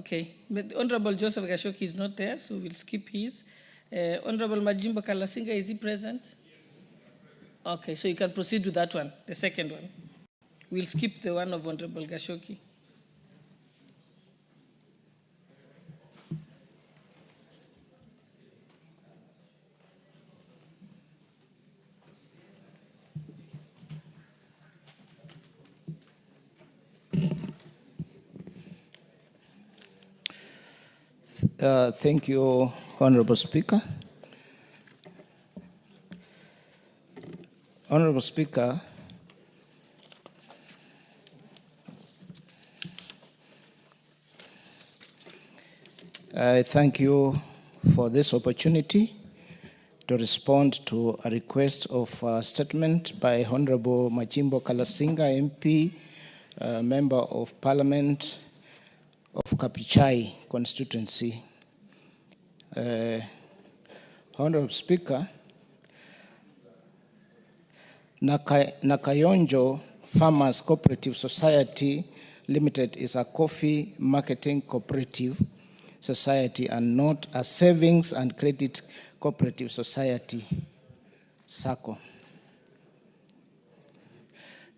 Okay, but Honorable Joseph Gashoki is not there, so we'll skip his. Honorable Majimbo Kalasinga, is he present? Okay, so you can proceed with that one, the second one. We'll skip the one of Honorable Gashoki. Thank you, Honorable Speaker. Honorable Speaker, I thank you for this opportunity to respond to a request of a statement by Honorable Majimbo Kalasinga, MP, Member of Parliament of Kapichai constituency. Honorable Speaker, Nakayonjo Farmers Cooperative Society Limited is a coffee marketing cooperative society and not a savings and credit cooperative society, SACCO.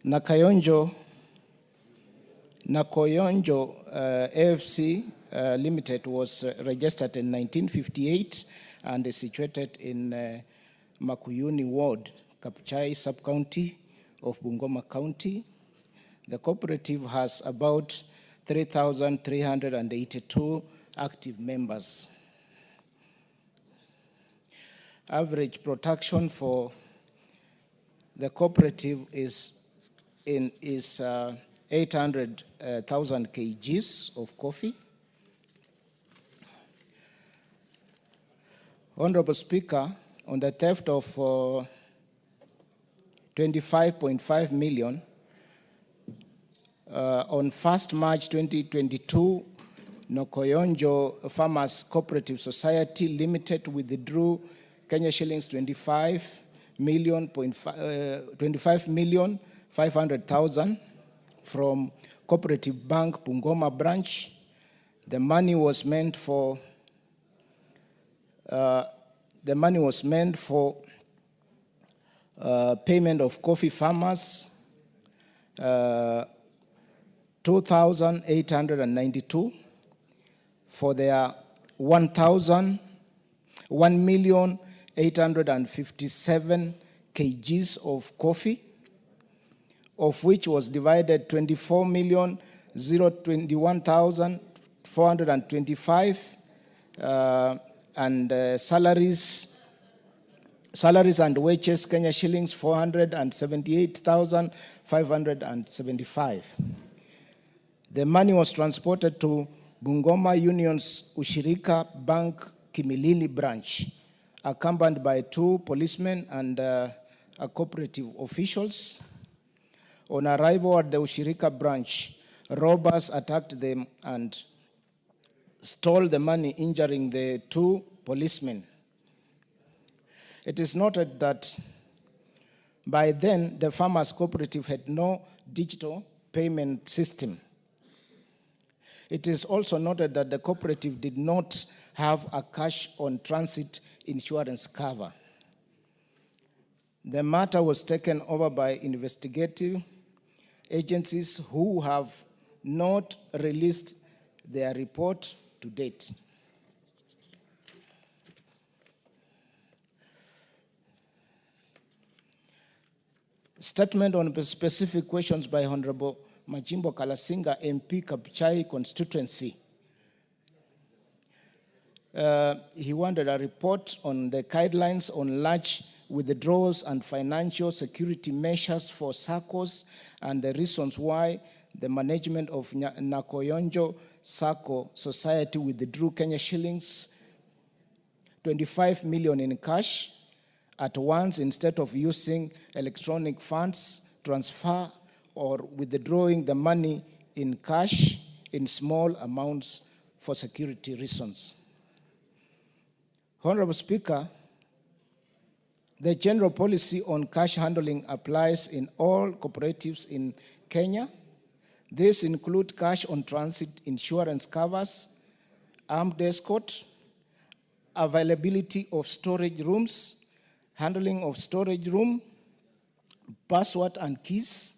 Nakoyonjo AFC Limited was registered in 1958 and is situated in Makuyuni Ward, Kapichai Sub-County of Bungoma County. The cooperative has about 3,382 active members. Average production for the cooperative is 800,000 kgs of coffee. Honorable Speaker, on the theft of 25.5 million, on 1st March 2022, Nakoyonjo Farmers Cooperative Society Limited withdrew Kenya shillings 25,500,000 from Cooperative Bank Bungoma branch. The money was meant for payment of coffee farmers, 2,892 for their 1,857 kgs of coffee, of which was divided 24,021,425 and salaries and wages, Kenya shillings 478,575. The money was transported to Bungoma Union's Ushirika Bank Kimilili branch, accompanied by 2 policemen and cooperative officials. On arrival at the Ushirika branch, robbers attacked them and stole the money, injuring the 2 policemen. It is noted that by then, the farmers' cooperative had no digital payment system. It is also noted that the cooperative did not have a cash on transit insurance cover. The matter was taken over by investigative agencies who have not released their report to date. Statement on specific questions by Honorable Majimbo Kalasinga, MP, Kapichai constituency. He wanted a report on the guidelines on large withdrawals and financial security measures for SACCOs and the reasons why the management of Nakoyonjo SACCO Society withdrew Kenya shillings 25 million in cash at once instead of using electronic funds transfer or withdrawing the money in cash in small amounts for security reasons. Honorable Speaker, the general policy on cash handling applies in all cooperatives in Kenya. These include cash on transit insurance covers, armed escort, availability of storage rooms, handling of storage room, password and keys,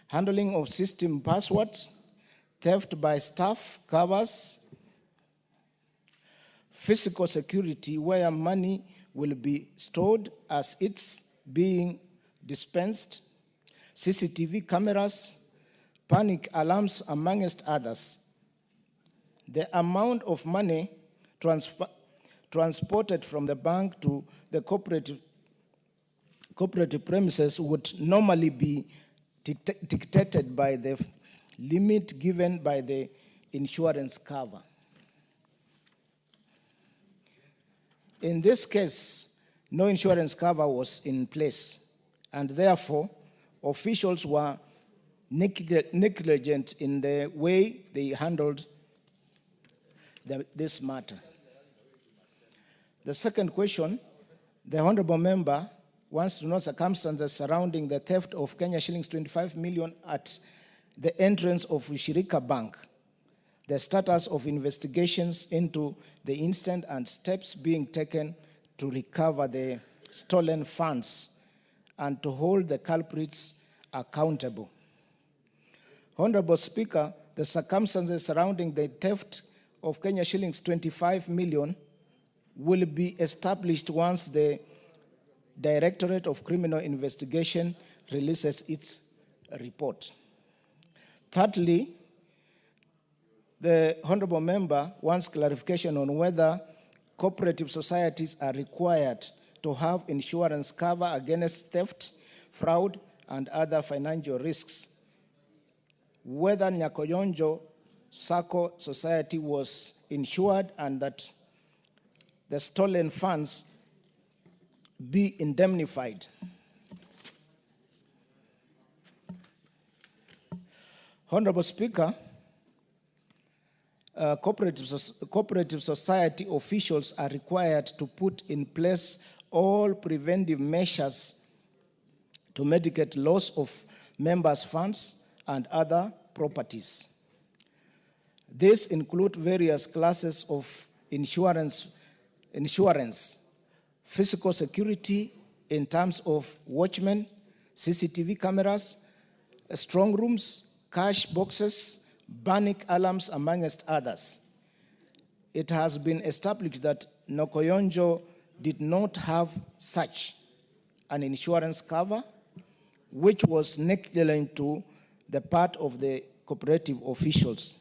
handling of system passwords, theft by staff covers, physical security where money will be stored as it's being dispensed, CCTV cameras, panic alarms, amongst others. The amount of money transported from the bank to the cooperative premises would normally be dictated by the limit given by the insurance cover. In this case, no insurance cover was in place, and therefore, officials were negligent in the way they handled this matter. The second question, the honorable member wants to know circumstances surrounding the theft of Kenya shillings 25 million at the entrance of Ushirika Bank, the status of investigations into the incident and steps being taken to recover the stolen funds and to hold the culprits accountable. Honorable Speaker, the circumstances surrounding the theft of Kenya shillings 25 million will be established once the Directorate of Criminal Investigation releases its report. Thirdly, the honorable member wants clarification on whether cooperative societies are required to have insurance cover against theft, fraud, and other financial risks. Whether Nyakoyonjo Sacco Society was insured and that the stolen funds be indemnified. Honorable Speaker, cooperative society officials are required to put in place all preventive measures to mitigate loss of members' funds and other properties. These include various classes of insurance, physical security in terms of watchmen, CCTV cameras, strong rooms, cash boxes, panic alarms, amongst others. It has been established that Nokoyonjo did not have such an insurance cover, which was negligent to the part of the cooperative officials.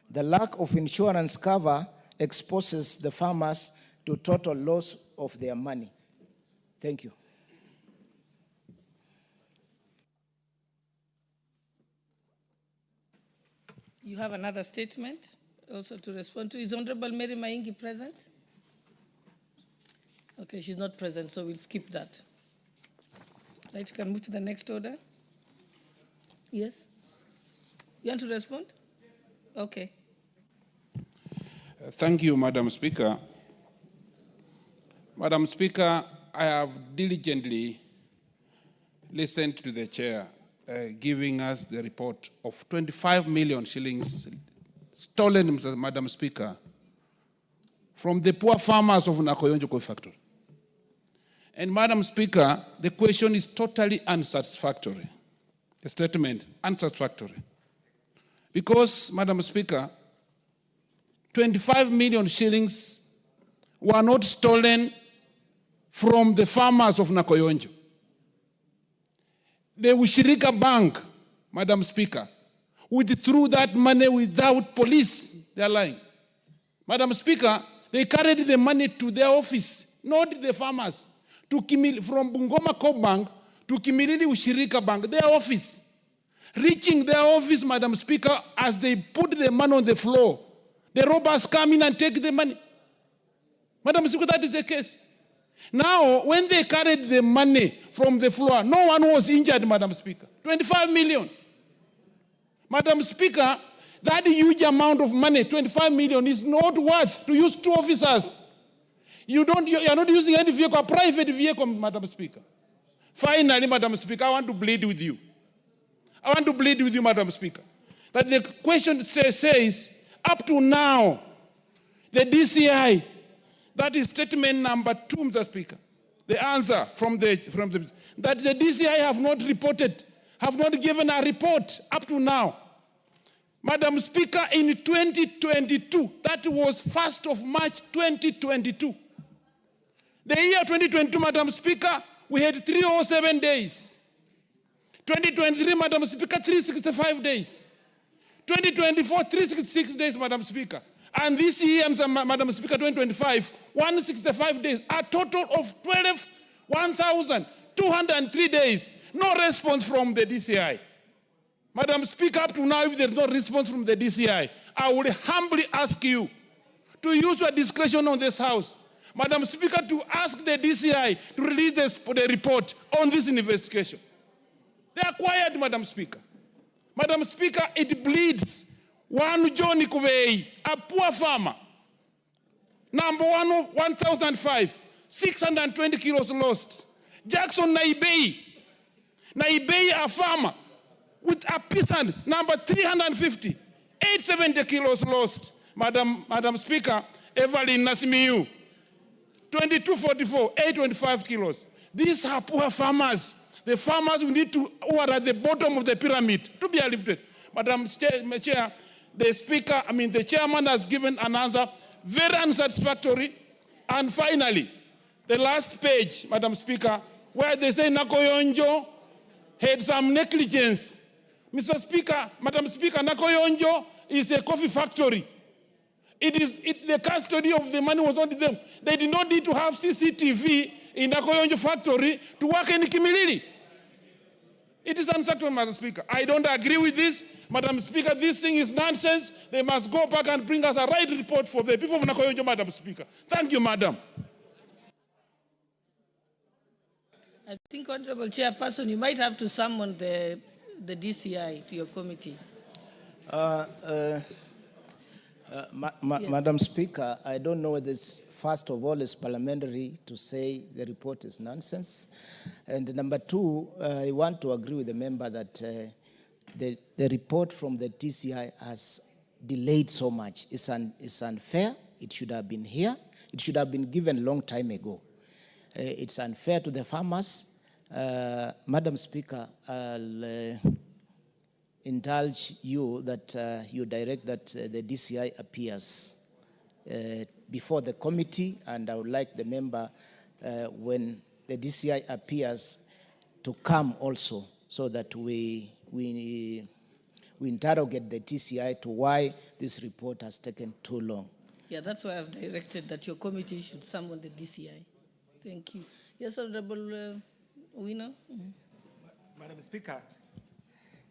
The lack of insurance cover exposes the farmers to total loss of their money. Thank you. You have another statement also to respond to. Is Honorable Mary Maingi present? Okay, she's not present, so we'll skip that. Right, you can move to the next order. Yes? You want to respond? Okay. Thank you, Madam Speaker. Madam Speaker, I have diligently listened to the chair giving us the report of 25 million shillings stolen, Madam Speaker, from the poor farmers of Nakoyonjo Coffee Factory. And Madam Speaker, the question is totally unsatisfactory. The statement, unsatisfactory. Because, Madam Speaker, 25 million shillings were not stolen from the farmers of Nakoyonjo. The Ushirika Bank, Madam Speaker, withdrew that money without police. They are lying. Madam Speaker, they carried the money to their office, not the farmers. From Bungoma Co Bank to Kimilili Ushirika Bank, their office. Reaching their office, Madam Speaker, as they put the money on the floor, the robbers come in and take the money. Madam Speaker, that is the case. Now, when they carried the money from the floor, no one was injured, Madam Speaker. 25 million. Madam Speaker, that huge amount of money, 25 million, is not worth to use two officers. You are not using any vehicle, a private vehicle, Madam Speaker. Finally, Madam Speaker, I want to plead with you. I want to plead with you, Madam Speaker, that the question says, up to now, the DCI, that is statement number 2, Mr. Speaker, the answer from the that the DCI have not reported, have not given a report up to now. Madam Speaker, in 2022, that was 1st of March 2022. The year 2022, Madam Speaker, we had 307 days. 2023, Madam Speaker, 365 days. 2024, 366 days, Madam Speaker. And this year, Madam Speaker, 2025, 165 days. A total of 1,203 days. No response from the DCI. Madam Speaker, up to now, if there's no response from the DCI, I would humbly ask you to use your discretion on this House, Madam Speaker, to ask the DCI to release the report on this investigation. They are quiet, Madam Speaker. Madam Speaker, it bleeds. One Johnny Kubei, a poor farmer, number 1,005, 620 kilos lost. Jackson Naibei, a farmer, with a peasant, number 350, 870 kilos lost. Madam Speaker, Evelyn Nasimiu, 2244, 825 kilos. These are poor farmers. The farmers we need to, who are at the bottom of the pyramid, to be lifted. Madam Chair, the chairman has given an answer, very unsatisfactory. And finally, the last page, Madam Speaker, where they say Nakoyonjo had some negligence. Mr. Speaker, Madam Speaker, Nakoyonjo is a coffee factory. The custody of the money was not them. They did not need to have CCTV in Nakoyonjo factory to work in Kimilili. It is unacceptable, Madam Speaker. I don't agree with this. Madam Speaker, this thing is nonsense. They must go back and bring us a right report for the people of Nakoyonjo, Madam Speaker. Thank you, Madam. I think, Honorable Chairperson, you might have to summon the DCI to your committee. Yes. Madam Speaker, I don't know whether it's, first of all, it's parliamentary to say the report is nonsense. And number two, I want to agree with the member that the report from the DCI has delayed so much. It's unfair. It should have been here. It should have been given a long time ago. It's unfair to the farmers. Madam Speaker, I'll indulge you that you direct that the DCI appears before the committee, and I would like the member, when the DCI appears, to come also, so that we interrogate the DCI to why this report has taken too long. Yeah, that's why I've directed that your committee should summon the DCI. Thank you. Yes, Honorable Owino. Mm-hmm. Madam Speaker,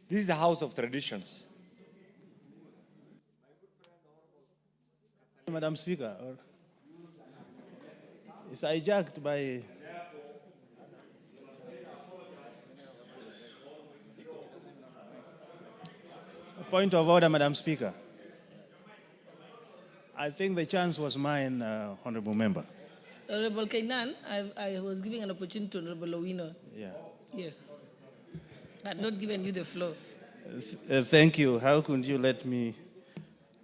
this is a house of traditions. Madam Speaker, it's hijacked by... A point of order, Madam Speaker. I think the chance was mine, Honorable Member. Honorable Kainan, I was giving an opportunity to Honorable Owino. Yeah. Yes. I had not given you the floor. Thank you. How could you let me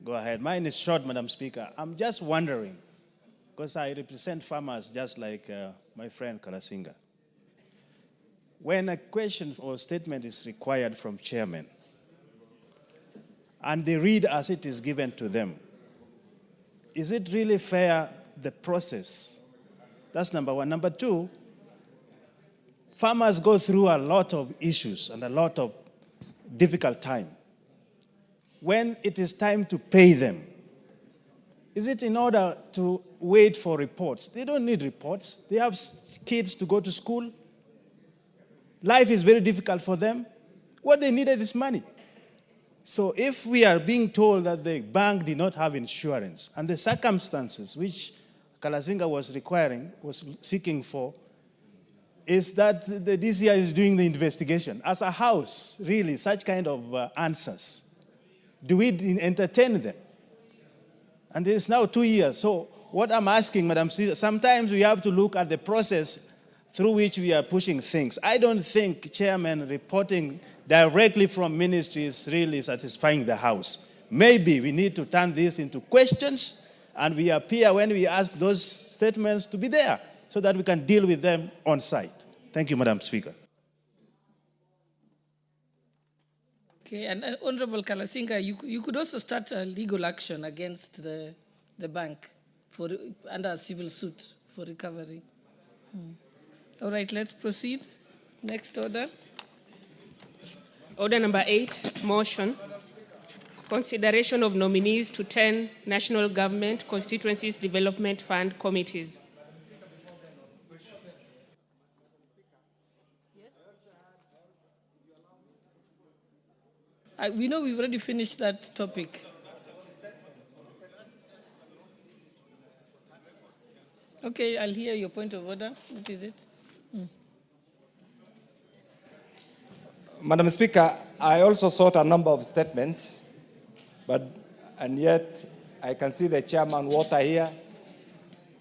go ahead? Mine is short, Madam Speaker. I'm just wondering, because I represent farmers just like my friend Kalasinga. When a question or statement is required from chairman, and they read as it is given to them, is it really fair, the process? That's number one. Number two, farmers go through a lot of issues and a lot of difficult time. When it is time to pay them, is it in order to wait for reports? They don't need reports. They have kids to go to school. Life is very difficult for them. What they needed is money. So if we are being told that the bank did not have insurance, and the circumstances which Kalasinga was seeking for, is that the DCI is doing the investigation. As a house, really, such kind of answers, do we entertain them? And it's now 2 years. So what I'm asking, Madam Speaker, sometimes we have to look at the process through which we are pushing things. I don't think, Chairman, reporting directly from ministry is really satisfying the House. Maybe we need to turn this into questions, and we appear when we ask those statements to be there so that we can deal with them on site. Thank you, Madam Speaker. Okay, and Honorable Kalasinga, you could also start a legal action against the bank for under a civil suit for recovery. All right, let's proceed. Next order. Order number 8, motion. Consideration of nominees to 10 National Government Constituencies Development Fund committees. We know we've already finished that topic. Okay, I'll hear your point of order. What is it? Madam Speaker, I also sought a number of statements, and yet I can see the Chairman Water here.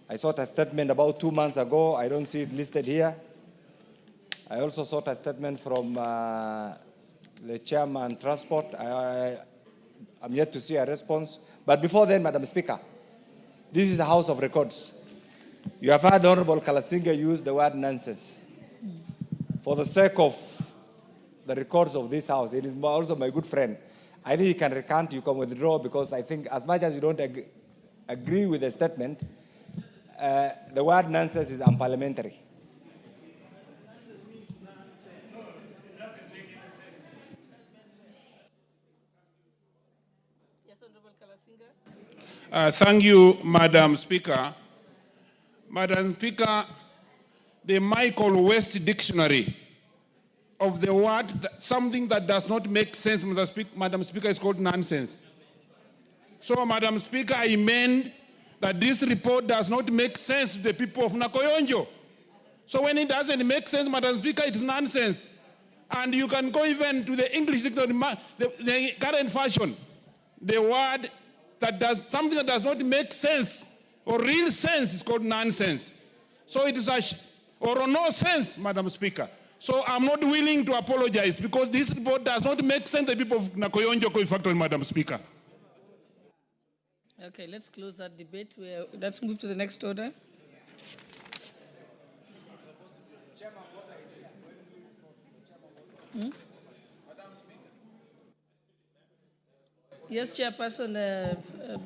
I sought a statement about 2 months ago. I don't see it listed here. I also sought a statement from the Chairman Transport. I'm yet to see a response. But before then, Madam Speaker, this is the House of Records. You have heard Honorable Kalasinga use the word nonsense. For the sake of the records of this House, it is also my good friend. I think he can recant, you can withdraw, because I think as much as you don't agree with the statement, the word nonsense is unparliamentary. Yes, Honorable Kalasinga. Thank you, Madam Speaker. Madam Speaker, the Michael West Dictionary of the word, something that does not make sense, Madam Speaker, is called nonsense. So, Madam Speaker, I meant that this report does not make sense to the people of Nakoyonjo. So when it doesn't make sense, Madam Speaker, it is nonsense. And you can go even to the English dictionary, the current fashion. The word that does something that does not make sense or real sense is called nonsense. So it is or no sense, Madam Speaker. So I'm not willing to apologize because this report does not make sense to the people of Nakoyonjo Koi Factory, Madam Speaker. Okay, let's close that debate. Let's move to the next order. Yes, Chairperson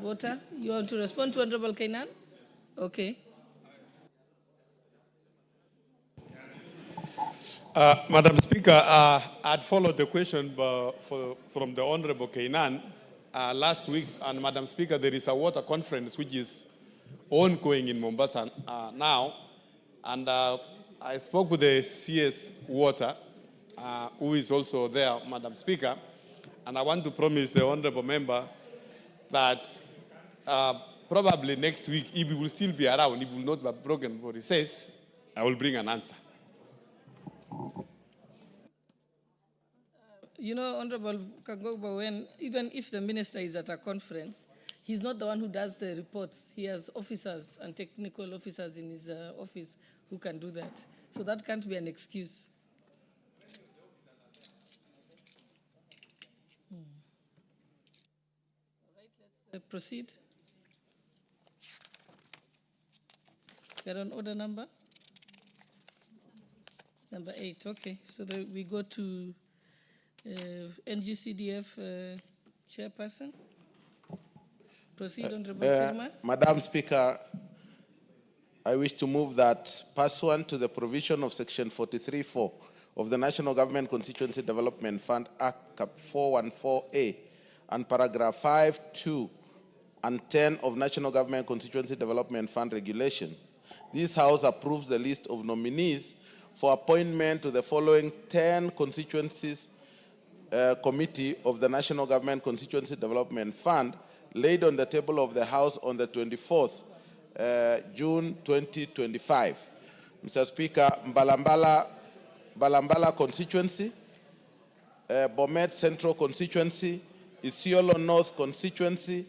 Voter, you want to respond to Honorable Kainan? Okay. Madam Speaker, I'd followed the question from the Honorable Kainan last week, and Madam Speaker, there is a water conference which is ongoing in Mombasa now, and I spoke with the CS Water, who is also there, Madam Speaker, and I want to promise the Honorable Member that probably next week, if he will still be around, if he will not be broken for recess, I will bring an answer. You know, Honorable Kangogba, even if the minister is at a conference, he's not the one who does the reports. He has officers and technical officers in his office who can do that. So that can't be an excuse. All right, let's proceed. We're on order number? Number 8, okay. So we go to NGCDF Chairperson. Proceed, Honorable Sigma. Madam Speaker, I wish to move that pursuant to the provision of Section 43(4) of the National Government Constituency Development Fund Act Cap 414A and paragraph 5, 2 and 10 of National Government Constituency Development Fund Regulation, this House approves the list of nominees for appointment to the following 10 constituencies committee of the National Government Constituency Development Fund laid on the table of the House on the 24th June 2025. Mr. Speaker, Balambala constituency, Bomet Central constituency, Isiolo North constituency,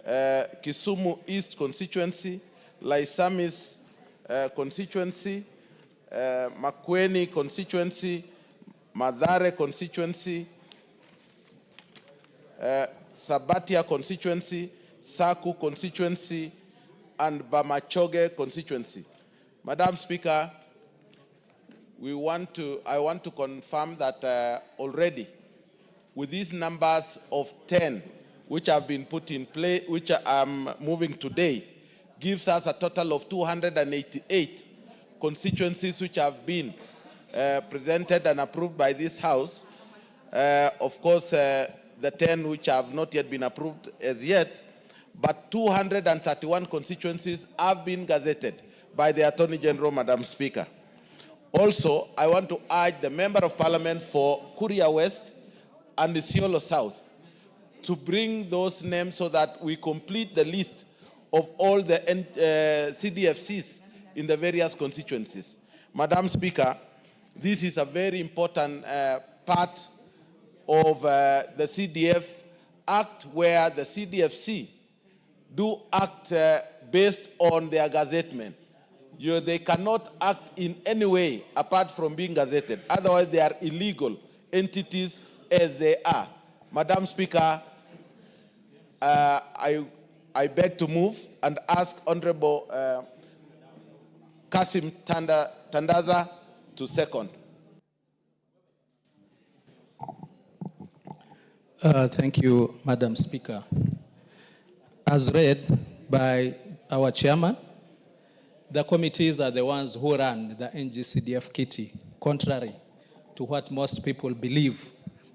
Kisumu East constituency, Laisamis constituency, Makueni constituency, Madare constituency, Sabatia constituency, Saku constituency, and Bamachoge constituency. Madam Speaker, I want to confirm that already with these numbers of 10 which have been put in play, which I'm moving today, gives us a total of 288 constituencies which have been presented and approved by this House. Of course, the 10 which have not yet been approved as yet, but 231 constituencies have been gazetted by the Attorney General, Madam Speaker. Also, I want to urge the Member of Parliament for Kuria West and the Isiolo South to bring those names so that we complete the list of all the CDFCs in the various constituencies. Madam Speaker, this is a very important part of the CDF Act, where the CDFC do act based on their gazettement. They cannot act in any way apart from being gazetted. Otherwise, they are illegal entities as they are. Madam Speaker, I beg to move and ask Honorable Kasim Tandaza to second. Thank you, Madam Speaker. As read by our chairman, the committees are the ones who run the NGCDF kitty, contrary to what most people believe,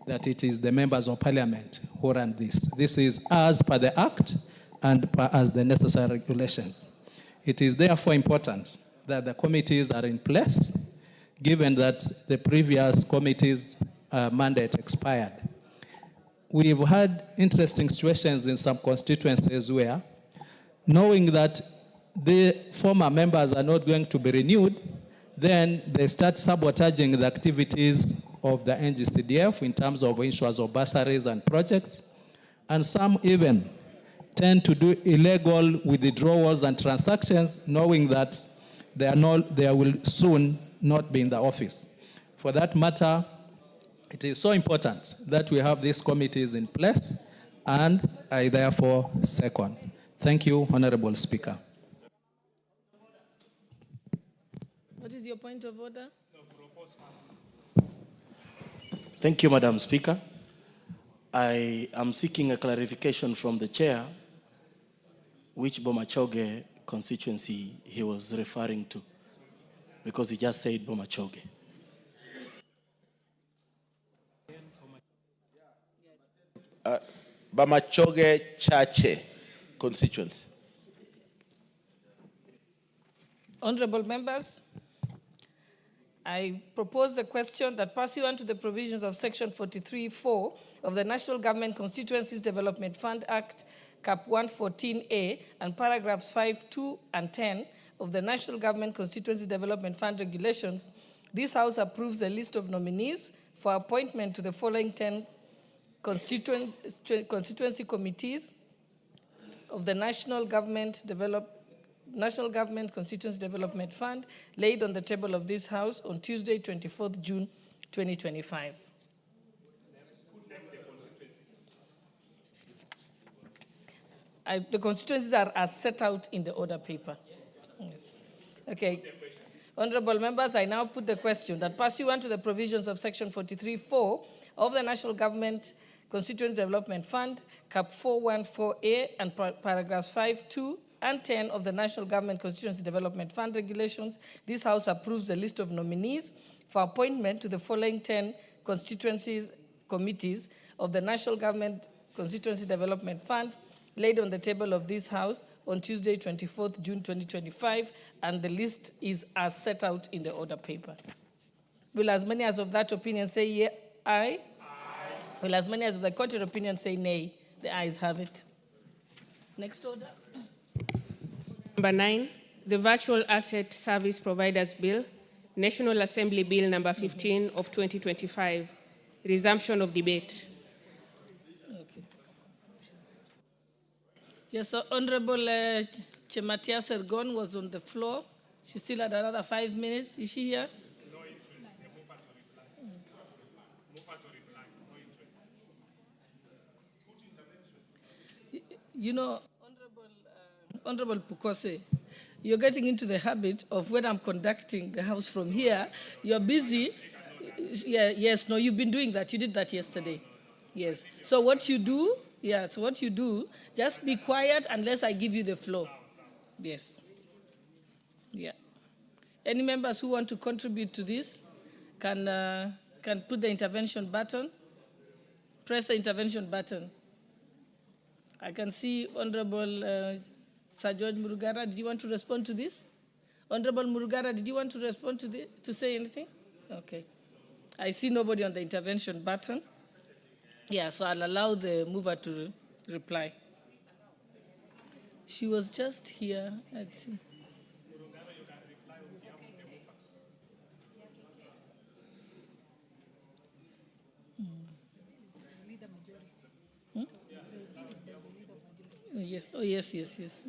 that it is the members of parliament who run this. This is as per the act and as the necessary regulations. It is therefore important that the committees are in place, given that the previous committee's mandate expired. We've had interesting situations in some constituencies where, knowing that the former members are not going to be renewed, then they start sabotaging the activities of the NGCDF in terms of issues of bursaries and projects. And some even tend to do illegal withdrawals and transactions, knowing that they will soon not be in the office. For that matter, it is so important that we have these committees in place, and I therefore second. Thank you, Honorable Speaker. What is your point of order? Thank you, Madam Speaker. I am seeking a clarification from the chair which Bomachoge constituency he was referring to, because he just said Bomachoge. Bamachoge Chache constituency. Honorable members, I propose the question that pursuant to the provisions of Section 43(4) of the National Government Constituencies Development Fund Act, Cap 114A, and paragraphs 5, 2, and 10 of the National Government Constituencies Development Fund regulations, this House approves the list of nominees for appointment to the following 10 constituency committees of the National Government Constituency Development Fund, laid on the table of this House on Tuesday, 24th June, 2025. The constituencies are as set out in the order paper. Yes. Okay. Honorable members, I now put the question that pursuant to the provisions of Section 43(4) of the National Government Constituency Development Fund, Cap 414A, and paragraphs 5, 2, and 10 of the National Government Constituency Development Fund regulations, this House approves the list of nominees for appointment to the following 10 constituencies committees of the National Government Constituency Development Fund, laid on the table of this House on Tuesday, 24th June 2025, and the list is as set out in the order paper. Will as many as of that opinion say aye? Aye. Will as many as of the contrary opinion say nay? The ayes have it. Next order. Number 9, the Virtual Asset Service Providers Bill, National Assembly Bill number 15 of 2025. Resumption of debate. Okay. Yes, so Honorable Chematia Sergon was on the floor She still had another 5 minutes. Is she here? You know, Honorable Pukose, you're getting into the habit of when I'm conducting the House from here, you're busy. Yeah, yes, no, you've been doing that. You did that yesterday. Yes. So what you do, just be quiet unless I give you the floor. Yes. Yeah. Any members who want to contribute to this can put the intervention button. Press the intervention button. I can see Honorable Sir George Murugara. Did you want to respond to this? Honorable Murugara, did you want to respond to say anything? Okay. I see nobody on the intervention button. Yeah, so I'll allow the mover to reply. She was just here. Let's see. Yes. Oh, yes.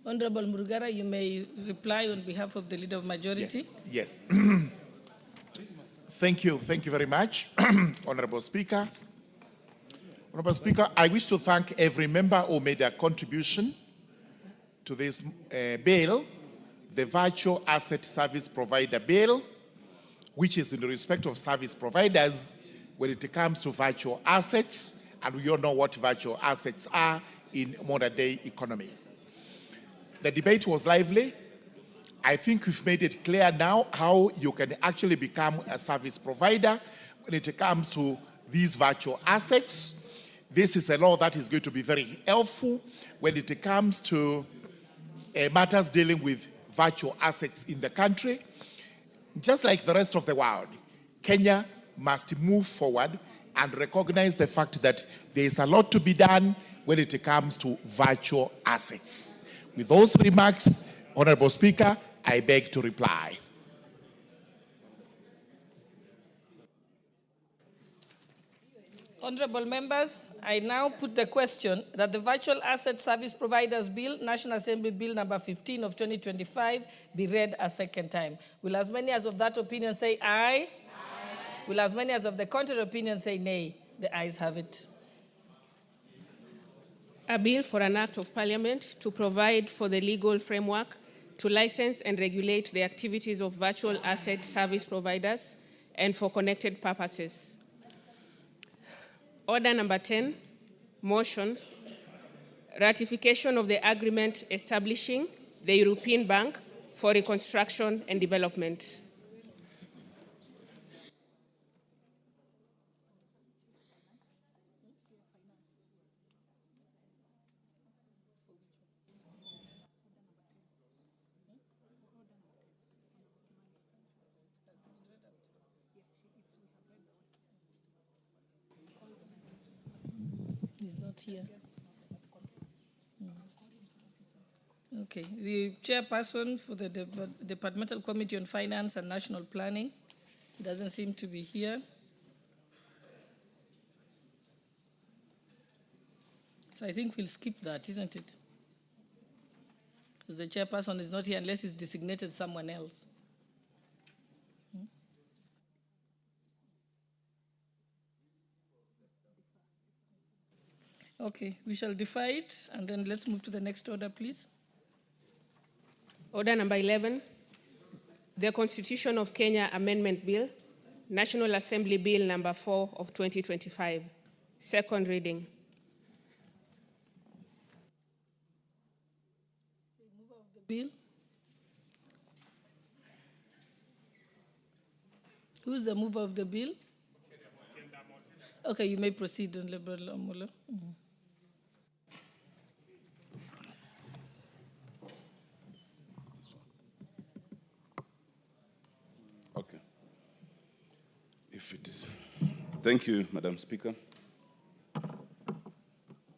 Honorable Murugara, you may reply on behalf of the Leader of Majority. Yes. Thank you very much, Honorable Speaker. Honorable Speaker, I wish to thank every member who made a contribution to this bill, the Virtual Asset Service Provider Bill, which is in respect of service providers when it comes to virtual assets, and we all know what virtual assets are in modern day economy. The debate was lively. I think we've made it clear now how you can actually become a service provider when it comes to these virtual assets. This is a law that is going to be very helpful when it comes to matters dealing with virtual assets in the country. Just like the rest of the world, Kenya must move forward and recognize the fact that there is a lot to be done when it comes to virtual assets. With those remarks, Honorable Speaker, I beg to reply. Honorable members, I now put the question that the Virtual Asset Service Providers Bill, National Assembly Bill number 15 of 2025, be read a second time. Will as many as of that opinion say aye? Aye. Will as many as of the contrary opinion say nay? The ayes have it. A bill for an act of parliament to provide for the legal framework to license and regulate the activities of virtual asset service providers and for connected purposes. Order number 10, motion, ratification of the agreement establishing the European Bank for Reconstruction and Development. He's not here. Okay, the chairperson for the Departmental Committee on Finance and National Planning doesn't seem to be here. So I think we'll skip that, isn't it? Because the chairperson is not here unless he's designated someone else. Okay, we shall defer it, and then let's move to the next order, please. Order number 11, the Constitution of Kenya Amendment Bill, National Assembly Bill number 4 of 2025, second reading. Mover of the bill. Who's the mover of the bill? Okay, you may proceed, Honorable Omolo. Okay. If it is. Thank you, Madam Speaker.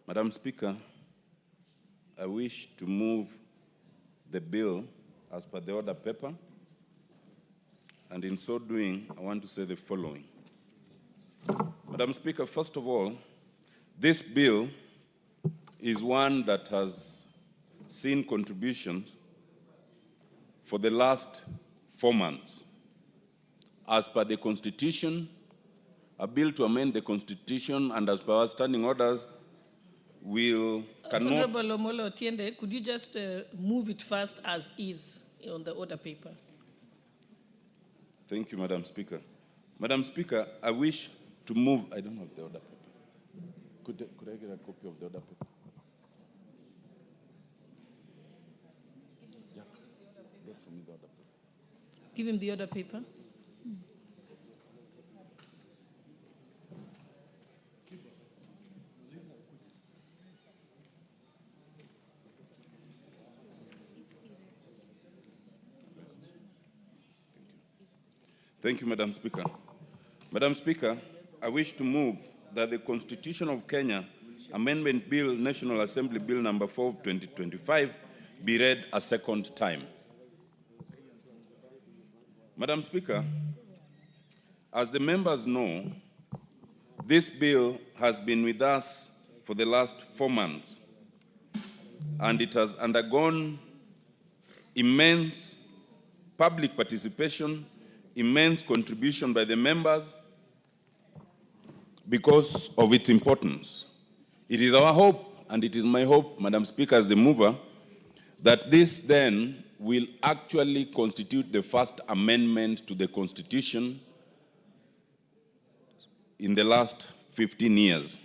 Madam Speaker, I wish to move the bill as per the order paper, and in so doing, I want to say the following. Madam Speaker, first of all, this bill is one that has seen contributions for the last 4 months. As per the Constitution, a bill to amend the Constitution and as per our standing orders cannot... Honorable Omolo Otiende, could you just move it first as is on the order paper? Thank you, Madam Speaker. Madam Speaker, I wish to move... I don't have the order paper. Could I get a copy of the order paper? Yeah. Get for me the order paper. Give him the order paper. Thank you, Madam Speaker. Madam Speaker, I wish to move that the Constitution of Kenya Amendment Bill, National Assembly Bill number 4 of 2025, be read a second time. Madam Speaker, as the members know, this bill has been with us for the last 4 months, and it has undergone immense public participation, immense contribution by the members because of its importance. It is our hope, and it is my hope, Madam Speaker, as the mover, that this then will actually constitute the first amendment to the Constitution in the last 15 years.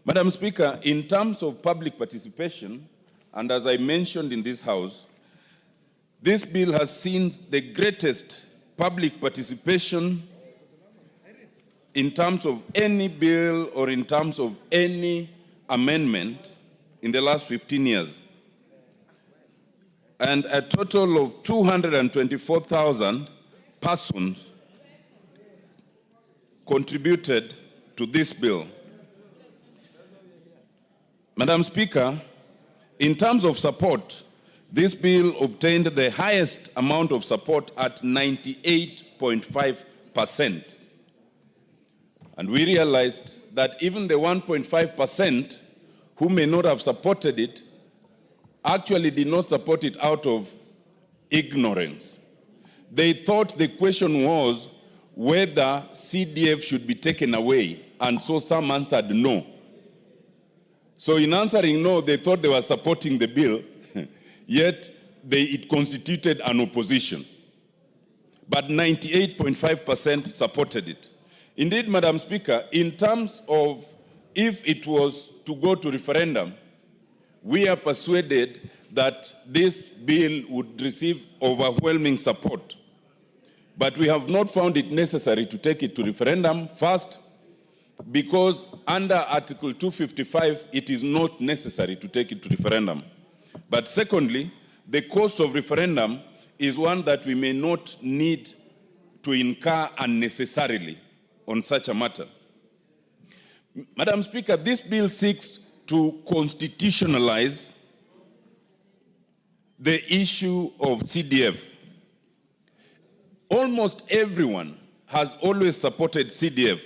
Madam Speaker, in terms of public participation, and as I mentioned in this House, this bill has seen the greatest public participation in terms of any bill or in terms of any amendment in the last 15 years. And a total of 224,000 persons contributed to this bill. Madam Speaker, in terms of support, this bill obtained the highest amount of support at 98.5%. And we realized that even the 1.5% who may not have supported it actually did not support it out of ignorance. They thought the question was whether CDF should be taken away, and so some answered no. So in answering no, they thought they were supporting the bill, yet it constituted an opposition. But 98.5% supported it. Indeed, Madam Speaker, in terms of if it was to go to referendum, we are persuaded that this bill would receive overwhelming support. But we have not found it necessary to take it to referendum. First, because under Article 255, it is not necessary to take it to referendum. But secondly, the cost of referendum is one that we may not need to incur unnecessarily on such a matter. Madam Speaker, this bill seeks to constitutionalize the issue of CDF. Almost everyone has always supported CDF,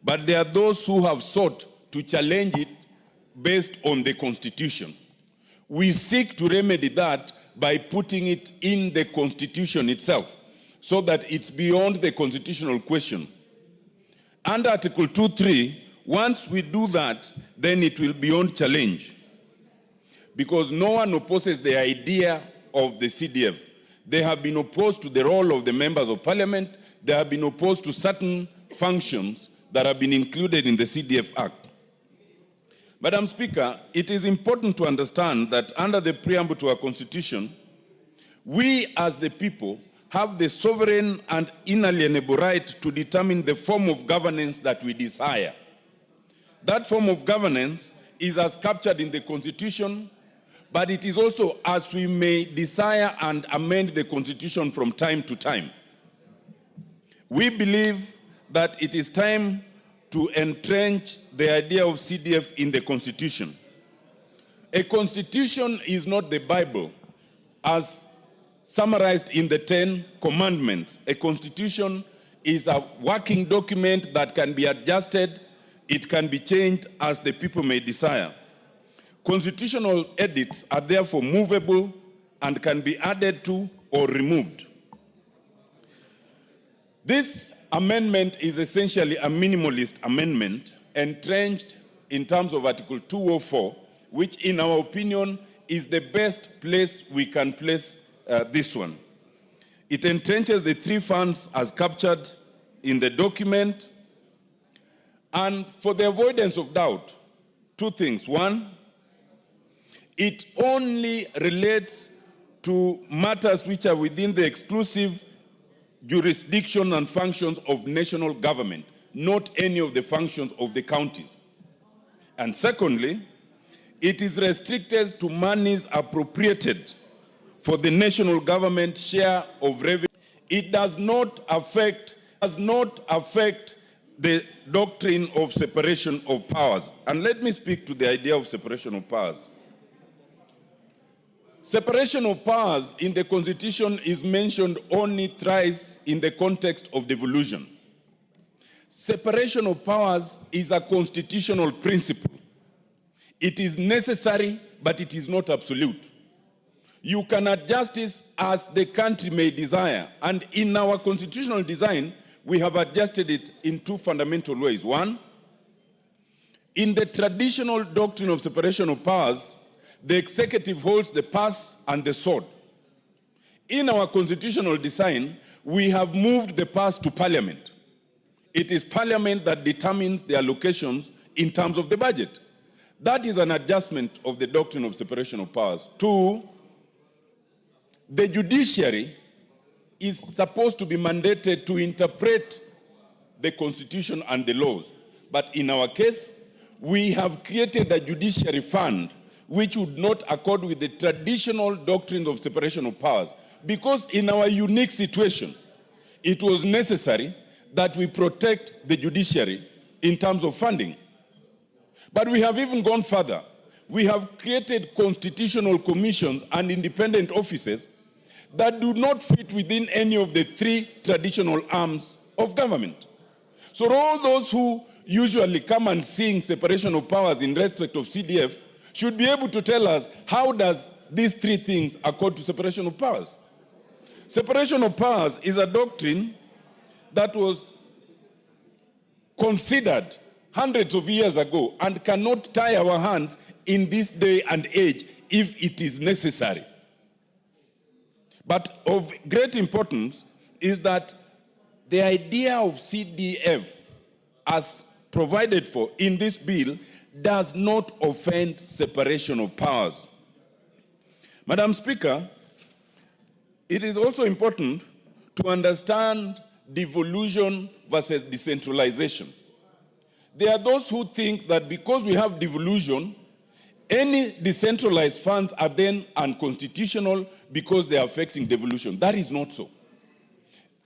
but there are those who have sought to challenge it based on the Constitution. We seek to remedy that by putting it in the Constitution itself, so that it's beyond the constitutional question. Under Article 2.3, once we do that, then it will be beyond challenge. Because no one opposes the idea of the CDF. They have been opposed to the role of the members of parliament. They have been opposed to certain functions that have been included in the CDF Act. Madam Speaker, it is important to understand that under the preamble to our Constitution, we as the people have the sovereign and inalienable right to determine the form of governance that we desire. That form of governance is as captured in the Constitution, but it is also as we may desire and amend the Constitution from time to time. We believe that it is time to entrench the idea of CDF in the Constitution. A Constitution is not the Bible, as summarized in the 10 Commandments. A Constitution is a working document that can be adjusted, it can be changed as the people may desire. Constitutional edicts are therefore movable, and can be added to or removed. This amendment is essentially a minimalist amendment entrenched in terms of Article 204, which in our opinion is the best place we can place this one. It entrenches the three funds as captured in the document, and for the avoidance of doubt, two things. One, it only relates to matters which are within the exclusive jurisdiction and functions of national government, not any of the functions of the counties. And secondly, it is restricted to monies appropriated for the national government share of revenue. It does not affect the doctrine of separation of powers. And let me speak to the idea of separation of powers. Separation of powers in the Constitution is mentioned only thrice in the context of devolution. Separation of powers is a constitutional principle. It is necessary, but it is not absolute. You can adjust it as the country may desire. And in our constitutional design, we have adjusted it in two fundamental ways. One, in the traditional doctrine of separation of powers, the executive holds the purse and the sword. In our constitutional design, we have moved the purse to Parliament. It is Parliament that determines the allocations in terms of the budget. That is an adjustment of the doctrine of separation of powers. Two, the judiciary is supposed to be mandated to interpret the Constitution and the laws. But in our case, we have created a judiciary fund which would not accord with the traditional doctrine of separation of powers. Because in our unique situation, it was necessary that we protect the judiciary in terms of funding. But we have even gone further. We have created constitutional commissions and independent offices that do not fit within any of the three traditional arms of government. So all those who usually come and sing separation of powers in respect of CDF should be able to tell us, how does these three things accord to separation of powers? Separation of powers is a doctrine that was considered hundreds of years ago and cannot tie our hands in this day and age if it is necessary. But of great importance is that the idea of CDF as provided for in this bill does not offend separation of powers. Madam Speaker, it is also important to understand devolution versus decentralization. There are those who think that because we have devolution, any decentralized funds are then unconstitutional because they are affecting devolution. That is not so.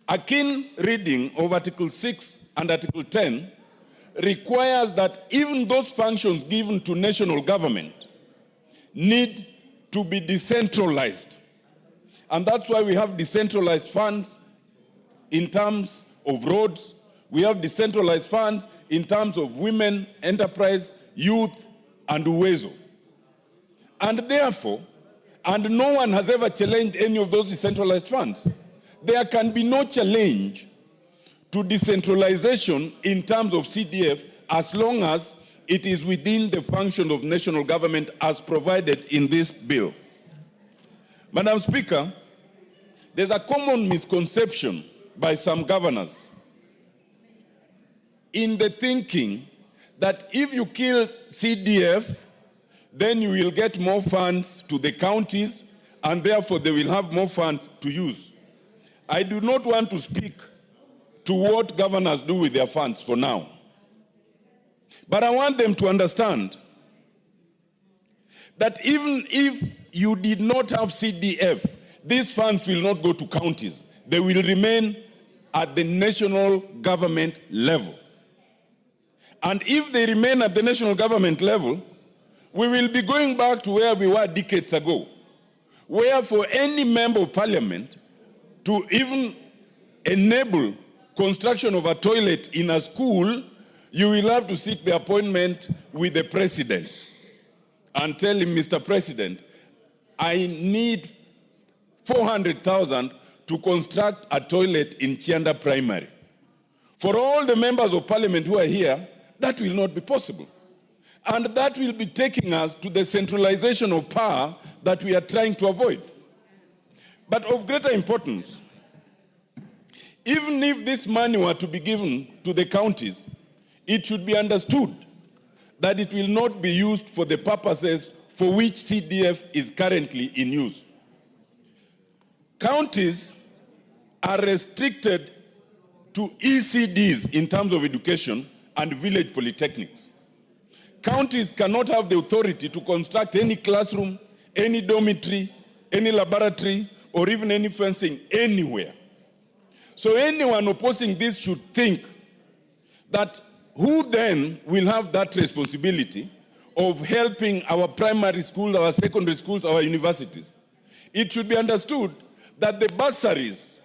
A keen reading of Article 6 and Article 10 requires that even those functions given to national government need to be decentralized. And that's why we have decentralized funds in terms of roads. We have decentralized funds in terms of women, enterprise, youth, and Uwezo. And therefore, and no one has ever challenged any of those decentralized funds, there can be no challenge to decentralization in terms of CDF as long as it is within the function of national government as provided in this bill. Madam Speaker, there's a common misconception by some governors in the thinking that if you kill CDF, then you will get more funds to the counties and therefore they will have more funds to use. I do not want to speak to what governors do with their funds for now. But I want them to understand that even if you did not have CDF, these funds will not go to counties. They will remain at the national government level. And if they remain at the national government level, we will be going back to where we were decades ago, where for any member of parliament to even enable construction of a toilet in a school, you will have to seek the appointment with the president and tell him, Mr. President, I need 400,000 to construct a toilet in Chianda Primary. For all the members of parliament who are here, that will not be possible. And that will be taking us to the centralization of power that we are trying to avoid. But of greater importance, even if this money were to be given to the counties, it should be understood that it will not be used for the purposes for which CDF is currently in use. Counties are restricted to ECDs in terms of education and village polytechnics. Counties cannot have the authority to construct any classroom, any dormitory, any laboratory, or even any fencing anywhere. So anyone opposing this should think that who then will have that responsibility of helping our primary schools, our secondary schools, our universities? It should be understood that the bursaries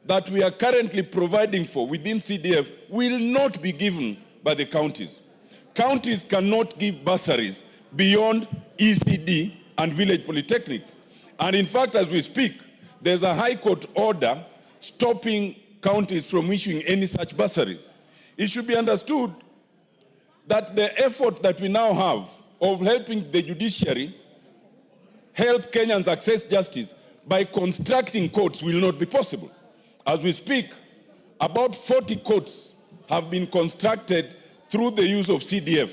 that we are currently providing for within CDF will not be given by the counties. Counties cannot give bursaries beyond ECD and village polytechnics. And in fact, as we speak, there's a High Court order stopping counties from issuing any such bursaries. It should be understood that the effort that we now have of helping the judiciary help Kenyans access justice by constructing courts will not be possible. As we speak, about 40 courts have been constructed through the use of CDF,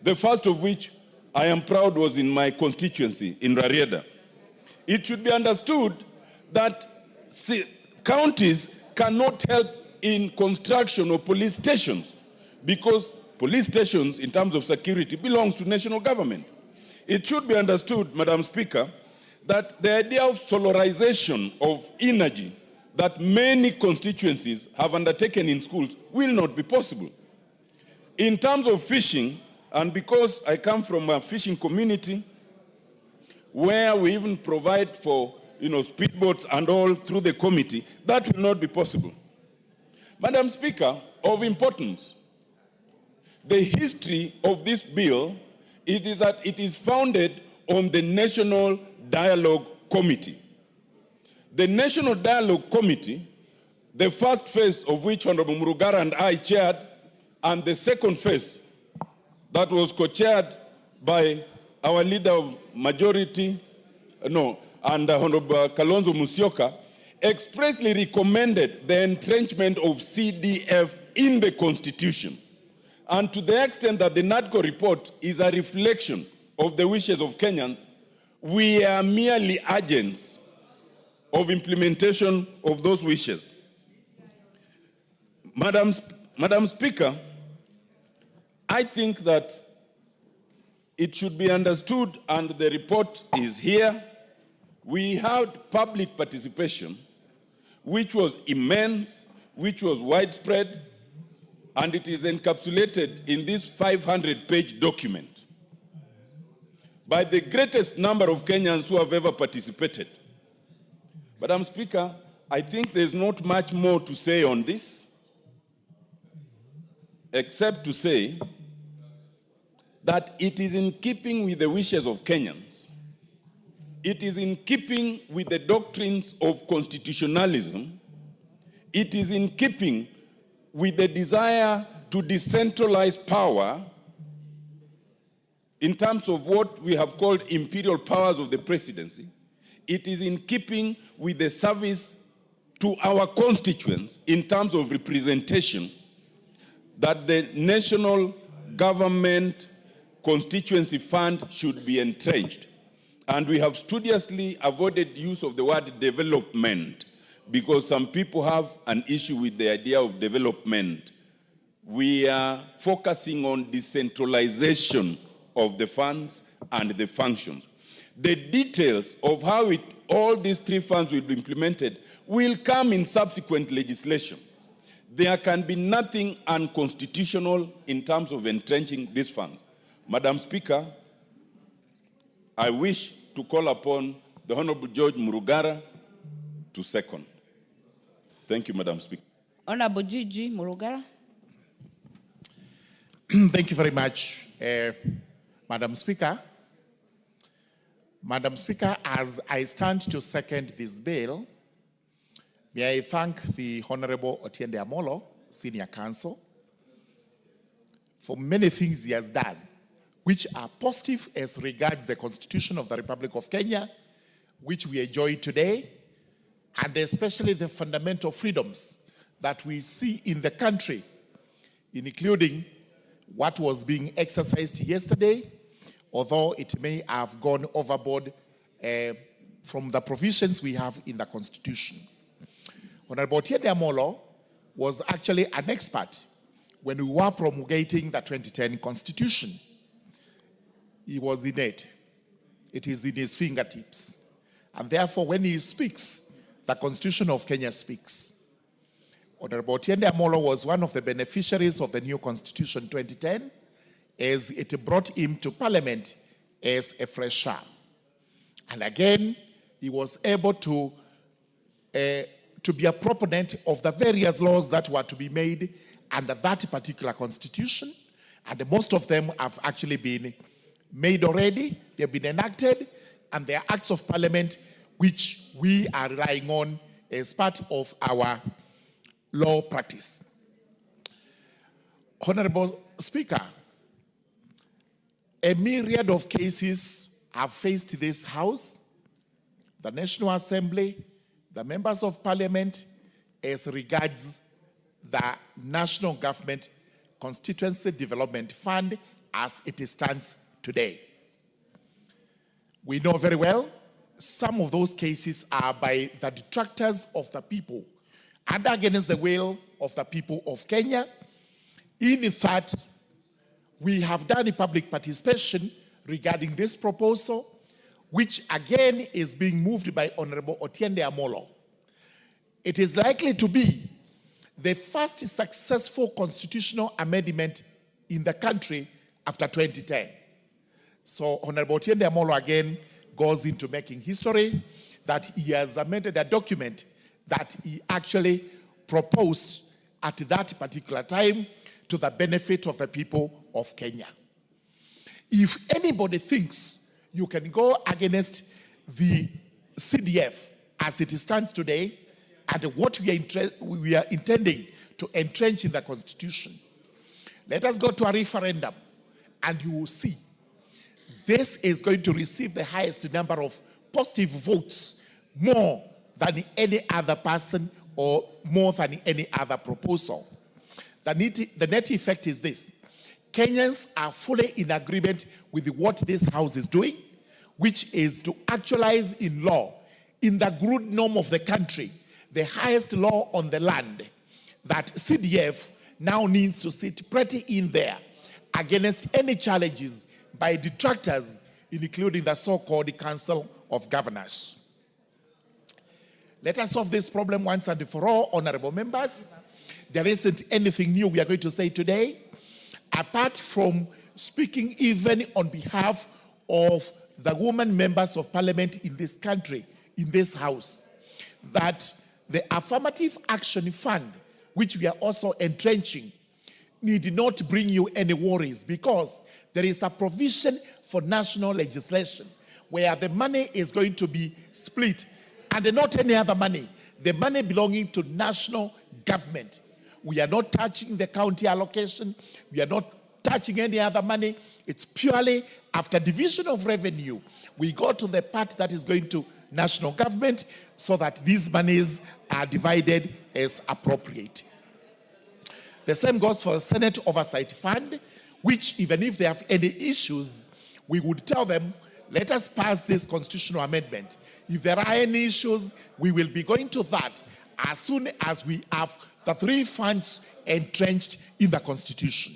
the first of which I am proud was in my constituency in Rarieda. It should be understood that counties cannot help in construction of police stations because police stations, in terms of security, belongs to national government. It should be understood, Madam Speaker, that the idea of solarization of energy that many constituencies have undertaken in schools will not be possible. In terms of fishing, and because I come from a fishing community where we even provide for speedboats and all through the committee, that will not be possible. Madam Speaker, of importance, the history of this bill is that it is founded on the National Dialogue Committee. The National Dialogue Committee, the first phase of which Honorable Murugara and I chaired, and the second phase that was co-chaired by our leader of majority, and Honorable Kalonzo Musyoka, expressly recommended the entrenchment of CDF in the Constitution. And to the extent that the NADCO report is a reflection of the wishes of Kenyans, we are merely agents of implementation of those wishes. Madam Speaker, I think that it should be understood, and the report is here, we had public participation, which was immense, which was widespread, and it is encapsulated in this 500-page document by the greatest number of Kenyans who have ever participated. Madam Speaker, I think there's not much more to say on this, except to say that it is in keeping with the wishes of Kenyans. It is in keeping with the doctrines of constitutionalism. It is in keeping with the desire to decentralize power in terms of what we have called imperial powers of the presidency. It is in keeping with the service to our constituents in terms of representation that the national government constituency fund should be entrenched. And we have studiously avoided use of the word development because some people have an issue with the idea of development. We are focusing on decentralization of the funds and the functions. The details of how all these three funds will be implemented will come in subsequent legislation. There can be nothing unconstitutional in terms of entrenching these funds. Madam Speaker, I wish to call upon the Honorable George Murugara to second. Thank you, Madam Speaker. Honorable Gigi Murugara. Thank you very much, Madam Speaker. Madam Speaker, as I stand to second this bill, may I thank the Honorable Otiende Amolo, Senior Counsel, for many things he has done, which are positive as regards the Constitution of the Republic of Kenya, which we enjoy today, and especially the fundamental freedoms that we see in the country, including what was being exercised yesterday, although it may have gone overboard from the provisions we have in the Constitution. Honorable Otiende Amolo was actually an expert when we were promulgating the 2010 Constitution. He was in it. It is in his fingertips. And therefore, when he speaks, the Constitution of Kenya speaks. Honorable Otiende Amolo was one of the beneficiaries of the new Constitution 2010, as it brought him to Parliament as a fresher. And again, he was able to be a proponent of the various laws that were to be made under that particular Constitution, and most of them have actually been made already. They've been enacted, and they are acts of Parliament which we are relying on as part of our law practice. Honorable Speaker, a myriad of cases have faced this House, the National Assembly, the members of Parliament, as regards the National Government Constituency Development Fund as it stands today. We know very well some of those cases are by the detractors of the people and against the will of the people of Kenya. In fact, we have done a public participation regarding this proposal, which again is being moved by Honorable Otiende Amolo. It is likely to be the first successful constitutional amendment in the country after 2010. So Honorable Otiende Amolo again goes into making history that he has amended a document that he actually proposed at that particular time to the benefit of the people of Kenya. If anybody thinks you can go against the CDF as it stands today and what we are intending to entrench in the Constitution, let us go to a referendum and you will see this is going to receive the highest number of positive votes, more than any other person or more than any other proposal. The net effect is this: Kenyans are fully in agreement with what this House is doing, which is to actualize in law, in the good norm of the country, the highest law on the land, that CDF now needs to sit pretty in there against any challenges by detractors, including the so-called Council of Governors. Let us solve this problem once and for all, honorable members. There isn't anything new we are going to say today, apart from speaking even on behalf of the women members of Parliament in this country, in this House, that the Affirmative Action Fund, which we are also entrenching, need not bring you any worries, because there is a provision for national legislation where the money is going to be split, and not any other money, the money belonging to national government. We are not touching the county allocation. We are not touching any other money. It's purely after division of revenue. We go to the part that is going to national government so that these monies are divided as appropriate. The same goes for the Senate Oversight Fund, which even if they have any issues, we would tell them, let us pass this constitutional amendment. If there are any issues, we will be going to that as soon as we have the three funds entrenched in the Constitution.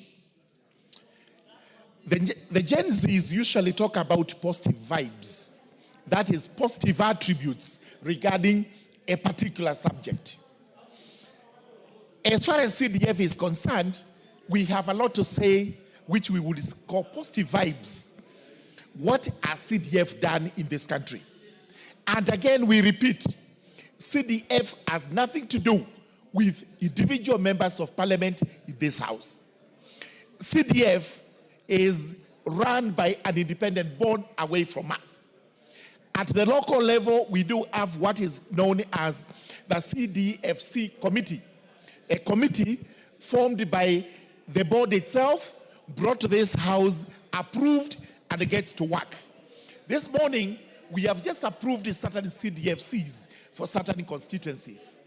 The Gen Zs usually talk about positive vibes. That is, positive attributes regarding a particular subject. As far as CDF is concerned, we have a lot to say, which we would call positive vibes. What has CDF done in this country? And again, we repeat, CDF has nothing to do with individual members of Parliament in this House. CDF is run by an independent board away from us. At the local level, we do have what is known as the CDFC committee, a committee formed by the board itself, brought to this house, approved, and it gets to work. This morning, we have just approved certain CDFCs for certain constituencies.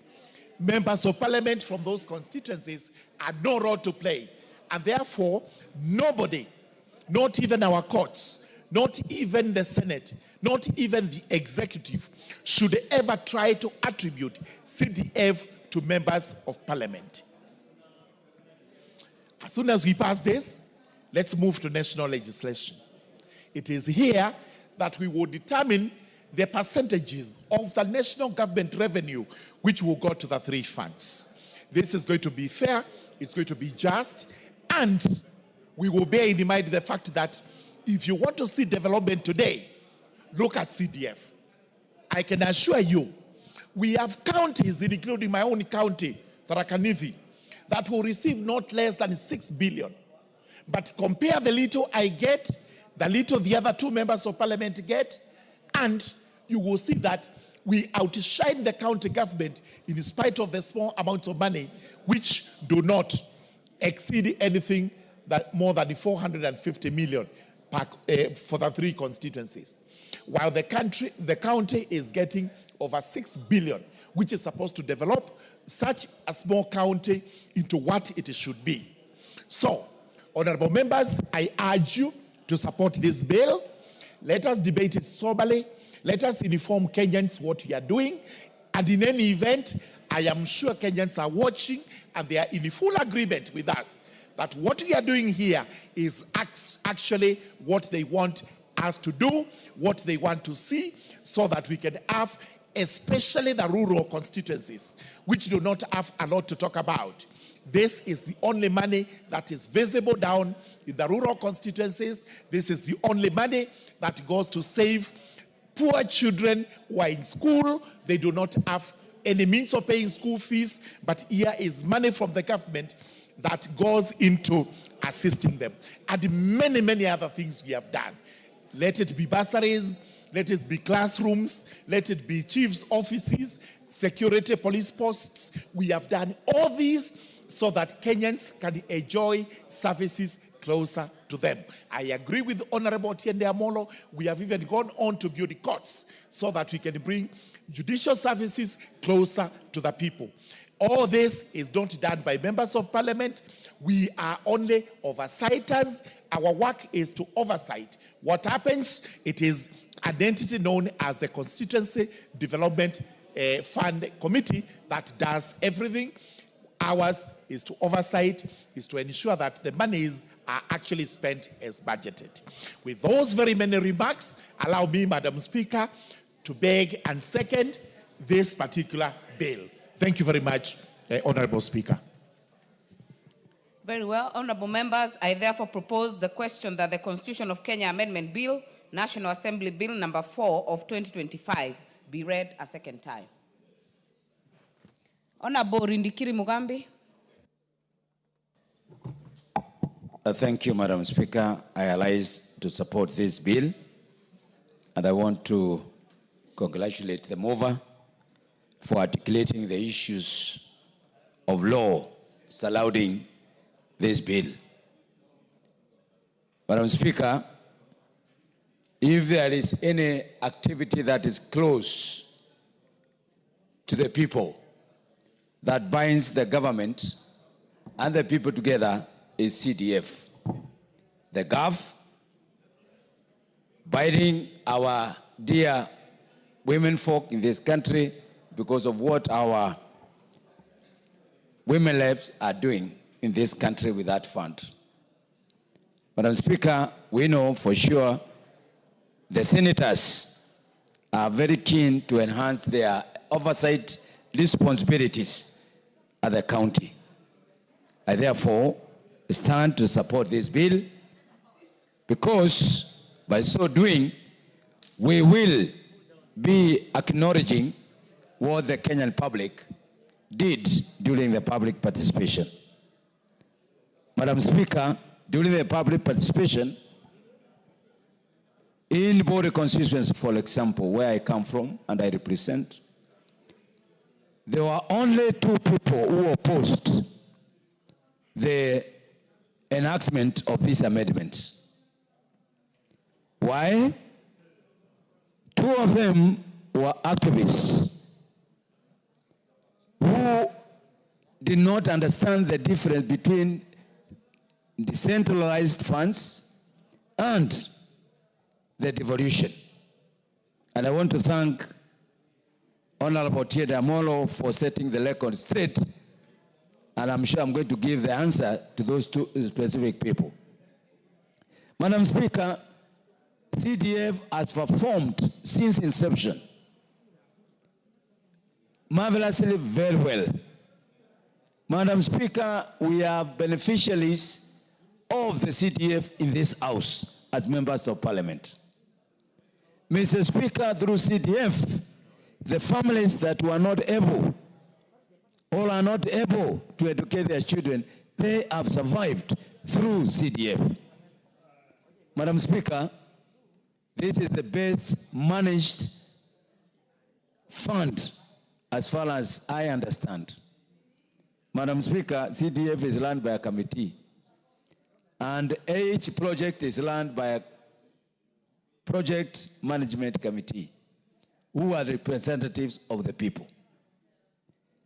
Members of parliament from those constituencies had no role to play. And therefore, nobody, not even our courts, not even the Senate, not even the executive, should ever try to attribute CDF to members of parliament. As soon as we pass this, let's move to national legislation. It is here that we will determine the percentages of the national government revenue which will go to the three funds. This is going to be fair, it's going to be just, and we will bear in mind the fact that if you want to see development today, look at CDF. I can assure you, we have counties, including my own county, Tharaka Nithi, that will receive not less than 6 billion. But compare the little I get, the little the other two members of parliament get, and you will see that we outshine the county government in spite of the small amounts of money, which do not exceed anything that more than 450 million for the three constituencies. While the county is getting over 6 billion, which is supposed to develop such a small county into what it should be. So, honorable members, I urge you to support this bill. Let us debate it soberly. Let us inform Kenyans what we are doing. And in any event, I am sure Kenyans are watching and they are in full agreement with us that what we are doing here is actually what they want us to do, what they want to see, so that we can have, especially the rural constituencies, which do not have a lot to talk about. This is the only money that is visible down in the rural constituencies. This is the only money that goes to save poor children who are in school. They do not have any means of paying school fees, but here is money from the government that goes into assisting them. And many, many other things we have done. Let it be bursaries, let it be classrooms, let it be chief's offices, security police posts. We have done all these so that Kenyans can enjoy services closer to them. I agree with Honorable Tiende Amolo. We have even gone on to build courts so that we can bring judicial services closer to the people. All this is not done by members of parliament. We are only oversights. Our work is to oversight what happens. It is an entity known as the Constituency Development Fund Committee that does everything. Ours is to oversight, is to ensure that the monies are actually spent as budgeted. With those very many remarks, allow me, Madam Speaker, to beg and second this particular bill. Thank you very much, Honorable Speaker. Very well. Honorable members, I therefore propose the question that the Constitution of Kenya Amendment Bill, National Assembly Bill number 4 of 2025, be read a second time. Honorable Rindikiri Mugambi. Thank you, Madam Speaker. I rise to support this bill, and I want to congratulate the mover for articulating the issues of law surrounding this bill. Madam Speaker, if there is any activity that is close to the people, that binds the government and the people together, is CDF. The Gov, binding our dear women folk in this country because of what our women reps are doing in this country with that fund. Madam Speaker, we know for sure the senators are very keen to enhance their oversight responsibilities at the county. I therefore stand to support this bill because by so doing, we will be acknowledging what the Kenyan public did during the public participation. Madam Speaker, during the public participation, In Bori constituency, for example, where I come from and I represent, there were only 2 people who opposed the enactment of these amendments. Why? 2 of them were activists who did not understand the difference between decentralized funds and the devolution. And I want to thank Honorable Tiede Amolo for setting the record straight, and I'm sure I'm going to give the answer to those 2 specific people. Madam Speaker, CDF has performed since inception marvelously very well. Madam Speaker, we are beneficiaries of the CDF in this House as members of Parliament. Mr. Speaker, through CDF, the families that were not able or are not able to educate their children, they have survived through CDF. Madam Speaker, this is the best managed fund as far as I understand. Madam Speaker, CDF is run by a committee, and each project is run by a project management committee who are representatives of the people.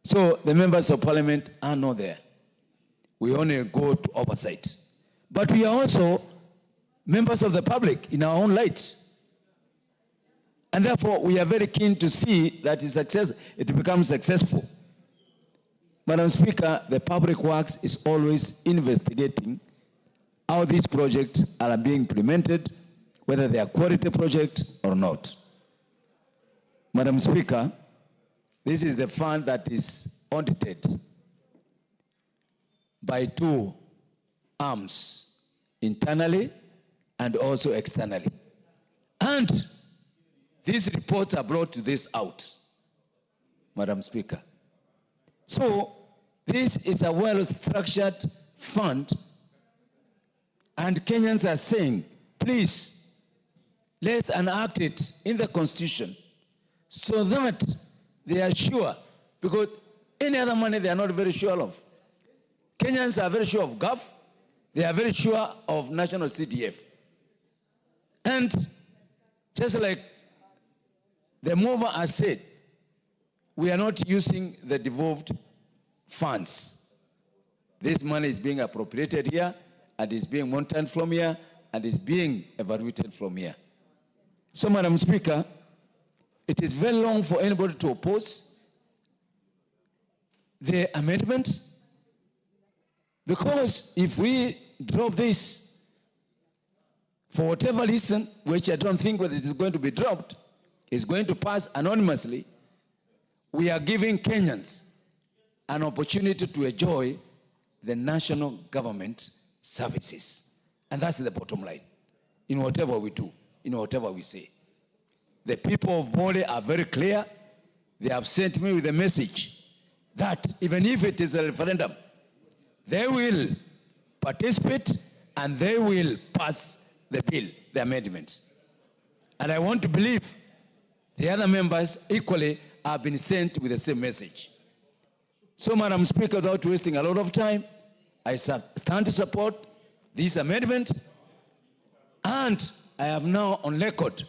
So the members of Parliament are not there. We only go to oversight. But we are also members of the public in our own light. And therefore, we are very keen to see that it becomes successful. Madam Speaker, the Public Works is always investigating how these projects are being implemented, whether they are quality projects or not. Madam Speaker, this is the fund that is audited by 2 arms, internally and also externally. And these reports are brought to this out, Madam Speaker. So this is a well-structured fund, and Kenyans are saying, please, let's enact it in the Constitution so that they are sure, because any other money they are not very sure of. Kenyans are very sure of GAF, they are very sure of national CDF. And just like the mover has said, we are not using the devolved funds. This money is being appropriated here, and is being monitored from here, and is being evaluated from here. So, Madam Speaker, it is very long for anybody to oppose the amendment, because if we drop this for whatever reason, which I don't think whether it is going to be dropped, is going to pass anonymously, we are giving Kenyans an opportunity to enjoy the national government services. And that's the bottom line in whatever we do, in whatever we say. The people of Bunge are very clear. They have sent me with a message that even if it is a referendum, they will participate and they will pass the bill, the amendments. And I want to believe the other members equally have been sent with the same message. So, Madam Speaker, without wasting a lot of time, I stand to support this amendment, and I have now on record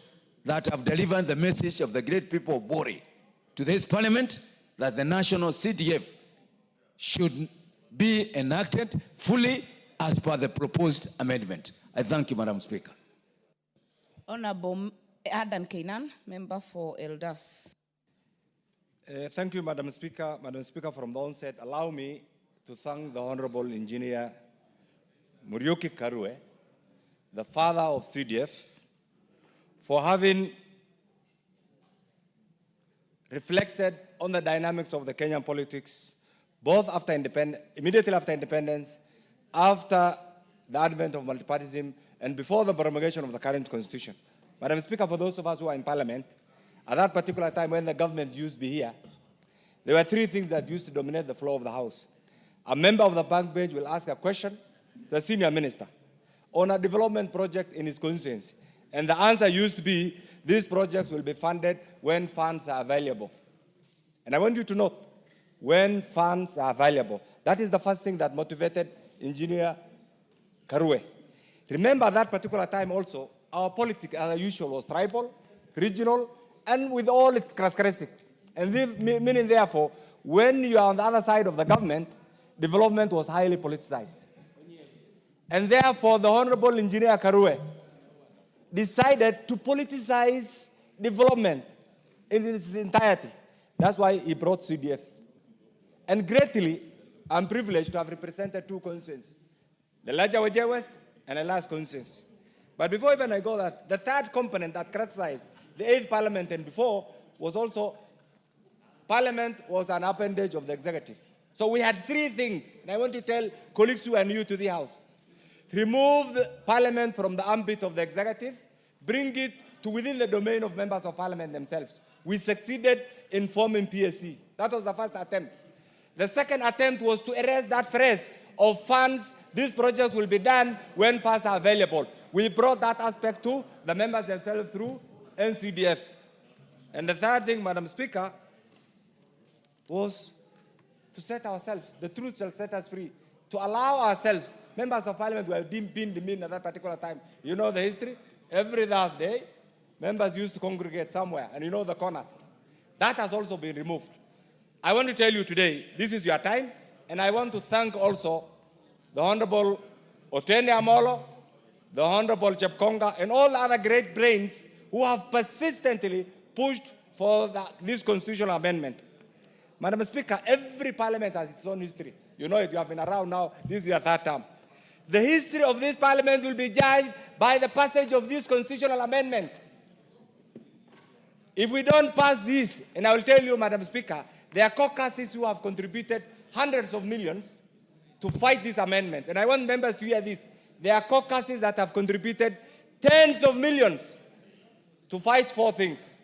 that I've delivered the message of the great people of Bori to this Parliament that the national CDF should be enacted fully as per the proposed amendment. I thank you, Madam Speaker. Honorable Adan Kainan, member for Eldas. Thank you, Madam Speaker. Madam Speaker, from the onset, allow me to thank the Honorable Engineer Muriuki Karue, the father of CDF, for having reflected on the dynamics of the Kenyan politics, both after immediately after independence, after the advent of multipartyism, and before the promulgation of the current constitution. Madam Speaker, for those of us who are in Parliament, at that particular time when the government used to be here, there were 3 things that used to dominate the flow of the House. A member of the back bench will ask a question to a senior minister on a development project in his constituency, And the answer used to be, these projects will be funded when funds are available. And I want you to note, when funds are available. That is the first thing that motivated Engineer Karue. Remember that particular time also, our politics, as usual, was tribal, regional, and with all its characteristics. And meaning, therefore, when you are on the other side of the government, development was highly politicized. And therefore, the Honorable Engineer Karue decided to politicize development in its entirety. That's why he brought CDF. And greatly, I'm privileged to have represented two constituencies, the larger Wajir West and the last constituency. But before even I go that, the third component that criticized the 8th Parliament and before was also, Parliament was an appendage of the executive. So we had three things, and I want to tell colleagues who are new to the House. Remove the Parliament from the ambit of the executive, bring it to within the domain of members of Parliament themselves. We succeeded in forming PSC. That was the first attempt. The second attempt was to erase that phrase of funds. These projects will be done when funds are available. We brought that aspect to the members themselves through NCDF. And the third thing, Madam Speaker, was to set ourselves, the truth shall set us free, to allow ourselves, members of Parliament who have been demeaned at that particular time. You know the history? Every Thursday, members used to congregate somewhere, and you know the corners. That has also been removed. I want to tell you today, this is your time, and I want to thank also the Honorable Otene Amolo, the Honorable Chepkonga, and all the other great brains who have persistently pushed for this constitutional amendment. Madam Speaker, every parliament has its own history. You know it, you have been around now, this is your third term. The history of this parliament will be judged by the passage of this constitutional amendment. If we don't pass this, and I will tell you, Madam Speaker, there are caucuses who have contributed hundreds of millions to fight these amendments. And I want members to hear this. There are caucuses that have contributed tens of millions to fight four things.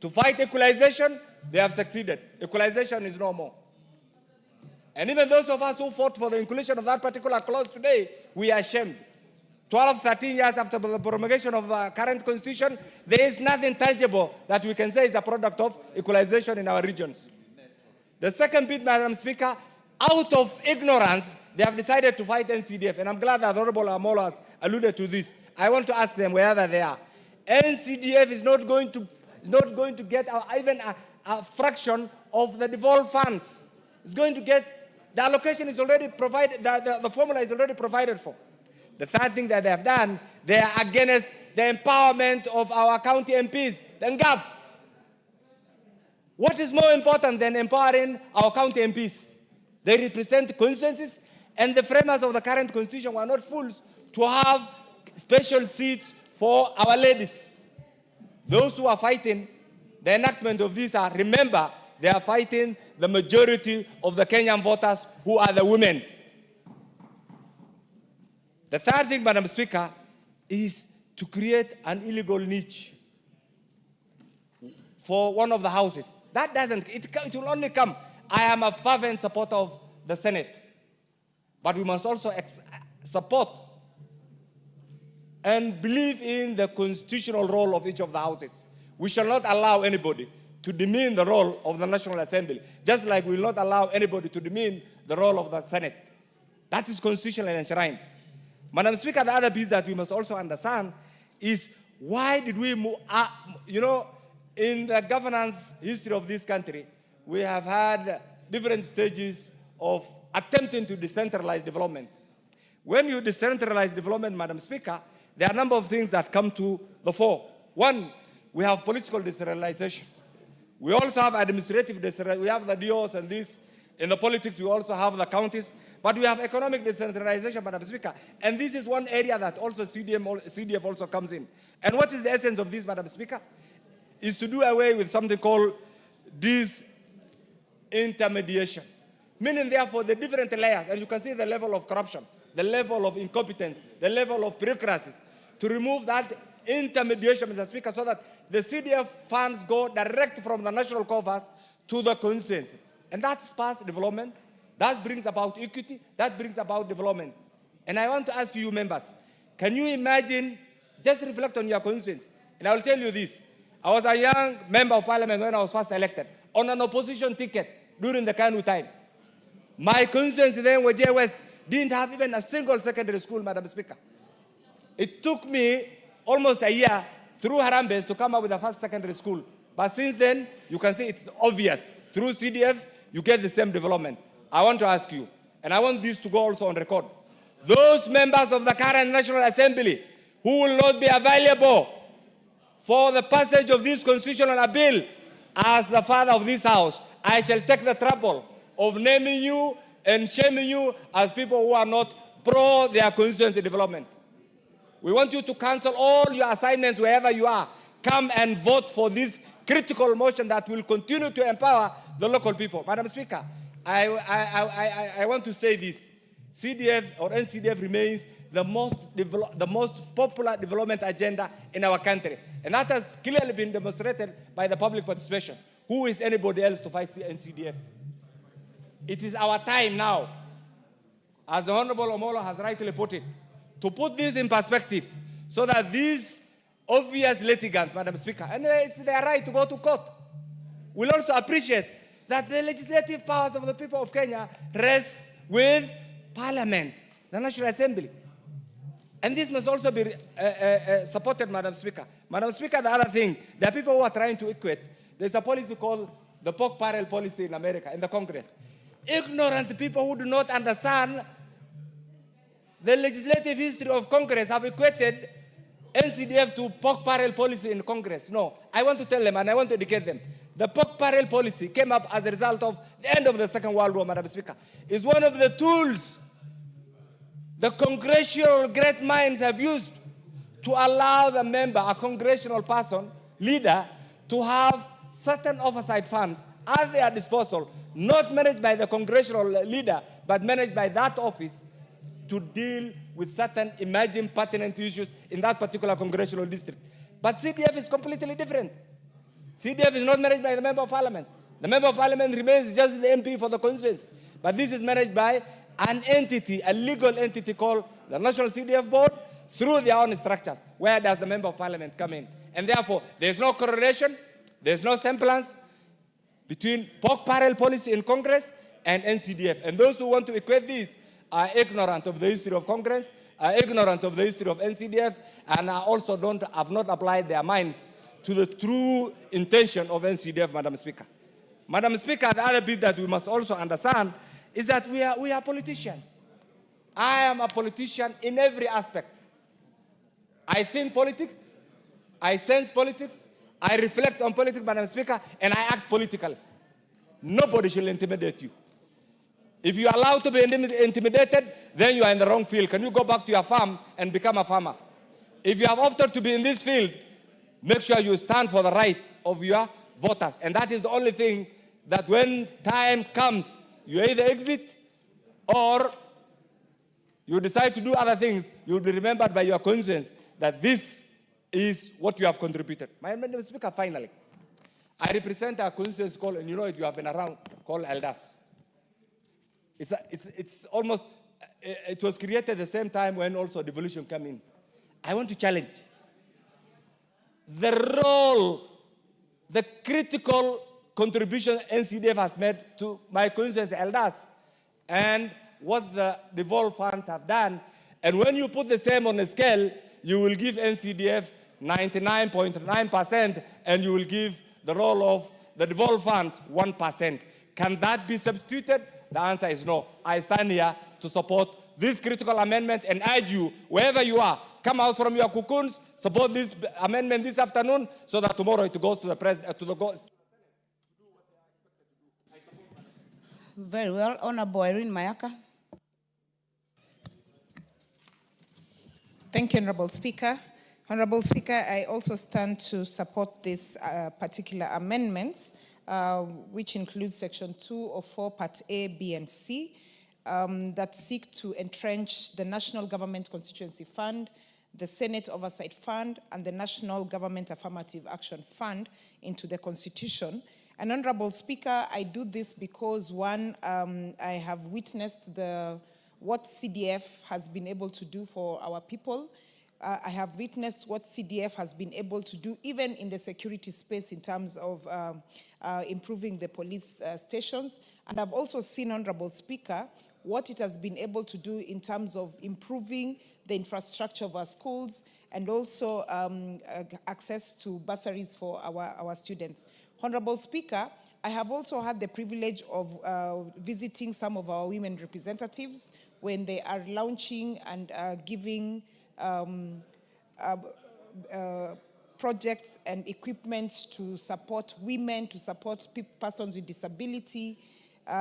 To fight equalization, they have succeeded. Equalization is no more. And even those of us who fought for the inclusion of that particular clause today, we are ashamed. 12, 13 years after the promulgation of the current constitution, there is nothing tangible that we can say is a product of equalization in our regions. The second bit, Madam Speaker, out of ignorance, they have decided to fight NCDF. And I'm glad that Honorable Amolo has alluded to this. I want to ask them wherever they are. NCDF is not going to get even a fraction of the devolved funds. It's going to get, the allocation is already provided, the formula is already provided for. The third thing that they have done, they are against the empowerment of our county MPs, the NGAF. What is more important than empowering our county MPs? They represent constituencies, and the framers of the current constitution were not fools to have special seats for our ladies. Those who are fighting the enactment of this are, remember, they are fighting the majority of the Kenyan voters who are the women. The third thing, Madam Speaker, is to create an illegal niche for one of the houses. That doesn't, it will only come. I am a fervent supporter of the Senate. But we must also support and believe in the constitutional role of each of the houses. We shall not allow anybody to demean the role of the National Assembly, just like we will not allow anybody to demean the role of the Senate. That is constitutionally enshrined. Madam Speaker, the other piece that we must also understand is why did we move, in the governance history of this country, we have had different stages of attempting to decentralize development. When you decentralize development, Madam Speaker, there are a number of things that come to the fore. One, we have political decentralization. We also have administrative decentralization. We have the DOs and this. In the politics, we also have the counties. But we have economic decentralization, Madam Speaker. And this is one area that also CDF also comes in. And what is the essence of this, Madam Speaker? Is to do away with something called disintermediation. Meaning, therefore, the different layers, and you can see the level of corruption, the level of incompetence, the level of bureaucracies, to remove that intermediation, Mr. Speaker, so that the CDF funds go direct from the national coffers to the constituency. And that spurs development. That brings about equity. That brings about development. And I want to ask you members, can you imagine Just reflect on your conscience. And I will tell you this. I was a young member of parliament when I was first elected on an opposition ticket during the Kanu time. My constituency then, Wajir West, didn't have even a single secondary school, Madam Speaker. It took me almost a year through Harambes to come up with a first secondary school. But since then, you can see it's obvious. Through CDF, you get the same development. I want to ask you, and I want this to go also on record, those members of the current National Assembly who will not be available for the passage of this constitutional bill, as the father of this house, I shall take the trouble of naming you and shaming you as people who are not pro their constituency development. We want you to cancel all your assignments wherever you are. Come and vote for this critical motion that will continue to empower the local people. Madam Speaker, I want to say this. CDF or NCDF remains the most popular development agenda in our country. And that has clearly been demonstrated by the public participation. Who is anybody else to fight NCDF? It is our time now, as the Honorable Omolo has rightly put it, to put this in perspective so that these obvious litigants, Madam Speaker, and it's their right to go to court, will also appreciate that the legislative powers of the people of Kenya rest with Parliament, the National Assembly. And this must also be supported, Madam Speaker. Madam Speaker, the other thing, there are people who are trying to equate. There's a policy called the pork barrel policy in America, in the Congress. Ignorant people who do not understand the legislative history of Congress have equated NCDF to pork barrel policy in Congress. No, I want to tell them and I want to educate them. The pork barrel policy came up as a result of the end of the Second World War, Madam Speaker. It's one of the tools the congressional great minds have used to allow the member, a congressional person, leader, to have certain oversight funds at their disposal, not managed by the congressional leader, but managed by that office to deal with certain emerging pertinent issues in that particular congressional district. But CDF is completely different. CDF is not managed by the Member of Parliament. The Member of Parliament remains just the MP for the constituency. But this is managed by an entity, a legal entity called the National CDF Board, through their own structures. Where does the Member of Parliament come in? And therefore, there's no correlation, there's no semblance between pork barrel policy in Congress and NCDF. And those who want to equate this are ignorant of the history of Congress, are ignorant of the history of NCDF, and are also have not applied their minds to the true intention of NCDF, Madam Speaker. Madam Speaker, the other bit that we must also understand is that we are politicians. I am a politician in every aspect. I think politics, I sense politics, I reflect on politics, Madam Speaker, and I act politically. Nobody shall intimidate you. If you are allowed to be intimidated, then you are in the wrong field. Can you go back to your farm and become a farmer? If you have opted to be in this field, make sure you stand for the right of your voters. And that is the only thing that when time comes, you either exit or you decide to do other things, you will be remembered by your conscience that this is what you have contributed. Madam Speaker, finally, I represent a constituency called, and you know it, you have been around, called Eldas. It's almost, it was created at the same time when also devolution came in. I want to challenge the role, the critical contribution NCDF has made to my constituency Eldas and what the devolved funds have done. And when you put the same on a scale, you will give NCDF 99.9% and you will give the role of the devolved funds 1%. Can that be substituted? The answer is no. I stand here to support this critical amendment and urge you, wherever you are, come out from your cocoons, support this amendment this afternoon so that tomorrow it goes to the president, Very well. Honorable Irene Mayaka. Thank you, Honorable Speaker. Honorable Speaker, I also stand to support these particular amendments, which include Section 204, Part A, B, and C, that seek to entrench the National Government Constituency Fund, the Senate Oversight Fund, and the National Government Affirmative Action Fund into the Constitution. And Honorable Speaker, I do this because, one, I have witnessed what CDF has been able to do for our people. I have witnessed what CDF has been able to do, even in the security space in terms of improving the police stations. And I've also seen, Honorable Speaker, what it has been able to do in terms of improving the infrastructure of our schools and also access to bursaries for our students. Honorable Speaker, I have also had the privilege of visiting some of our women representatives when they are launching and giving projects and equipment to support women, to support persons with disability,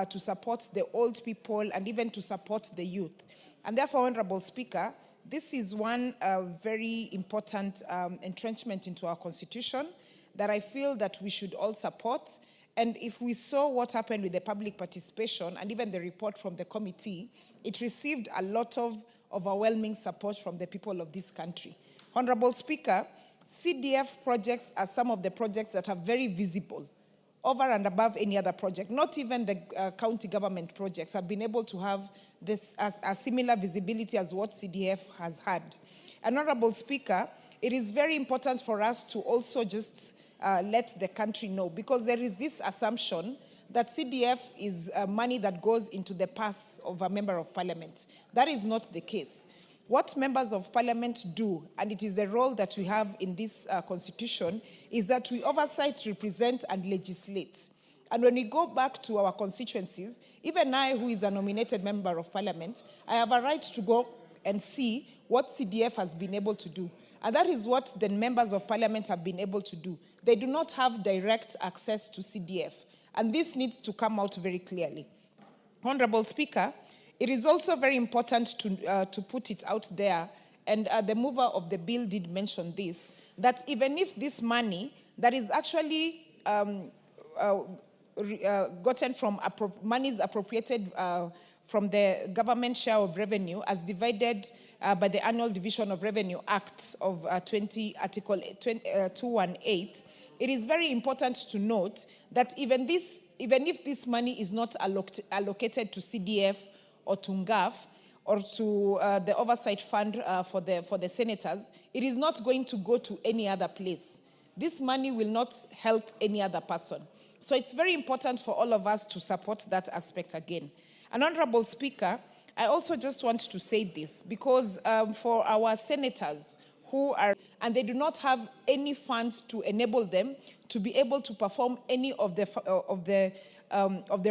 to support the old people, and even to support the youth. And therefore, Honorable Speaker, this is one very important entrenchment into our constitution that I feel that we should all support. And if we saw what happened with the public participation and even the report from the committee, it received a lot of overwhelming support from the people of this country. Honorable Speaker, CDF projects are some of the projects that are very visible, over and above any other project. Not even the county government projects have been able to have this a similar visibility as what CDF has had. And Honorable Speaker, it is very important for us to also just let the country know, because there is this assumption that CDF is money that goes into the purse of a member of parliament. That is not the case. What members of parliament do, and it is the role that we have in this constitution, is that we oversight, represent, and legislate. And when we go back to our constituencies, even I, who is a nominated member of parliament, I have a right to go and see what CDF has been able to do. And that is what the members of parliament have been able to do. They do not have direct access to CDF. And this needs to come out very clearly. Honorable Speaker, it is also very important to put it out there, and the mover of the bill did mention this, that even if this money that is actually gotten from monies appropriated from the government share of revenue as divided by the Annual Division of Revenue Act of Article 218, it is very important to note that even if this money is not allocated to CDF or to NGAF or to the oversight fund for the senators, it is not going to go to any other place. This money will not help any other person. So it's very important for all of us to support that aspect again. And Honorable Speaker, I also just want to say this, because for our senators who are, and they do not have any funds to enable them to be able to perform any of the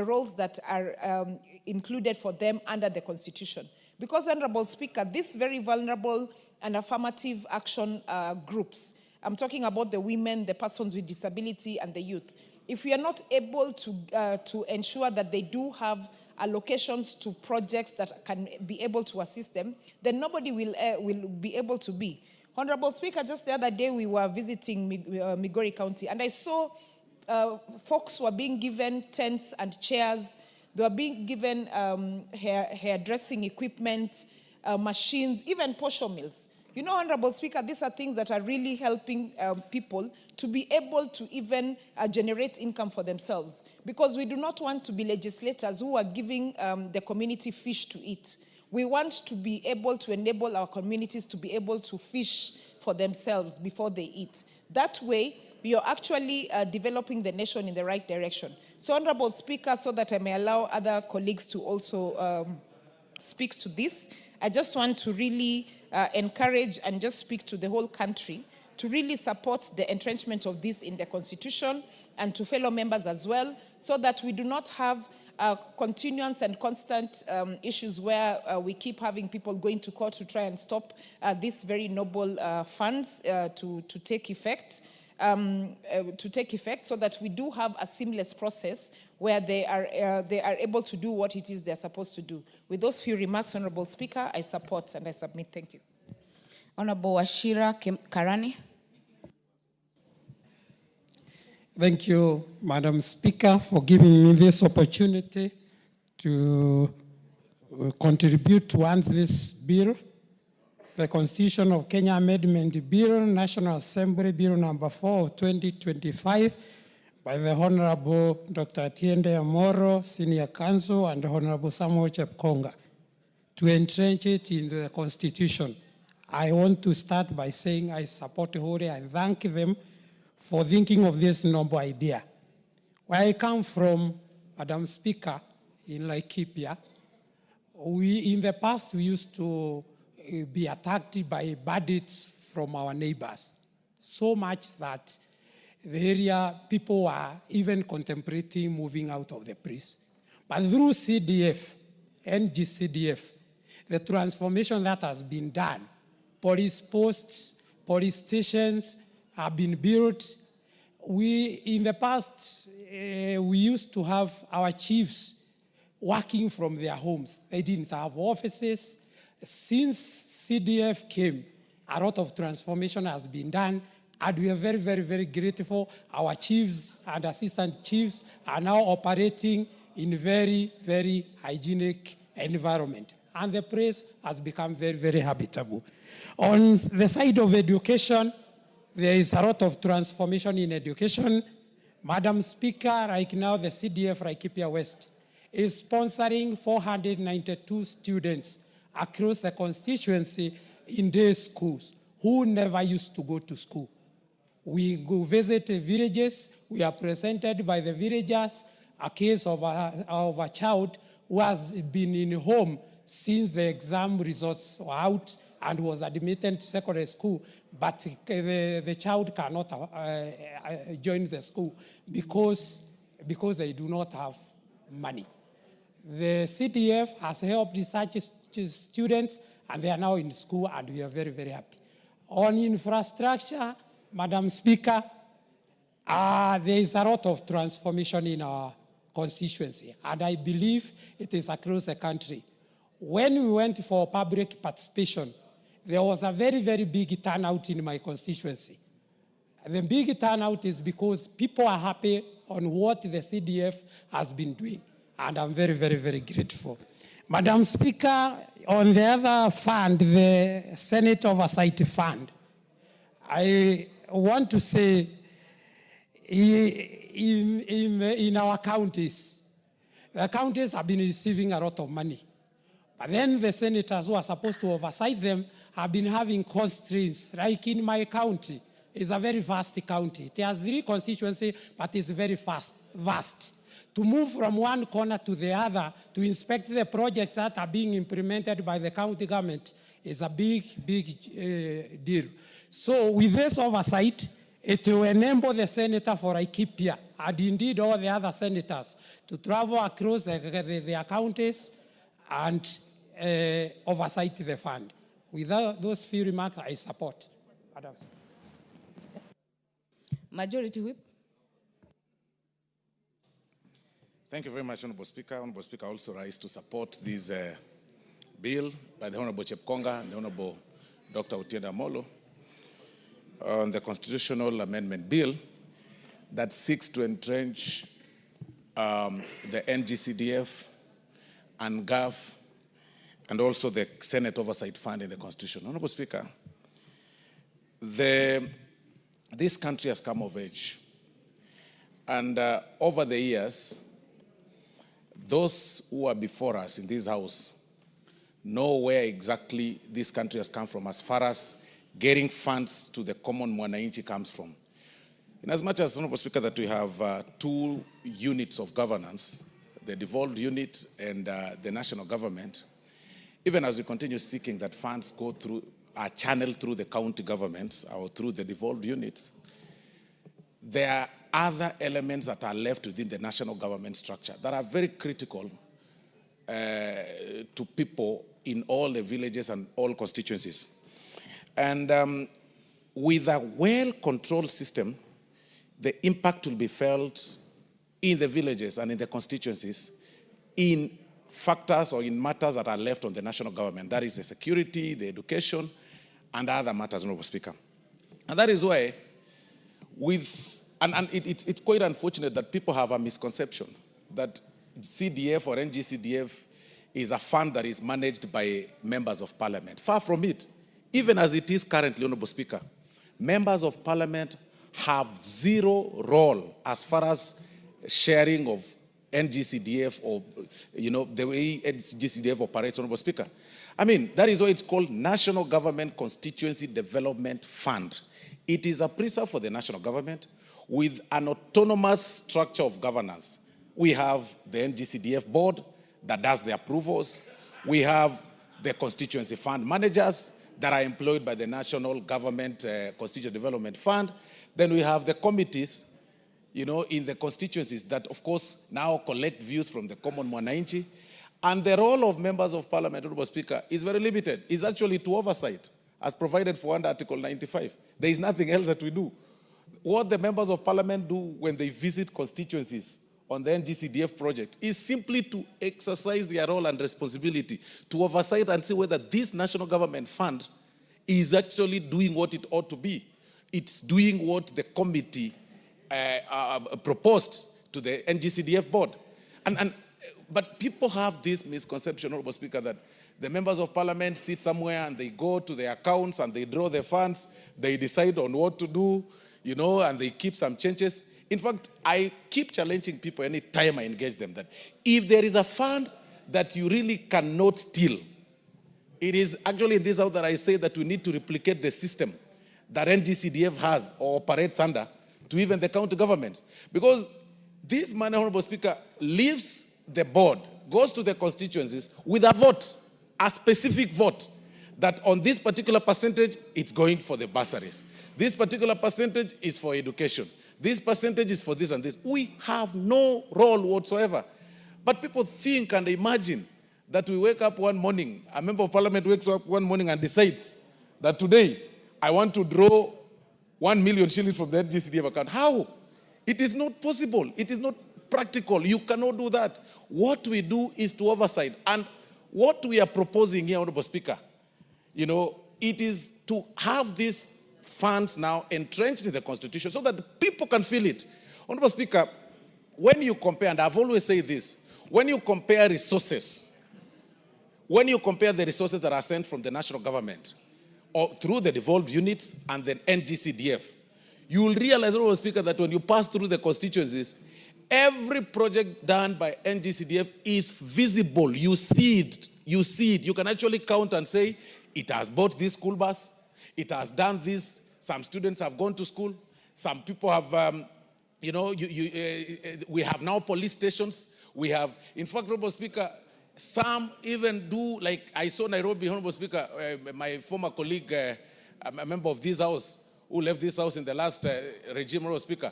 roles that are included for them under the Constitution. Because, Honorable Speaker, these very vulnerable and affirmative action groups, I'm talking about the women, the persons with disability, and the youth, if we are not able to ensure that they do have allocations to projects that can be able to assist them, then nobody will be able to be. Honorable Speaker, just the other day we were visiting Migori County, and I saw folks were being given tents and chairs. They were being given hairdressing equipment, machines, even posho mills. You know, Honorable Speaker, these are things that are really helping people to be able to even generate income for themselves. Because we do not want to be legislators who are giving the community fish to eat. We want to be able to enable our communities to be able to fish for themselves before they eat. That way, we are actually developing the nation in the right direction. So, Honorable Speaker, so that I may allow other colleagues to also speak to this, I just want to really encourage and just speak to the whole country to really support the entrenchment of this in the Constitution and to fellow members as well, so that we do not have continuance and constant issues where we keep having people going to court to try and stop these very noble funds to take effect. So that we do have a seamless process where they are able to do what it is they're supposed to do. With those few remarks, Honorable Speaker, I support and I submit. Thank you. Honorable Wachira Karani. Thank you, Madam Speaker, for giving me this opportunity to contribute towards this bill. The Constitution of Kenya Amendment Bill, National Assembly Bill number 4 of 2025 by the Honorable Dr. Atiende Amoro, Senior Counsel, and Honorable Samuel Chepkonga to entrench it in the Constitution. I want to start by saying I support Hori and thank them for thinking of this noble idea. Where I come from, Madam Speaker, in Laikipia, in the past we used to be attacked by bandits from our neighbors, so much that the area people were even contemplating moving out of the place. But through CDF, NGCDF, the transformation that has been done, police posts, police stations have been built. In the past, we used to have our chiefs working from their homes. They didn't have offices. Since CDF came, a lot of transformation has been done, and we are very, very, very grateful. Our chiefs and assistant chiefs are now operating in a very, very hygienic environment. And the place has become very, very habitable. On the side of education, there is a lot of transformation in education. Madam Speaker, right now the CDF Laikipia West is sponsoring 492 students across the constituency in day schools who never used to go to school. We go visit villages. We are presented by the villagers a case of a child who has been in home since the exam results were out and was admitted to secondary school, but the child cannot join the school because they do not have money. The CDF has helped such students, and they are now in school, and we are very, very happy. On infrastructure, Madam Speaker, there is a lot of transformation in our constituency, and I believe it is across the country. When we went for public participation, there was a very, very big turnout in my constituency. The big turnout is because people are happy on what the CDF has been doing, and I'm very, very, very grateful. Madam Speaker, on the other fund, the Senate Oversight Fund, I want to say in our counties, the counties have been receiving a lot of money. But then the senators who are supposed to oversight them have been having constraints. Like in my county, it's a very vast county. It has 3 constituencies, but it's very vast. To move from one corner to the other to inspect the projects that are being implemented by the county government is a big, big deal. So with this oversight, it will enable the senator for Laikipia, and indeed all the other senators, to travel across their counties and oversight the fund. Without those few remarks, I support. Madam. Majority Whip. Thank you very much, Honorable Speaker. Honorable Speaker, I also rise to support this bill by the Honorable Chepkonga and the Honorable Dr. Otiende Amolo on the constitutional amendment bill that seeks to entrench the NGCDF and GAF and also the Senate Oversight Fund in the Constitution. Honorable Speaker, this country has come of age. And over the years, those who are before us in this house know where exactly this country has come from as far as getting funds to the common mwananchi comes from. In as much as, Honorable Speaker, that we have 2 units of governance, the devolved unit and the national government, even as we continue seeking that funds go through, are channeled through the county governments or through the devolved units, there are other elements that are left within the national government structure that are very critical to people in all the villages and all constituencies. And with a well-controlled system, the impact will be felt in the villages and in the constituencies in factors or in matters that are left on the national government. That is the security, the education, and other matters, Honorable Speaker. And that is why it's quite unfortunate that people have a misconception that CDF or NGCDF is a fund that is managed by members of parliament. Far from it. Even as it is currently, Honorable Speaker, members of parliament have 0 role as far as sharing of NGCDF or, the way NGCDF operates, Honorable Speaker. I mean, that is why it's called National Government Constituency Development Fund. It is a preserve for the national government with an autonomous structure of governance. We have the NGCDF board that does the approvals. We have the constituency fund managers that are employed by the National Government Constituency Development Fund. Then we have the committees, in the constituencies that, of course, now collect views from the common mwananchi. And the role of members of parliament, Honorable Speaker, is very limited. It's actually to oversight, as provided for under Article 95. There is nothing else that we do. What the members of parliament do when they visit constituencies on the NGCDF project is simply to exercise their role and responsibility to oversight and see whether this national government fund is actually doing what it ought to be. It's doing what the committee proposed to the NGCDF board. But people have this misconception, Honorable Speaker, that the members of parliament sit somewhere and they go to their accounts and they draw their funds, they decide on what to do, and they keep some changes. In fact, I keep challenging people any time I engage them that if there is a fund that you really cannot steal, it is actually in this house that I say that we need to replicate the system that NGCDF has or operates under to even the county government. Because this money, Honorable Speaker, leaves the board, goes to the constituencies with a vote, a specific vote, that on this particular percentage, it's going for the bursaries. This particular percentage is for education. This percentage is for this and this. We have no role whatsoever. But people think and imagine that we wake up one morning, a member of parliament wakes up one morning and decides that today I want to draw 1 million shillings from the NGCDF account. How? It is not possible. It is not practical. You cannot do that. What we do is to oversight. And what we are proposing here, Honorable Speaker, it is to have these funds now entrenched in the Constitution so that the people can feel it. Honorable Speaker, when you compare, and I've always said this, when you compare resources, when you compare the resources that are sent from the national government or through the devolved units and then NGCDF, you will realize, Honorable Speaker, that when you pass through the constituencies, every project done by NGCDF is visible. You see it. You see it. You can actually count and say, it has bought this school bus. It has done this. Some students have gone to school. Some people have, we have now police stations. We have, in fact, Honorable Speaker, some even do, like I saw Nairobi, Honorable Speaker, my former colleague, a member of this house, who left this house in the last regime, Honorable Speaker,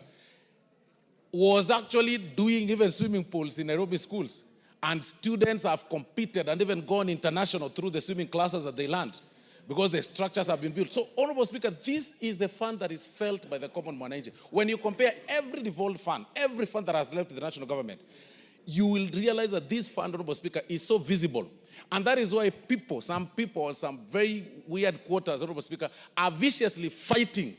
was actually doing even swimming pools in Nairobi schools. And students have competed and even gone international through the swimming classes that they learned because the structures have been built. So, Honorable Speaker, this is the fund that is felt by the common mwananchi. When you compare every devolved fund, every fund that has left to the national government, you will realize that this fund, Honorable Speaker, is so visible. And that is why some people, some very weird quarters, Honorable Speaker, are viciously fighting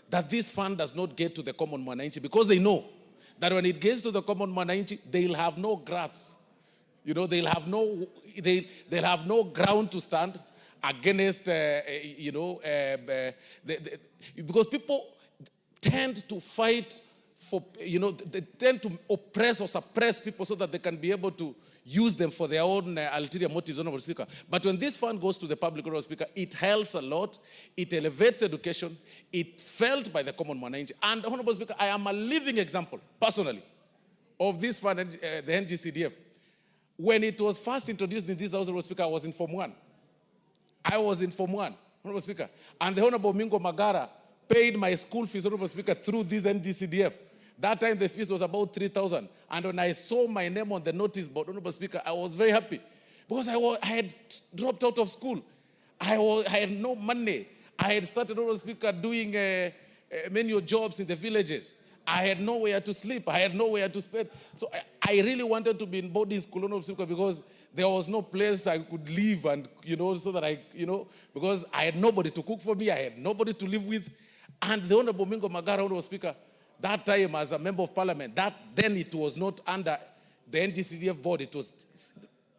that this fund does not get to the common mwananchi because they know that when it gets to the common mwananchi, they'll have no grasp. They'll have no ground to stand against, because people tend to fight for, they tend to oppress or suppress people so that they can be able to use them for their own ulterior motives, Honorable Speaker. But when this fund goes to the public, Honorable Speaker, it helps a lot. It elevates education. It's felt by the common mwananchi. And, Honorable Speaker, I am a living example, personally, of this fund, the NGCDF. When it was first introduced in this house, Honorable Speaker, I was in Form 1. I was in Form 1, Honorable Speaker. And the Honorable Mingo Magara paid my school fees, Honorable Speaker, through this NGCDF. That time the fees was about 3,000. And when I saw my name on the notice board, Honorable Speaker, I was very happy. Because I had dropped out of school. I had no money. I had started, Honorable Speaker, doing menial jobs in the villages. I had nowhere to sleep. I had nowhere to spend. So I really wanted to be in boarding school, Honorable Speaker, because there was no place I could live and, so that because I had nobody to cook for me. I had nobody to live with. And the Honorable Mingo Magara, Honorable Speaker, that time as a member of parliament, then it was not under the NGCDF board. It was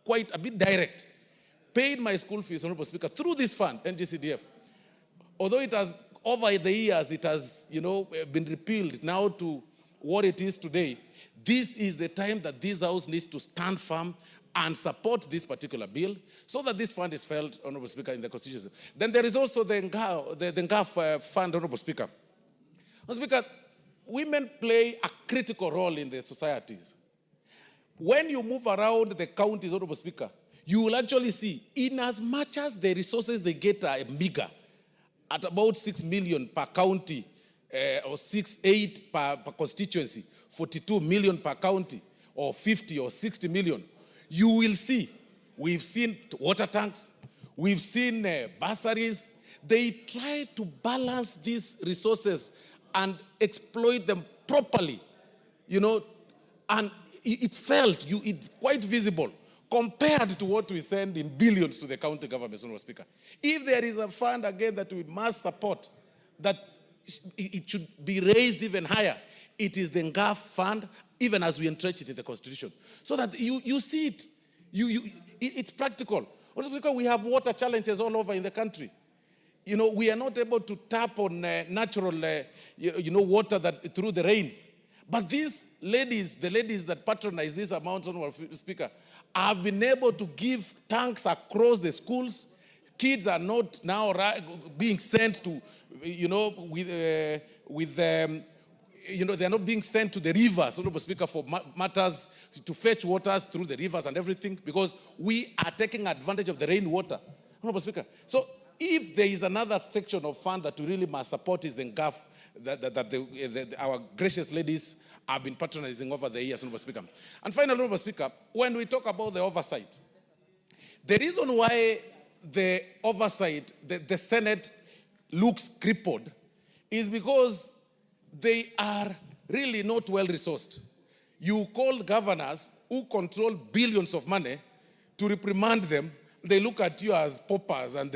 quite a bit direct. Paid my school fees, Honorable Speaker, through this fund, NGCDF. Although it has, over the years, it has, been repealed now to what it is today. this is the time that this House needs to stand firm and support this particular bill so that this fund is felt, Honorable Speaker, in the Constitution. Then there is also the NGAF fund, Honorable Speaker. Honorable Speaker, women play a critical role in the societies. When you move around the counties, Honorable Speaker, you will actually see, in as much as the resources they get are meager, at about 6 million per county, or 8 per constituency, 42 million per county, or 50 or 60 million, you will see, we've seen water tanks, we've seen bursaries. They try to balance these resources and exploit them properly, and it's felt, it's quite visible compared to what we send in billions to the county governments, Mr. Speaker. If there is a fund, again, that we must support, that it should be raised even higher, it is the NGAF fund, even as we entrench it in the Constitution, so that you see it, it's practical. Also, because we have water challenges all over in the country. We are not able to tap on natural, water that through the rains. But these ladies, the ladies that patronize these amounts, Mr. Speaker, have been able to give tanks across the schools. Kids are not now being sent to, they're not being sent to the rivers, Honorable Speaker, for matters to fetch waters through the rivers and everything, because we are taking advantage of the rainwater, Honorable Speaker. So if there is another section of fund that we really must support, is the NGAF that our gracious ladies have been patronizing over the years, Honorable Speaker. And finally, Honorable Speaker, when we talk about the oversight, the reason why the oversight, the Senate looks crippled is because they are really not well resourced. You call governors who control billions of money to reprimand them. They look at you as paupers, and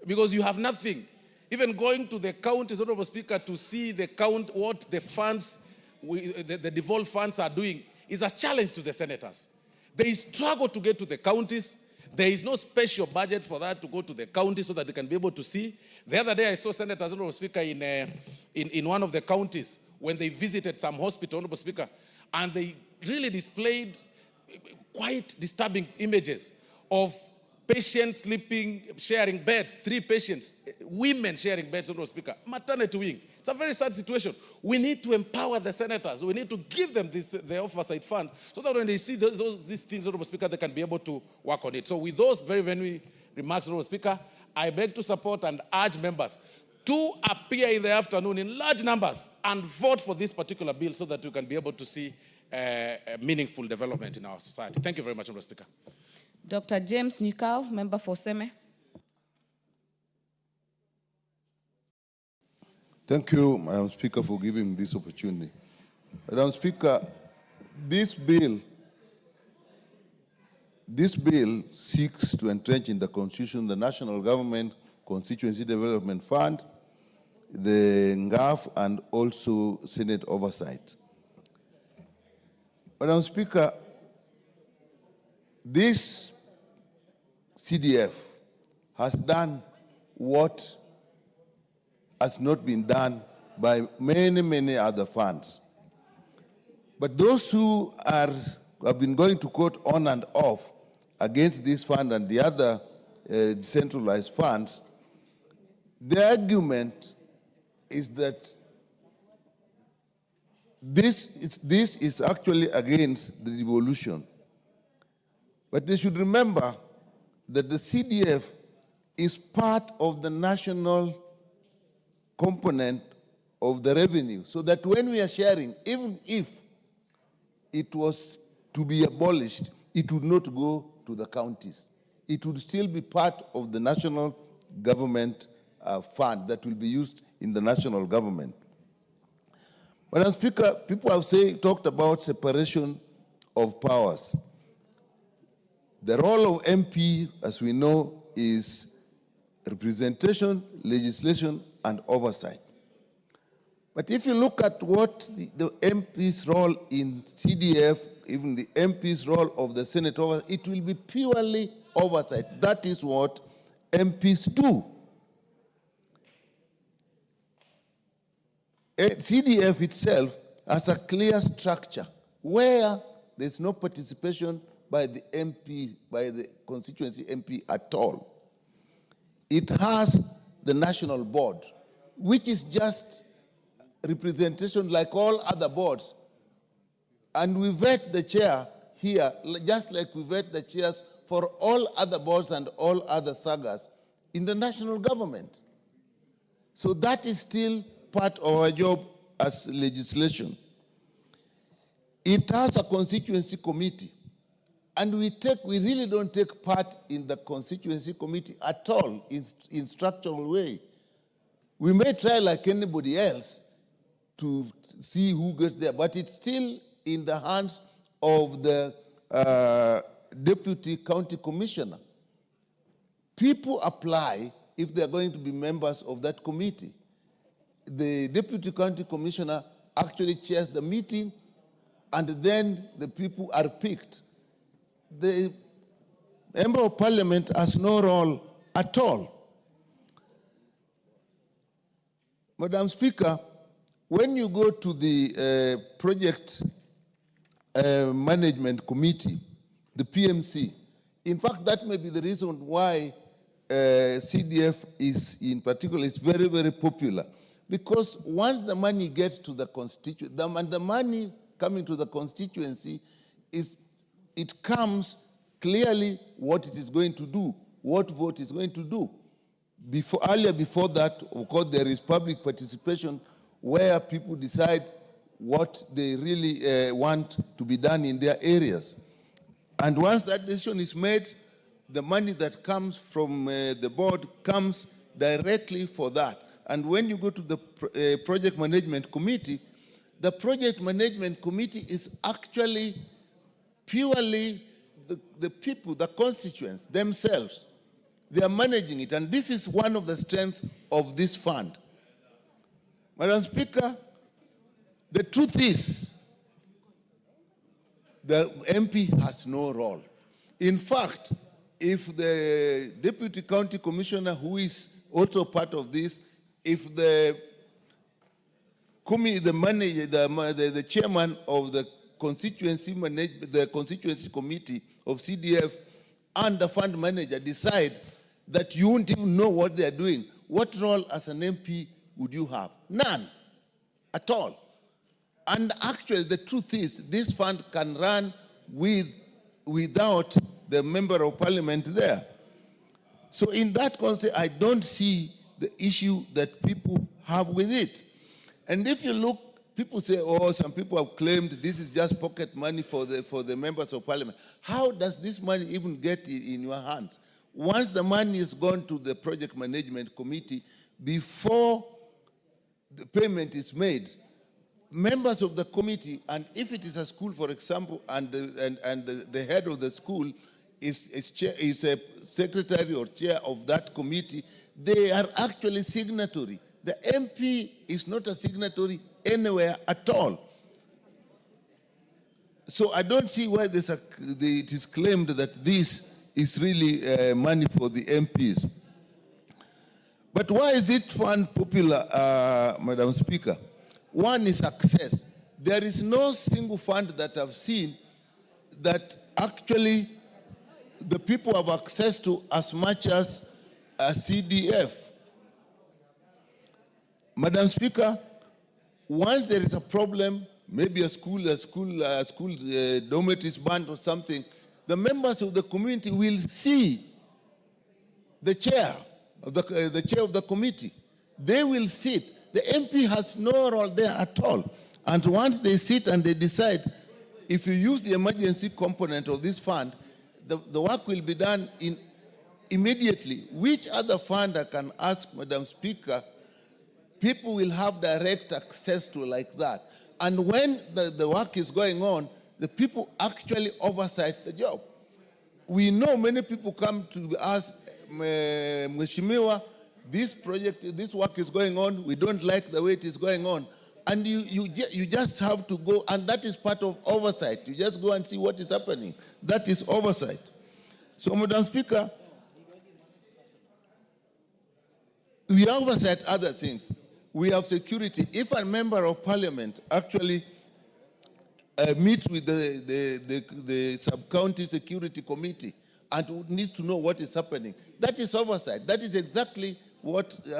because you have nothing. Even going to the counties, Honorable Speaker, to see what the funds, the devolved funds are doing is a challenge to the senators. They struggle to get to the counties. There is no special budget for that to go to the counties so that they can be able to see. The other day I saw senators, Honorable Speaker, in one of the counties when they visited some hospital, Honorable Speaker, and they really displayed quite disturbing images of patients sleeping, sharing beds, 3 patients, women sharing beds, Honorable Speaker, maternity wing. It's a very sad situation. We need to empower the senators. We need to give them the oversight fund so that when they see these things, Honorable Speaker, they can be able to work on it. So with those very, very remarks, Honorable Speaker, I beg to support and urge members to appear in the afternoon in large numbers and vote for this particular bill so that we can be able to see meaningful development in our society. Thank you very much, Honorable Speaker. Dr. James Newcall, member for Seme. Thank you, Madam Speaker, for giving me this opportunity. Madam Speaker, this bill seeks to entrench in the Constitution the National Government Constituency Development Fund, the NGAF, and also Senate oversight. Madam Speaker, this CDF has done what has not been done by many, many other funds. But those who have been going to court on and off against this fund and the other decentralized funds, the argument is that this is actually against the devolution. But they should remember that the CDF is part of the national component of the revenue, so that when we are sharing, even if it was to be abolished, it would not go to the counties. It would still be part of the national government fund that will be used in the national government. Madam Speaker, people have talked about separation of powers. The role of MP, as we know, is representation, legislation, and oversight. But if you look at what the MP's role in CDF, even the MP's role of the Senate, it will be purely oversight. That is what MPs do. CDF itself has a clear structure where there's no participation by the MP, by the constituency MP at all. It has the national board, which is just representation like all other boards. And we vet the chair here, just like we vet the chairs for all other boards and all other sagas in the national government. So that is still part of our job as legislation. It has a constituency committee, and we really don't take part in the constituency committee at all in structural way. We may try like anybody else to see who gets there, but it's still in the hands of the deputy county commissioner. People apply if they're going to be members of that committee. The deputy county commissioner actually chairs the meeting, and then the people are picked. The member of parliament has no role at all. Madam Speaker, when you go to the project management committee, the PMC, in fact, that may be the reason why CDF is in particular is very, very popular. Because once the money gets to the constituency, the money coming to the constituency, it comes clearly what it is going to do, what vote is going to do. Earlier before that, of course, there is public participation where people decide what they really want to be done in their areas. And once that decision is made, the money that comes from the board comes directly for that. And when you go to the project management committee, the project management committee is actually purely the people, the constituents themselves. They are managing it, and this is one of the strengths of this fund. Madam Speaker, the truth is, the MP has no role. In fact, if the deputy county commissioner, who is also part of this, if the manager, the chairman of the constituency committee of CDF and the fund manager decide that you won't even know what they are doing, what role as an MP would you have? None at all. And actually, the truth is, this fund can run without the member of parliament there. So in that context, I don't see the issue that people have with it. And if you look, people say, oh, some people have claimed this is just pocket money for the members of parliament. How does this money even get in your hands? Once the money is gone to the project management committee, before the payment is made, members of the committee, and if it is a school, for example, and the head of the school is a secretary or chair of that committee, they are actually signatory. The MP is not a signatory anywhere at all. So I don't see why it is claimed that this is really money for the MPs. But why is it fund popular, Madam Speaker? One is access. There is no single fund that I've seen that actually the people have access to as much as a CDF. Madam Speaker, once there is a problem, maybe a school dormitory is banned or something, the members of the community will see the chair of the committee. They will sit. The MP has no role there at all. And once they sit and they decide, if you use the emergency component of this fund, the work will be done immediately. Which other fund I can ask, Madam Speaker, people will have direct access to like that? And when the work is going on, the people actually oversight the job. We know many people come to us, Mheshimiwa, this work is going on, we don't like the way it is going on. And you just have to go, and that is part of oversight. You just go and see what is happening. That is oversight. So, Madam Speaker, we oversight other things. We have security. If a member of parliament actually meets with the sub-county security committee and needs to know what is happening. That is oversight. That is exactly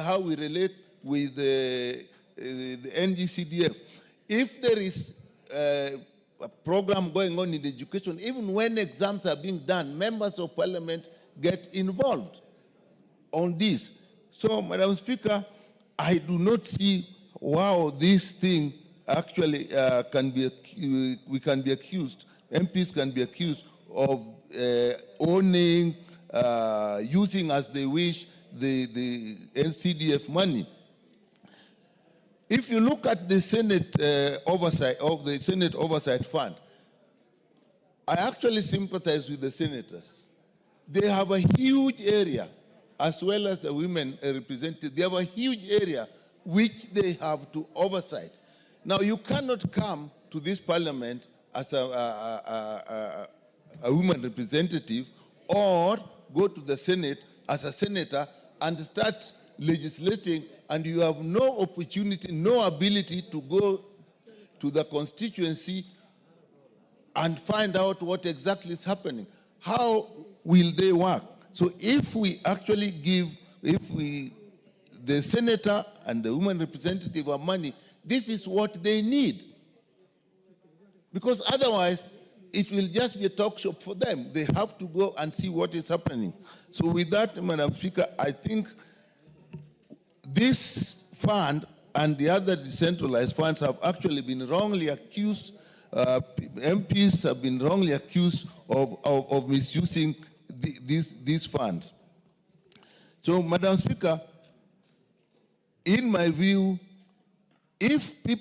how we relate with the NGCDF. If there is a program going on in education, even when exams are being done, members of parliament get involved on this. So, Madam Speaker, I do not see how this thing actually we can be accused, MPs can be accused of owning, using as they wish the NCDF money. If you look at the Senate oversight of the Senate Oversight Fund, I actually sympathize with the senators. They have a huge area, as well as the women represented. They have a huge area which they have to oversight. Now, you cannot come to this parliament as a woman representative or go to the Senate as a senator and start legislating, and you have no opportunity, no ability to go to the constituency and find out what exactly is happening. How will they work? So if we actually give, the senator and the woman representative have money, this is what they need. Because otherwise, it will just be a talk shop for them. They have to go and see what is happening. So with that, Madam Speaker, I think this fund and the other decentralized funds have actually been wrongly accused. MPs have been wrongly accused of misusing these funds. So, Madam Speaker, in my view, if the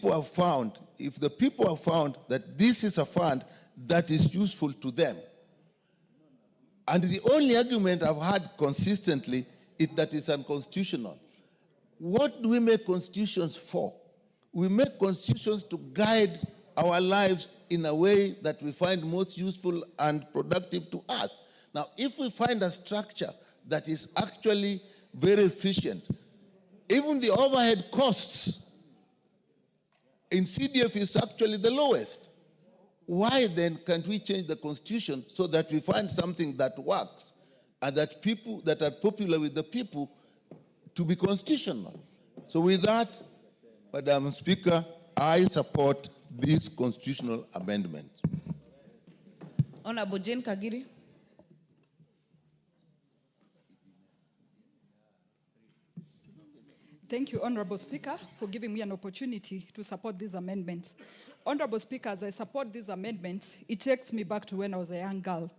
people have found that this is a fund that is useful to them, and the only argument I've had consistently is that it's unconstitutional. What do we make constitutions for? We make constitutions to guide our lives in a way that we find most useful and productive to us. Now, if we find a structure that is actually very efficient, even the overhead costs in CDF is actually the lowest. Why then can't we change the constitution so that we find something that works and that people that are popular with the people to be constitutional? So with that, Madam Speaker, I support this constitutional amendment. Honorable Jane Kagiri. Thank you, Honorable Speaker, for giving me an opportunity to support this amendment. Honorable Speaker, as I support this amendment, it takes me back to when I was a young girl.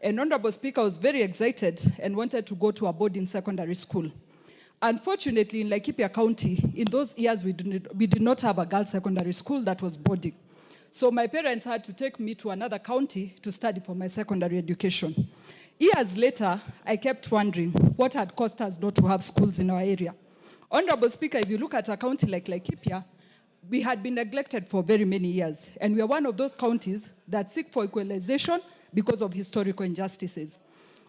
And Honorable Speaker, I was very excited and wanted to go to a boarding secondary school. Unfortunately, in Laikipia County, in those years, we did not have a girls' secondary school that was boarding. So my parents had to take me to another county to study for my secondary education. Years later, I kept wondering what had caused us not to have schools in our area. Honorable Speaker, if you look at a county like Laikipia, we had been neglected for very many years, and we are one of those counties that seek for equalization because of historical injustices.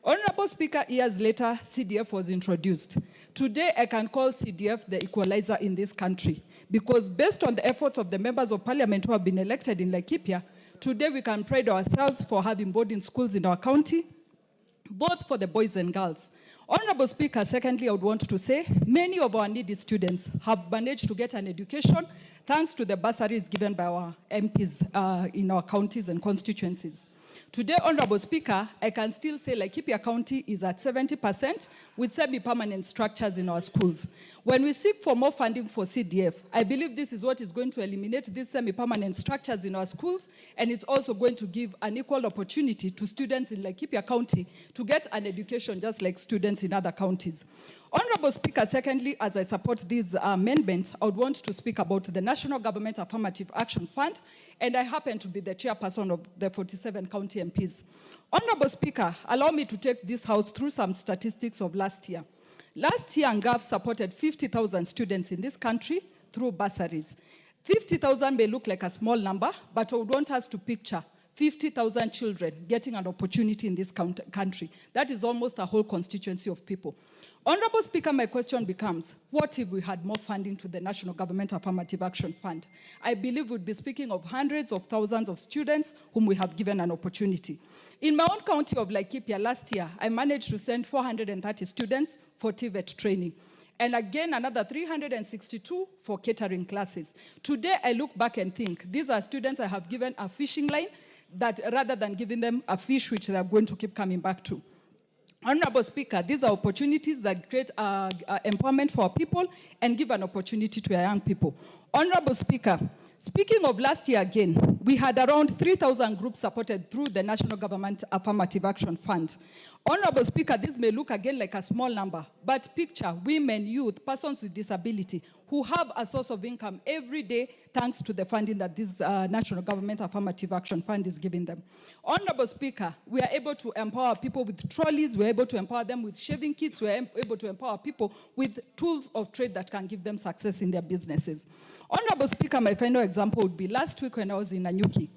Honorable Speaker, years later, CDF was introduced. Today, I can call CDF the equalizer in this country, because based on the efforts of the members of parliament who have been elected in Laikipia, today we can pride ourselves for having boarding schools in our county, both for the boys and girls. Honorable Speaker, secondly, I would want to say many of our needy students have managed to get an education thanks to the bursaries given by our MPs in our counties and constituencies. Today, Honorable Speaker, I can still say Laikipia County is at 70% with semi-permanent structures in our schools. When we seek for more funding for CDF, I believe this is what is going to eliminate these semi-permanent structures in our schools, and it's also going to give an equal opportunity to students in Laikipia County to get an education just like students in other counties. Honorable Speaker, secondly, as I support this amendment, I would want to speak about the National Government Affirmative Action Fund, and I happen to be the chairperson of the 47 county MPs. Honorable Speaker, allow me to take this House through some statistics of last year. Last year, NGAF supported 50,000 students in this country through bursaries. 50,000 may look like a small number, but I would want us to picture 50,000 children getting an opportunity in this country. That is almost a whole constituency of people. Honorable Speaker, my question becomes, what if we had more funding to the National Government Affirmative Action Fund? I believe we'd be speaking of hundreds of thousands of students whom we have given an opportunity. In my own county of Laikipia last year, I managed to send 430 students for TVET training. And again, another 362 for catering classes. Today, I look back and think, these are students I have given a fishing line that rather than giving them a fish which they are going to keep coming back to. Honorable Speaker, these are opportunities that create empowerment for our people and give an opportunity to our young people. Honorable Speaker, speaking of last year again, we had around 3,000 groups supported through the National Government Affirmative Action Fund. Honorable Speaker, this may look again like a small number, but picture women, youth, persons with disability who have a source of income every day thanks to the funding that this National Government Affirmative Action Fund is giving them. Honorable Speaker, we are able to empower people with trolleys, we're able to empower them with shaving kits, we're able to empower people with tools of trade that can give them success in their businesses. Honorable Speaker, my final example would be last week when I was in Nanyuki.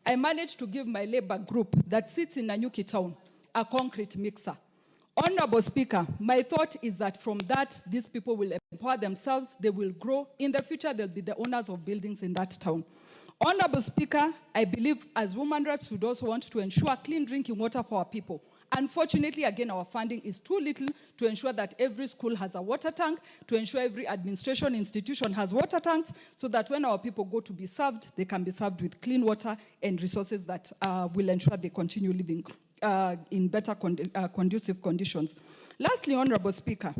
I managed to give my labor group that sits in Nanyuki town a concrete mixer. Honorable Speaker, my thought is that from that, these people will empower themselves, they will grow. In the future, they'll be the owners of buildings in that town. Honorable Speaker, I believe as women reps, we also want to ensure clean drinking water for our people. Unfortunately, again, our funding is too little to ensure that every school has a water tank, to ensure every administration institution has water tanks, so that when our people go to be served, they can be served with clean water and resources that will ensure they continue living in better conducive conditions. Lastly, Honorable Speaker,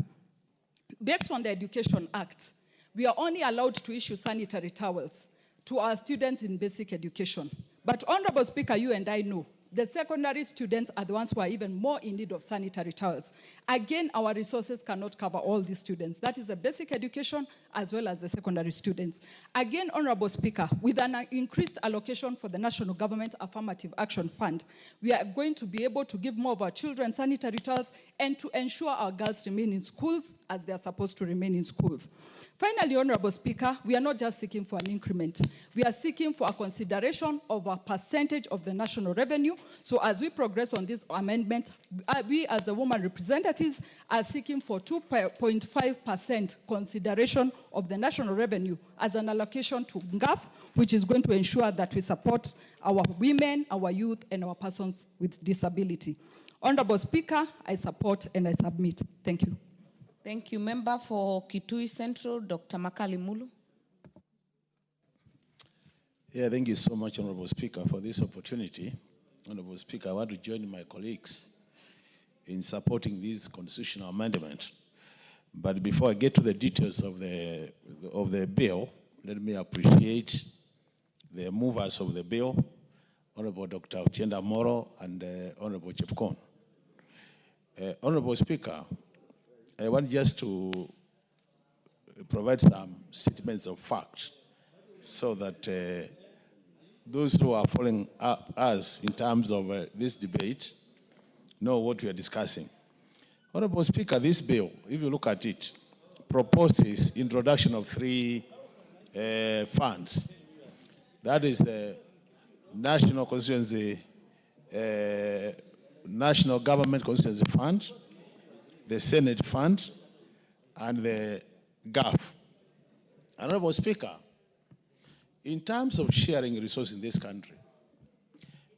based on the Education Act, we are only allowed to issue sanitary towels to our students in basic education. But Honorable Speaker, you and I know the secondary students are the ones who are even more in need of sanitary towels. Again, our resources cannot cover all these students. That is the basic education as well as the secondary students. Again, Honorable Speaker, with an increased allocation for the National Government Affirmative Action Fund, we are going to be able to give more of our children sanitary towels and to ensure our girls remain in schools as they are supposed to remain in schools. Finally, Honorable Speaker, we are not just seeking for an increment. We are seeking for a consideration of a percentage of the national revenue. So as we progress on this amendment, we as the women representatives are seeking for 2.5% consideration of the national revenue as an allocation to NGAF, which is going to ensure that we support our women, our youth, and our persons with disability. Honorable Speaker, I support and I submit. Thank you. Thank you. Member for Kitui Central, Dr. Makali Mulu. Yeah, thank you so much, Honorable Speaker, for this opportunity. Honorable Speaker, I want to join my colleagues in supporting this constitutional amendment. But before I get to the details of the bill, let me appreciate the movers of the bill, Honorable Dr. Uchenda Moro and Honorable Chepkon. Honorable Speaker, I want just to provide some statements of fact so that those who are following us in terms of this debate know what we are discussing. Honorable Speaker, this bill, if you look at it, proposes introduction of three funds. That is the National Constituency, National Government Constituency Fund, the Senate Fund, and the GAF. Honorable Speaker, in terms of sharing resources in this country,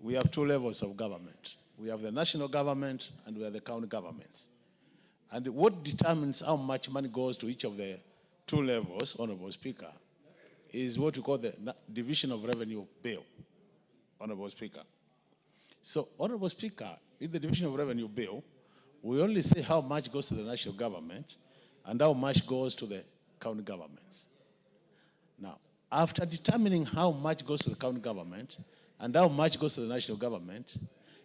we have two levels of government. We have the national government and we have the county governments. And what determines how much money goes to each of the two levels, Honorable Speaker, is what we call the Division of Revenue Bill, Honorable Speaker. So, Honorable Speaker, in the Division of Revenue Bill, we only say how much goes to the national government and how much goes to the county governments. Now, after determining how much goes to the county government and how much goes to the national government,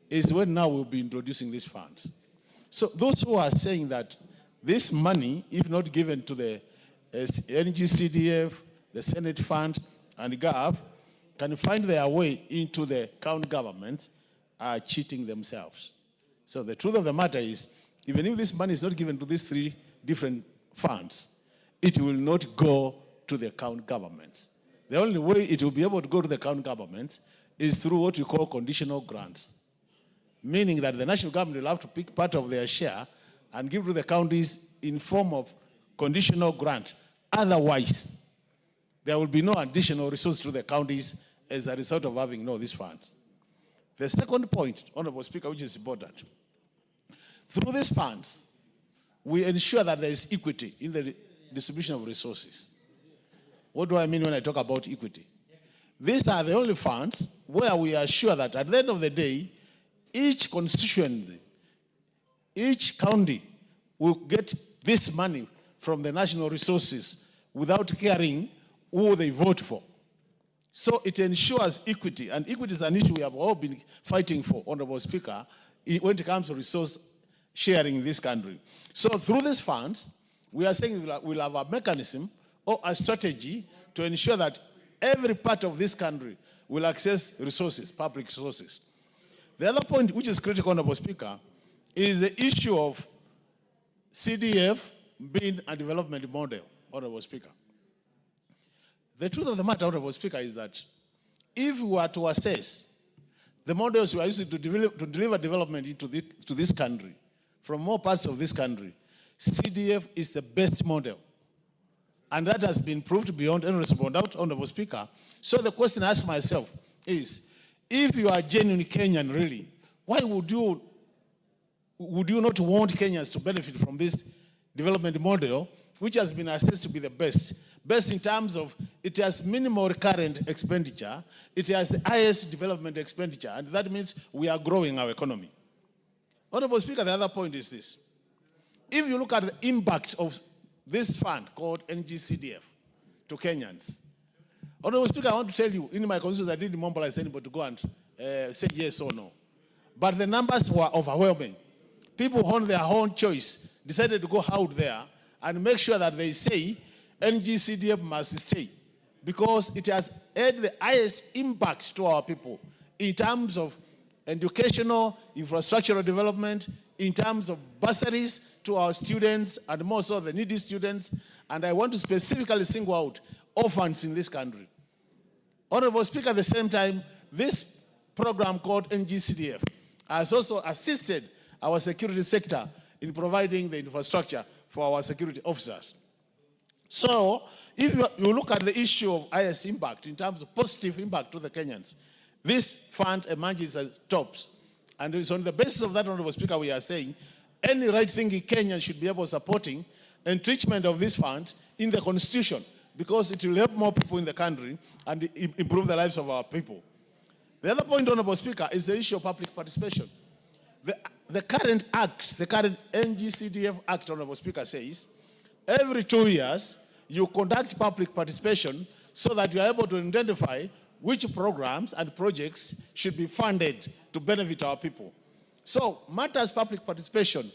is when now we'll be introducing these funds. So those who are saying that this money, if not given to the NGCDF, the Senate Fund, and GAF, can find their way into the county governments, are cheating themselves. So the truth of the matter is, even if this money is not given to these three different funds, it will not go to the county governments. The only way it will be able to go to the county governments is through what we call conditional grants, meaning that the national government will have to pick part of their share and give to the counties in form of conditional grant. Otherwise, there will be no additional resource to the counties as a result of having these funds. The second point, Honorable Speaker, which is important, through these funds, we ensure that there is equity in the distribution of resources. What do I mean when I talk about equity? These are the only funds where we are sure that at the end of the day, each constituency, each county will get this money from the national resources without caring who they vote for. So it ensures equity, and equity is an issue we have all been fighting for, Honorable Speaker, when it comes to resource sharing in this country. So through these funds, we are saying we'll have a mechanism or a strategy to ensure that every part of this country will access resources, public resources. The other point, which is critical, Honorable Speaker, is the issue of CDF being a development model, Honorable Speaker. The truth of the matter, Honorable Speaker, is that if we were to assess the models we are using to deliver development to this country, from more parts of this country, CDF is the best model. And that has been proved beyond any reasonable doubt, Honorable Speaker. So the question I ask myself is, if you are genuine Kenyan, really, why would you not want Kenyans to benefit from this development model, which has been assessed to be the best? Best in terms of it has minimal recurrent expenditure, it has the highest development expenditure, and that means we are growing our economy. Honorable Speaker, the other point is this. If you look at the impact of this fund called NGCDF to Kenyans, Honorable Speaker, I want to tell you, in my constituency, I didn't mobilize anybody to go and say yes or no. But the numbers were overwhelming. People on their own choice decided to go out there and make sure that they say NGCDF must stay, because it has had the highest impact to our people in terms of educational, infrastructural development, in terms of bursaries to our students and more so the needy students. And I want to specifically single out orphans in this country. Honorable Speaker, at the same time, this program called NGCDF has also assisted our security sector in providing the infrastructure for our security officers. So, if you look at the issue of highest impact in terms of positive impact to the Kenyans, this fund emerges as tops. And it's on the basis of that, Honorable Speaker, we are saying any right-thinking Kenyan should be able to supporting enrichment of this fund in the Constitution, because it will help more people in the country and improve the lives of our people. The other point, Honorable Speaker, is the issue of public participation. The current act, the current NGCDF Act, Honorable Speaker, says every 2 years you conduct public participation so that you are able to identify which programs and projects should be funded to benefit our people. So, matters public participation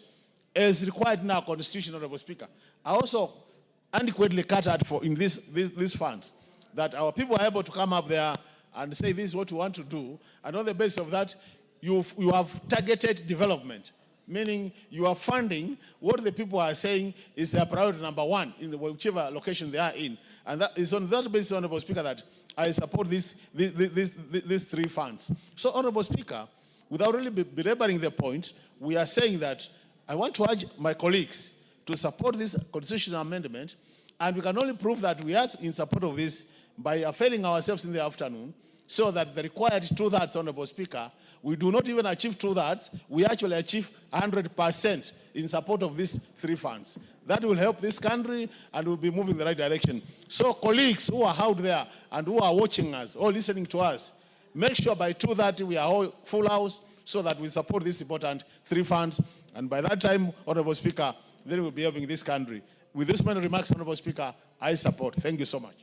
is required in our Constitution, Honorable Speaker. I also adequately catered for in these funds that our people are able to come up there and say this is what we want to do, and on the basis of that, you have targeted development, meaning you are funding what the people are saying is their priority number one in whichever location they are in. And that is on that basis, Honorable Speaker, that I support these three funds. So, Honorable Speaker, without really belaboring the point, we are saying that I want to urge my colleagues to support this constitutional amendment, and we can only prove that we are in support of this by availing ourselves in the afternoon, so that the required 2/3, Honorable Speaker, we do not even achieve 2/3, we actually achieve 100% in support of these three funds. That will help this country and will be moving in the right direction. So colleagues who are out there and who are watching us or listening to us, make sure by 2:30 we are all full house so that we support these important three funds. And by that time, Honorable Speaker, then we'll be helping this country. With this many remarks, Honorable Speaker, I support. Thank you so much.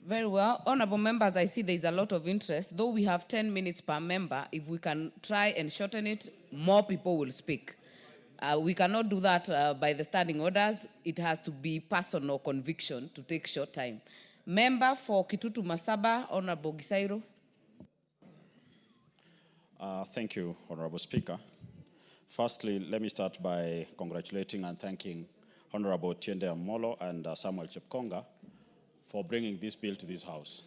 Very well. Honorable members, I see there is a lot of interest. Though we have 10 minutes per member, if we can try and shorten it, more people will speak. We cannot do that by the standing orders. It has to be personal conviction to take short time. Member for Kitutu Masaba, Honorable Gisairo. Thank you, Honorable Speaker. Firstly, let me start by congratulating and thanking Honorable Tiende Amolo and Samuel Chepkonga for bringing this bill to this House.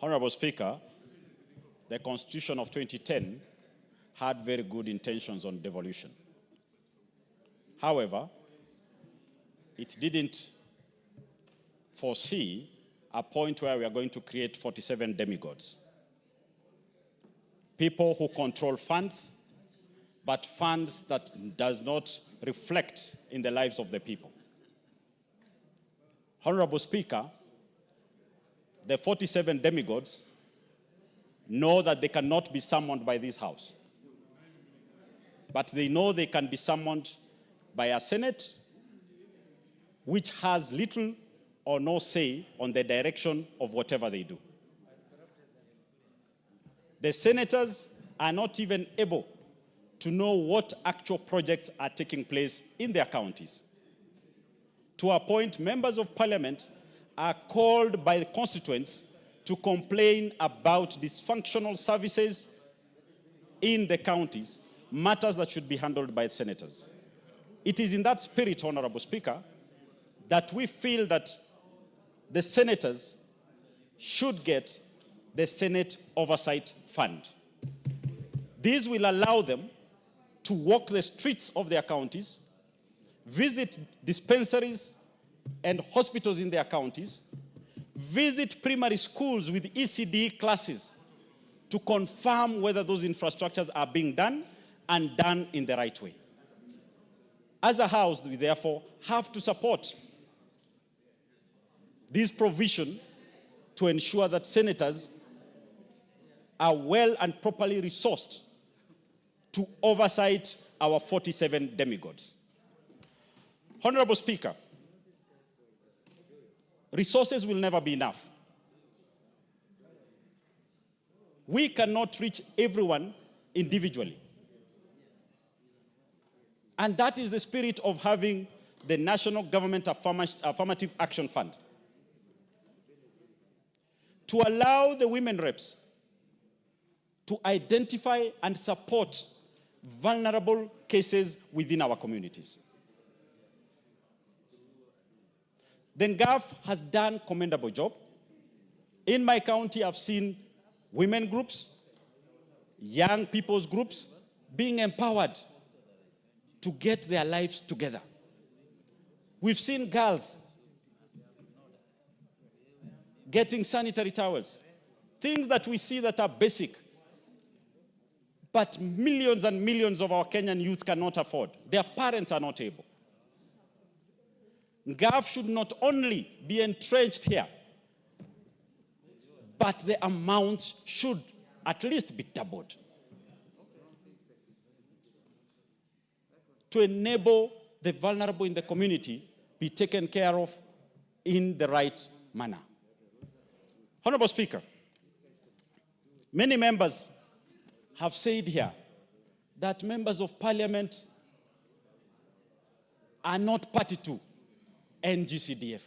Honorable Speaker, the Constitution of 2010 had very good intentions on devolution. However, it didn't foresee a point where we are going to create 47 demigods. People who control funds, but funds that does not reflect in the lives of the people. Honorable Speaker, the 47 demigods know that they cannot be summoned by this House. But they know they can be summoned by a Senate which has little or no say on the direction of whatever they do. The senators are not even able to know what actual projects are taking place in their counties. To a point, members of parliament are called by the constituents to complain about dysfunctional services in the counties, matters that should be handled by the senators. It is in that spirit, Honorable Speaker, that we feel that the senators should get the Senate Oversight Fund. This will allow them to walk the streets of their counties, visit dispensaries and hospitals in their counties, visit primary schools with ECD classes to confirm whether those infrastructures are being done and done in the right way. As a House, we therefore have to support this provision to ensure that senators are well and properly resourced to oversight our 47 demigods. Honorable Speaker, resources will never be enough. We cannot reach everyone individually. And that is the spirit of having the National Government Affirmative Action Fund, to allow the women reps to identify and support vulnerable cases within our communities. The GAF has done a commendable job. In my county, I've seen women groups, young people's groups being empowered to get their lives together. We've seen girls getting sanitary towels, things that we see that are basic, but millions and millions of our Kenyan youth cannot afford. Their parents are not able. GAF should not only be entrenched here, but the amount should at least be doubled to enable the vulnerable in the community be taken care of in the right manner. Honorable Speaker, many members have said here that members of parliament are not party to NGCDF.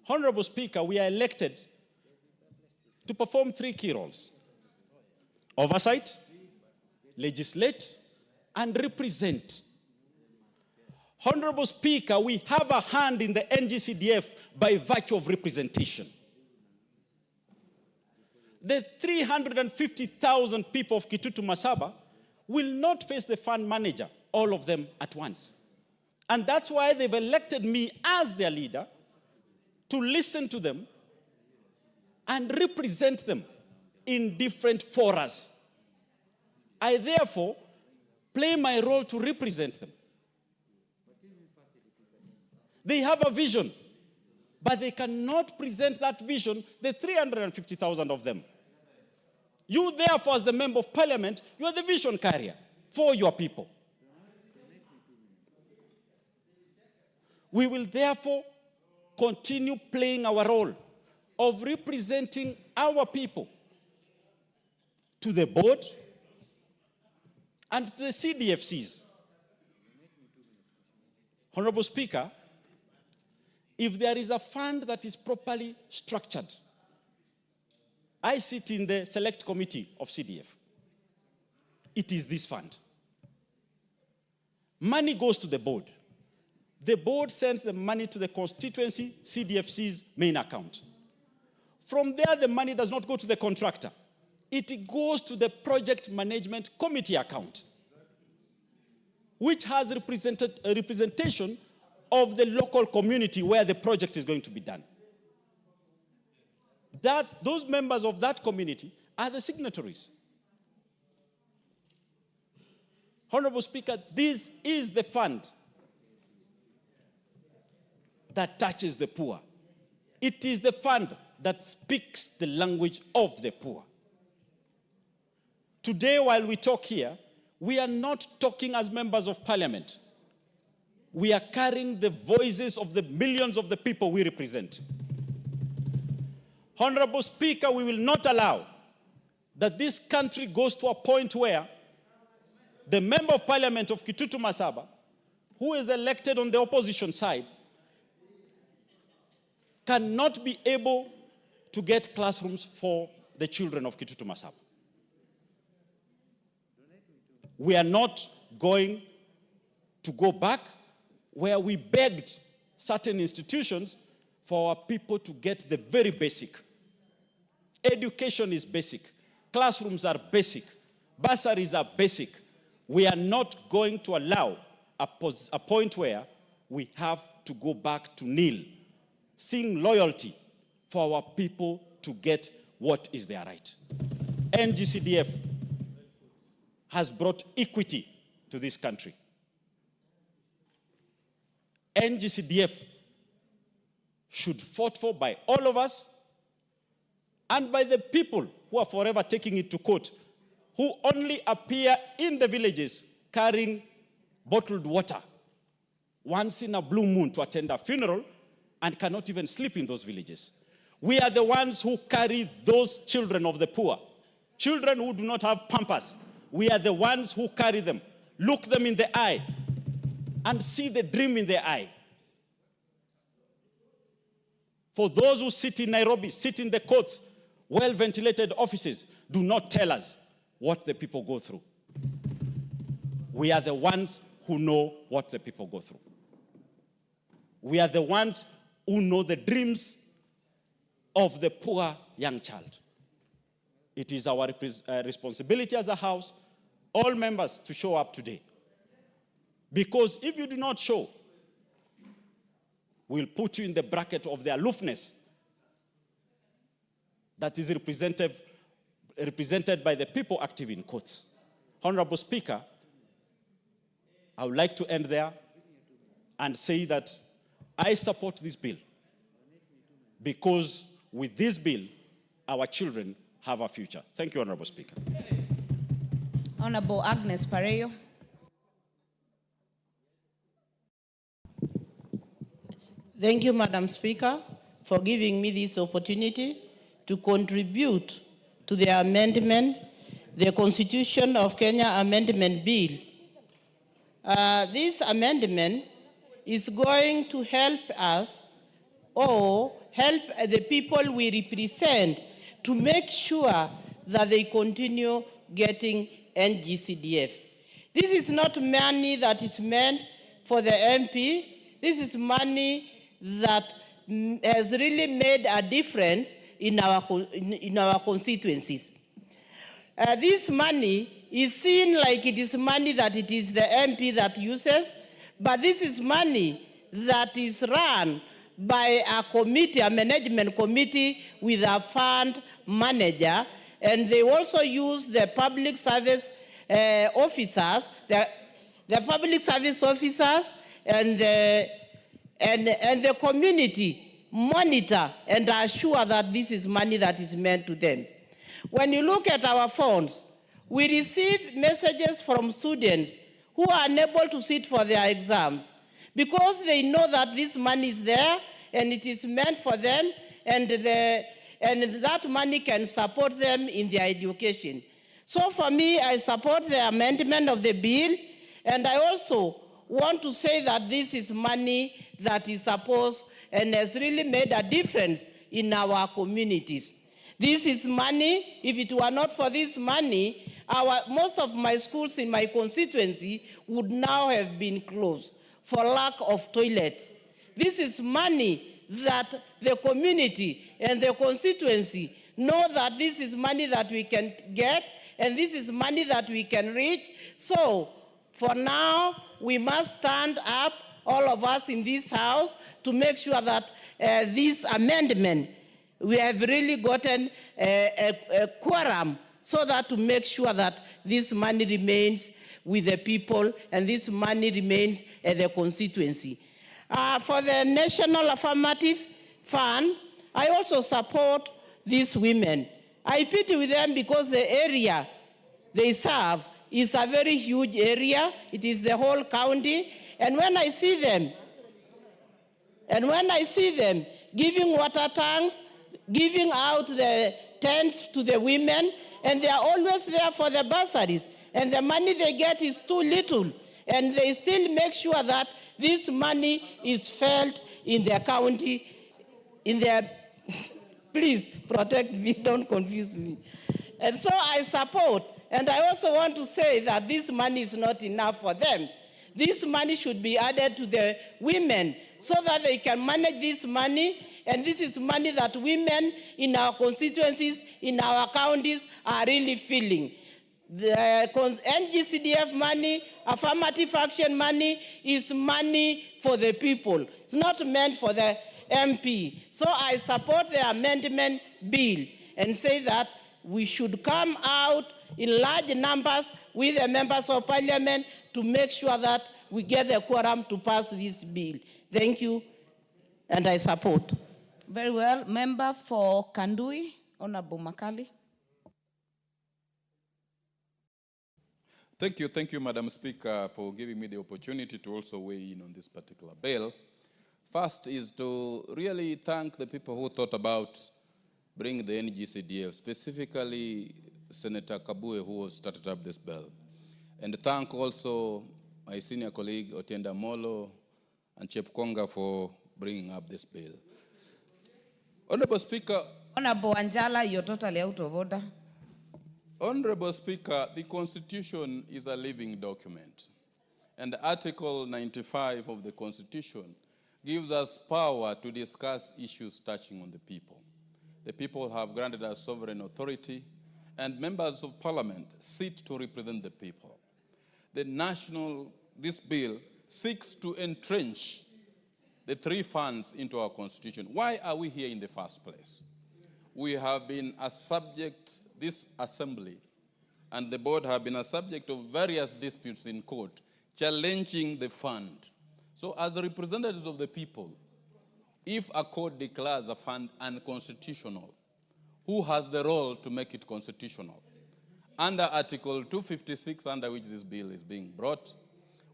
Honorable Speaker, we are elected to perform 3 key roles: oversight, legislate, and represent. Honorable Speaker, we have a hand in the NGCDF by virtue of representation. The 350,000 people of Kitutu Masaba will not face the fund manager, all of them at once. And that's why they've elected me as their leader to listen to them and represent them in different forums. I therefore play my role to represent them. They have a vision, but they cannot present that vision, the 350,000 of them. You therefore, as the member of parliament, you are the vision carrier for your people. We will therefore continue playing our role of representing our people to the board and to the CDFCs. Honorable Speaker, if there is a fund that is properly structured, I sit in the select committee of CDF. It is this fund. Money goes to the board. the board sends the money to the constituency CDFC's main account. From there, the money does not go to the contractor. It goes to the project management committee account, which has a representation of the local community where the project is going to be done. Those members of that community are the signatories. Honorable Speaker, this is the fund that touches the poor. It is the fund that speaks the language of the poor. Today, while we talk here, we are not talking as members of parliament. We are carrying the voices of the millions of the people we represent. Honorable Speaker, we will not allow that this country goes to a point where the member of parliament of Kitutu Masaba, who is elected on the opposition side, cannot be able to get classrooms for the children of Kitutu Masaba. We are not going to go back where we begged certain institutions for our people to get the very basic. Education is basic. Classrooms are basic. Bursaries are basic. We are not going to allow a point where we have to go back to nil, seeing loyalty for our people to get what is their right. NGCDF has brought equity to this country. NGCDF should fought for by all of us and by the people who are forever taking it to court, who only appear in the villages carrying bottled water once in a blue moon to attend a funeral and cannot even sleep in those villages. We are the ones who carry those children of the poor, children who do not have pampers. We are the ones who carry them, look them in the eye, and see the dream in their eye. For those who sit in Nairobi, sit in the courts, well-ventilated offices, do not tell us what the people go through. We are the ones who know what the people go through. We are the ones who know the dreams of the poor young child. It is our responsibility as a House, all members, to show up today. Because if you do not show, we'll put you in the bracket of the aloofness that is represented by the people active in courts. Honorable Speaker, I would like to end there and say that I support this bill because with this bill, our children have a future. Thank you, Honorable Speaker. Honorable Agnes Pareyo. Thank you, Madam Speaker, for giving me this opportunity to contribute to the amendment, the Constitution of Kenya Amendment Bill. This amendment is going to help us or help the people we represent to make sure that they continue getting NGCDF. This is not money that is meant for the MP. This is money that has really made a difference in our constituencies. This money is seen like it is money that it is the MP that uses, but this is money that is run by a committee, a management committee with a fund manager, and they also use the public service officers, the public service officers and the community monitor and assure that this is money that is meant to them. When you look at our phones, we receive messages from students who are unable to sit for their exams because they know that this money is there and it is meant for them, and that money can support them in their education. So for me, I support the amendment of the bill, and I also want to say that this is money that is supposed and has really made a difference in our communities. This is money. If it were not for this money, most of my schools in my constituency would now have been closed. for lack of toilets. This is money that the community and the constituency know that this is money that we can get and this is money that we can reach. So for now, we must stand up, all of us in this house, to make sure that this amendment, we have really gotten a quorum so that to make sure that this money remains with the people and this money remains at the constituency. For the National Affirmative Fund, I also support these women. I pity with them because the area they serve is a very huge area. It is the whole county. And when I see them, giving water tanks, giving out the tents to the women, and they are always there for the bursaries, and the money they get is too little, and they still make sure that this money is felt in their county, in their, please protect me, don't confuse me. And so I support, and I also want to say that this money is not enough for them. This money should be added to the women so that they can manage this money, and this is money that women in our constituencies, in our counties are really feeling. The NGCDF money, affirmative action money, is money for the people. It's not meant for the MP. So I support the amendment bill and say that we should come out in large numbers with the members of parliament to make sure that we get the quorum to pass this bill. Thank you, and I support. Very well. Member for Kandui, Honorable Makali. Thank you, Madam Speaker, for giving me the opportunity to also weigh in on this particular bill. First is to really thank the people who thought about bringing the NGCDF, specifically Senator Kabue, who started up this bill. And thank also my senior colleague, Otienda Molo, and Chepkonga for bringing up this bill. Honorable Speaker. Honorable Anjala, you're totally out of order. Honorable Speaker, the Constitution is a living document. And Article 95 of the Constitution gives us power to discuss issues touching on the people. The people have granted us sovereign authority, and members of parliament sit to represent the people. This bill seeks to entrench the three funds into our constitution. Why are we here in the first place? We have been a subject, this assembly and the board have been a subject of various disputes in court, challenging the fund. So as the representatives of the people, if a court declares a fund unconstitutional, who has the role to make it constitutional? Under Article 256, under which this bill is being brought,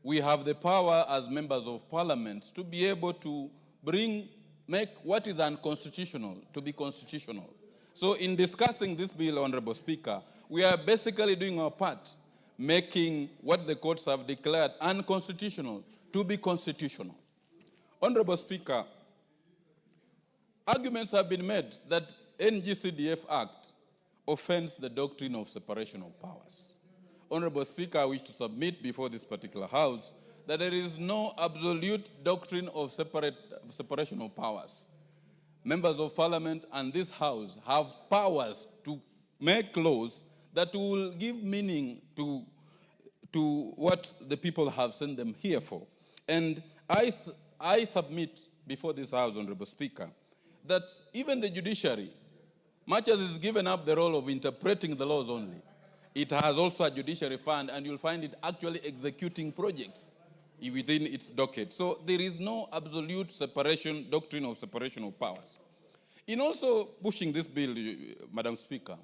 we have the power as members of parliament to be able to make what is unconstitutional to be constitutional. So in discussing this bill, Honorable Speaker, we are basically doing our part, making what the courts have declared unconstitutional to be constitutional. Honorable Speaker, arguments have been made that NGCDF Act offends the doctrine of separation of powers. Honorable Speaker, I wish to submit before this particular House that there is no absolute doctrine of separation of powers. Members of Parliament and this House have powers to make laws that will give meaning to what the people have sent them here for. And I submit before this House, Honorable Speaker, that even the judiciary, much as it's given up the role of interpreting the laws only, it has also a judiciary fund, and you'll find it actually executing projects within its docket. So there is no absolute doctrine of separation of powers. In also pushing this bill, Madam Speaker,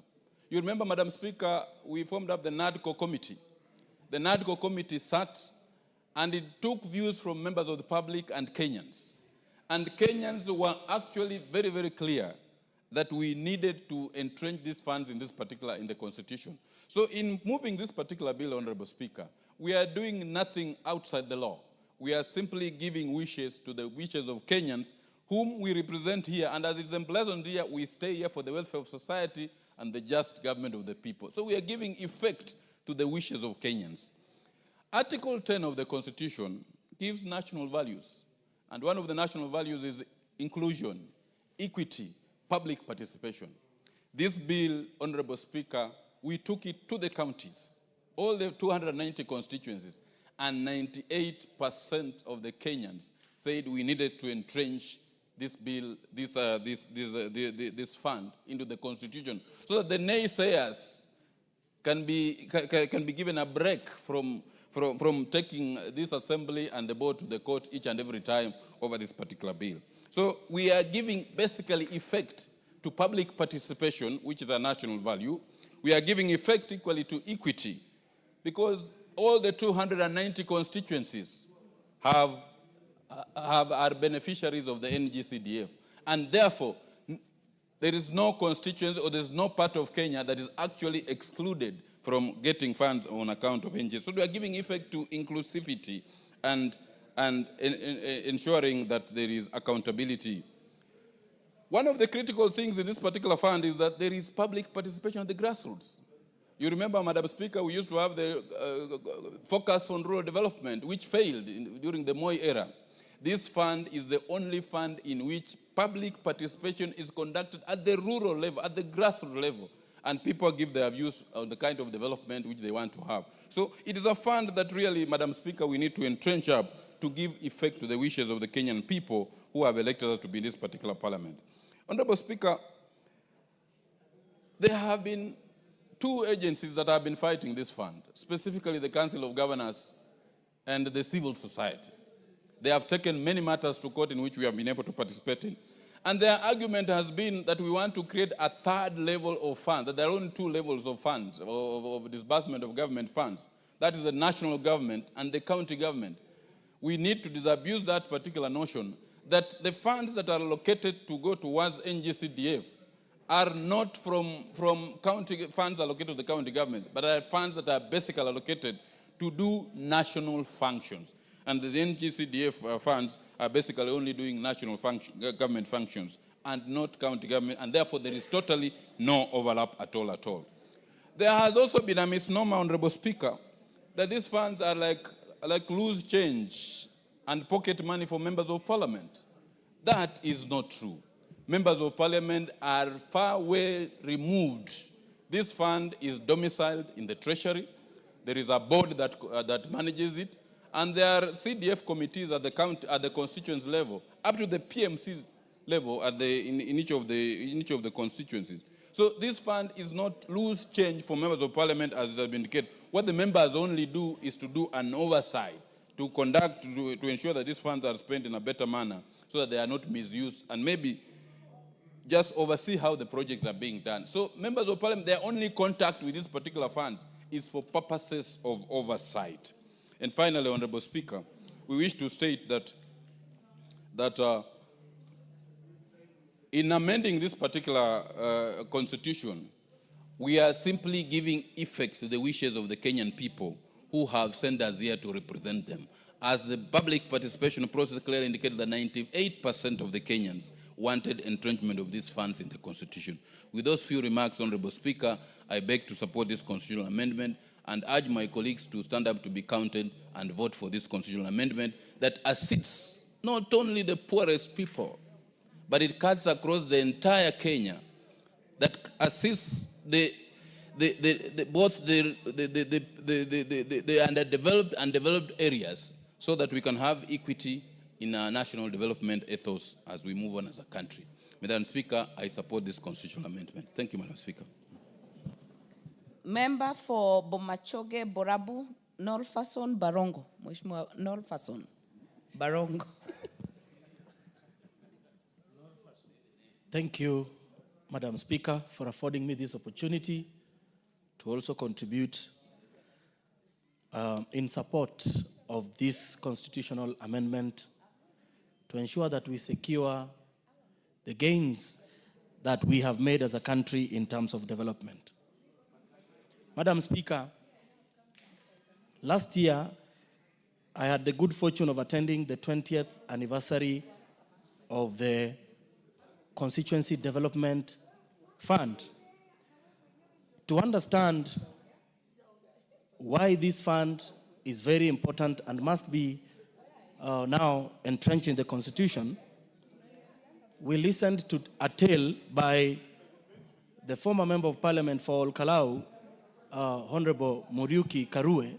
you remember, Madam Speaker, we formed up the NADCO committee. The NADCO committee sat, and it took views from members of the public and Kenyans. And Kenyans were actually very, very clear that we needed to entrench these funds in the Constitution. So in moving this particular bill, Honorable Speaker, we are doing nothing outside the law. We are simply giving wishes to the wishes of Kenyans whom we represent here. And as it's emblazoned here, we stay here for the welfare of society and the just government of the people. So we are giving effect to the wishes of Kenyans. Article 10 of the Constitution gives national values. And one of the national values is inclusion, equity, public participation. This bill, Honorable Speaker, we took it to the counties, all the 290 constituencies, and 98% of the Kenyans said we needed to entrench this bill, this fund into the constitution, so that the naysayers can be given a break from taking this assembly and the board to the court each and every time over this particular bill. So we are giving basically effect to public participation, which is a national value. We are giving effect equally to equity, because all the 290 constituencies are beneficiaries of the NGCDF. And therefore, there is no constituency or there's no part of Kenya that is actually excluded from getting funds on account of NGCDF. So we are giving effect to inclusivity and ensuring that there is accountability. One of the critical things in this particular fund is that there is public participation at the grassroots. You remember, Madam Speaker, we used to have the focus on rural development, which failed during the Moi era. This fund is the only fund in which public participation is conducted at the rural level, at the grassroots level, and people give their views on the kind of development which they want to have. So it is a fund that really, Madam Speaker, we need to entrench up to give effect to the wishes of the Kenyan people who have elected us to be in this particular parliament. Honorable Speaker, there have been two agencies that have been fighting this fund, specifically the Council of Governors and the civil society. They have taken many matters to court in which we have been able to participate in. And their argument has been that we want to create a third level of funds, that there are only two levels of funds, of disbursement of government funds. That is the national government and the county government. We need to disabuse that particular notion that the funds that are allocated to go towards NGCDF are not from county funds allocated to the county governments, but are funds that are basically allocated to do national functions. And the NGCDF funds are basically only doing national government functions and not county government, and therefore there is totally no overlap at all. There has also been a misnomer, Honorable Speaker, that these funds are like loose change and pocket money for members of parliament. That is not true. Members of parliament are far way removed. This fund is domiciled in the treasury. There is a board that manages it. And there are CDF committees at the constituency level, up to the PMC level in each of the constituencies. So this fund is not loose change for members of parliament, as has been indicated. What the members only do is to do an oversight, to ensure that these funds are spent in a better manner, so that they are not misused, and maybe just oversee how the projects are being done. So members of parliament, their only contact with these particular funds is for purposes of oversight. And finally, Honorable Speaker, we wish to state that in amending this particular constitution, we are simply giving effect to the wishes of the Kenyan people who have sent us here to represent them. As the public participation process clearly indicated that 98% of the Kenyans wanted entrenchment of these funds in the constitution. With those few remarks, Honorable Speaker, I beg to support this constitutional amendment and urge my colleagues to stand up to be counted and vote for this constitutional amendment that assists not only the poorest people, but it cuts across the entire Kenya, that assists both the underdeveloped and developed areas, so that we can have equity in our national development ethos as we move on as a country. Madam Speaker, I support this constitutional amendment. Thank you, Madam Speaker. Member for Bomachoge, Borabu, Nolfason, Barongo. Mheshimiwa Nolfason, Barongo. Thank you, Madam Speaker, for affording me this opportunity to also contribute in support of this constitutional amendment to ensure that we secure the gains that we have made as a country in terms of development. Madam Speaker, last year, I had the good fortune of attending the 20th anniversary of the Constituency Development Fund. To understand why this fund is very important and must be now entrenched in the Constitution, we listened to a tale by the former Member of Parliament for Olkalau, Honorable Muriuki Karue,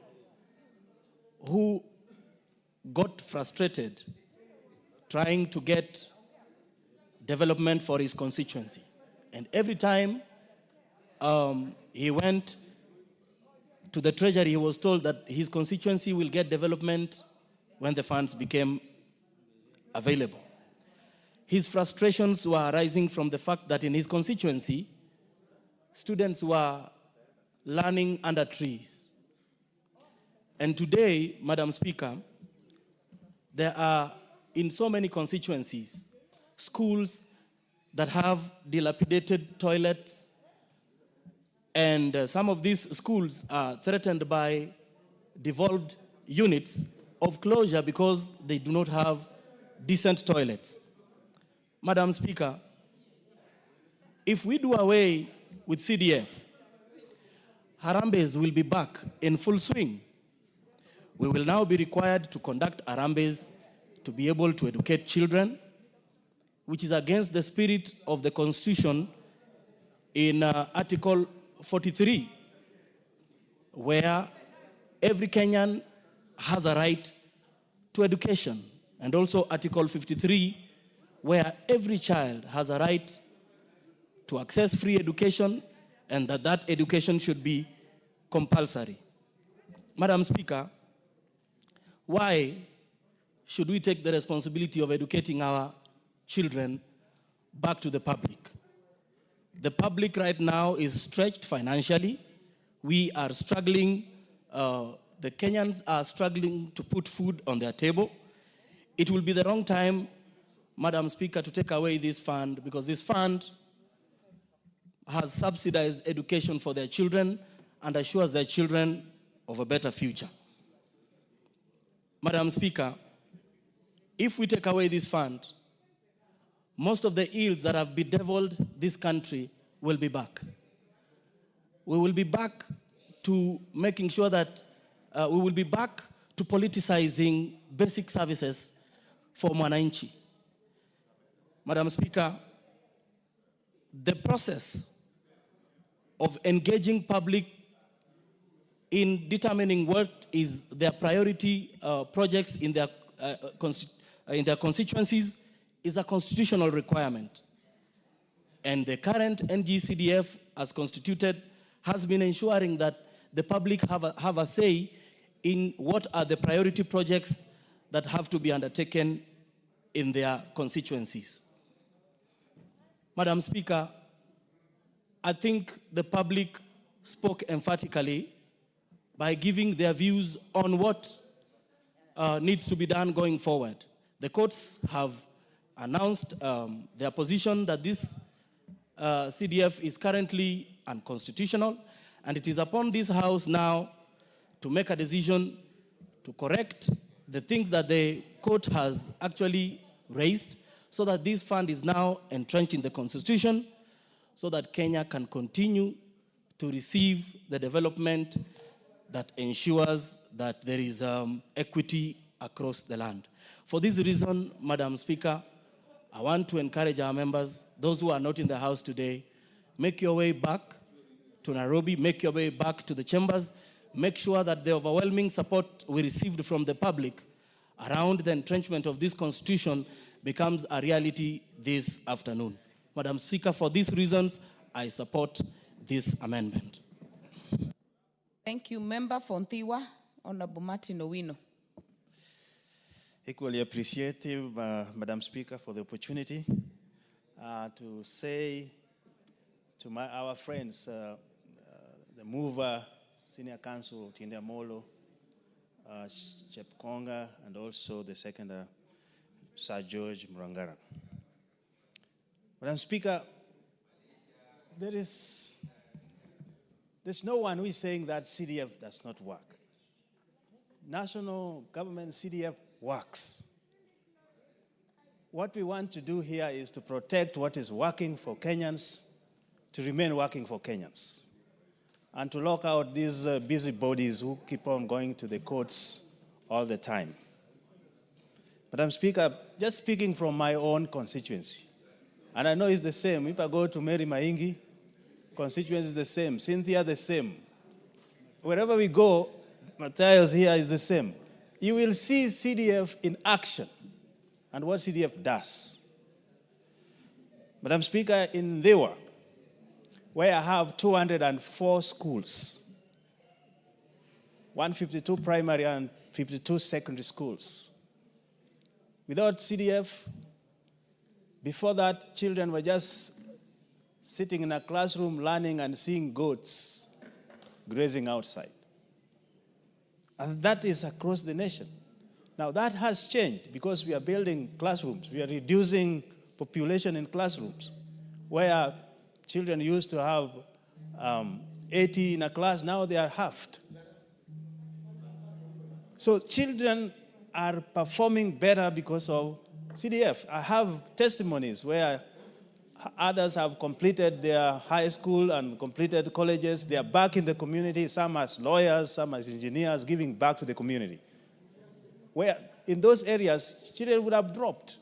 who got frustrated trying to get development for his constituency. And every time he went to the treasury, he was told that his constituency will get development when the funds became available. His frustrations were arising from the fact that in his constituency, students were learning under trees. And today, Madam Speaker, there are in so many constituencies, schools that have dilapidated toilets, and some of these schools are threatened by devolved units of closure because they do not have decent toilets. Madam Speaker, if we do away with CDF, Harambes will be back in full swing. We will now be required to conduct Harambes to be able to educate children, which is against the spirit of the Constitution in Article 43, where every Kenyan has a right to education, and also Article 53, where every child has a right to access free education, and that education should be compulsory. Madam Speaker, why should we take the responsibility of educating our children back to the public? The public right now is stretched financially. We are struggling, the Kenyans are struggling to put food on their table. It will be the wrong time, Madam Speaker, to take away this fund, because this fund has subsidized education for their children and assures their children of a better future. Madam Speaker, if we take away this fund, most of the ills that have bedeviled this country will be back. We will be back to making sure that we will be back to politicizing basic services for Mwananchi. Madam Speaker, the process of engaging public in determining what is their priority projects in their constituencies is a constitutional requirement. And the current NGCDF, as constituted, has been ensuring that the public have a say in what are the priority projects that have to be undertaken in their constituencies. Madam Speaker, I think the public spoke emphatically by giving their views on what needs to be done going forward. The courts have announced their position that this CDF is currently unconstitutional, and it is upon this House now to make a decision to correct the things that the court has actually raised, so that this fund is now entrenched in the Constitution, so that Kenya can continue to receive the development that ensures that there is equity across the land. For this reason, Madam Speaker, I want to encourage our members, those who are not in the House today, make your way back to Nairobi, make your way back to the chambers, make sure that the overwhelming support we received from the public around the entrenchment of this Constitution becomes a reality this afternoon. Madam Speaker, for these reasons, I support this amendment. Thank you. Member for Nthiwa, Honorable Martin Owino. Equally appreciative, Madam Speaker, for the opportunity to say to our friends, the mover, Senior Counsel Tindia Molo, Chepkonga, and also the second, Sir George Murangara. Madam Speaker, there's no one who is saying that CDF does not work. National government CDF works. What we want to do here is to protect what is working for Kenyans, to remain working for Kenyans, and to lock out these busybodies who keep on going to the courts all the time. Madam Speaker, just speaking from my own constituency, and I know it's the same. If I go to Mary Maingi, constituency is the same. Cynthia, the same. Wherever we go, Matthias here is the same. You will see CDF in action and what CDF does. Madam Speaker, in Lewa, where I have 204 schools, 152 primary and 52 secondary schools. Without CDF, before that, children were just sitting in a classroom learning and seeing goats grazing outside. And that is across the nation. Now that has changed because we are building classrooms. We are reducing population in classrooms. Where children used to have 80 in a class, now they are halved. So children are performing better because of CDF. I have testimonies where others have completed their high school and completed colleges. They are back in the community, some as lawyers, some as engineers, giving back to the community. Where in those areas, children would have dropped.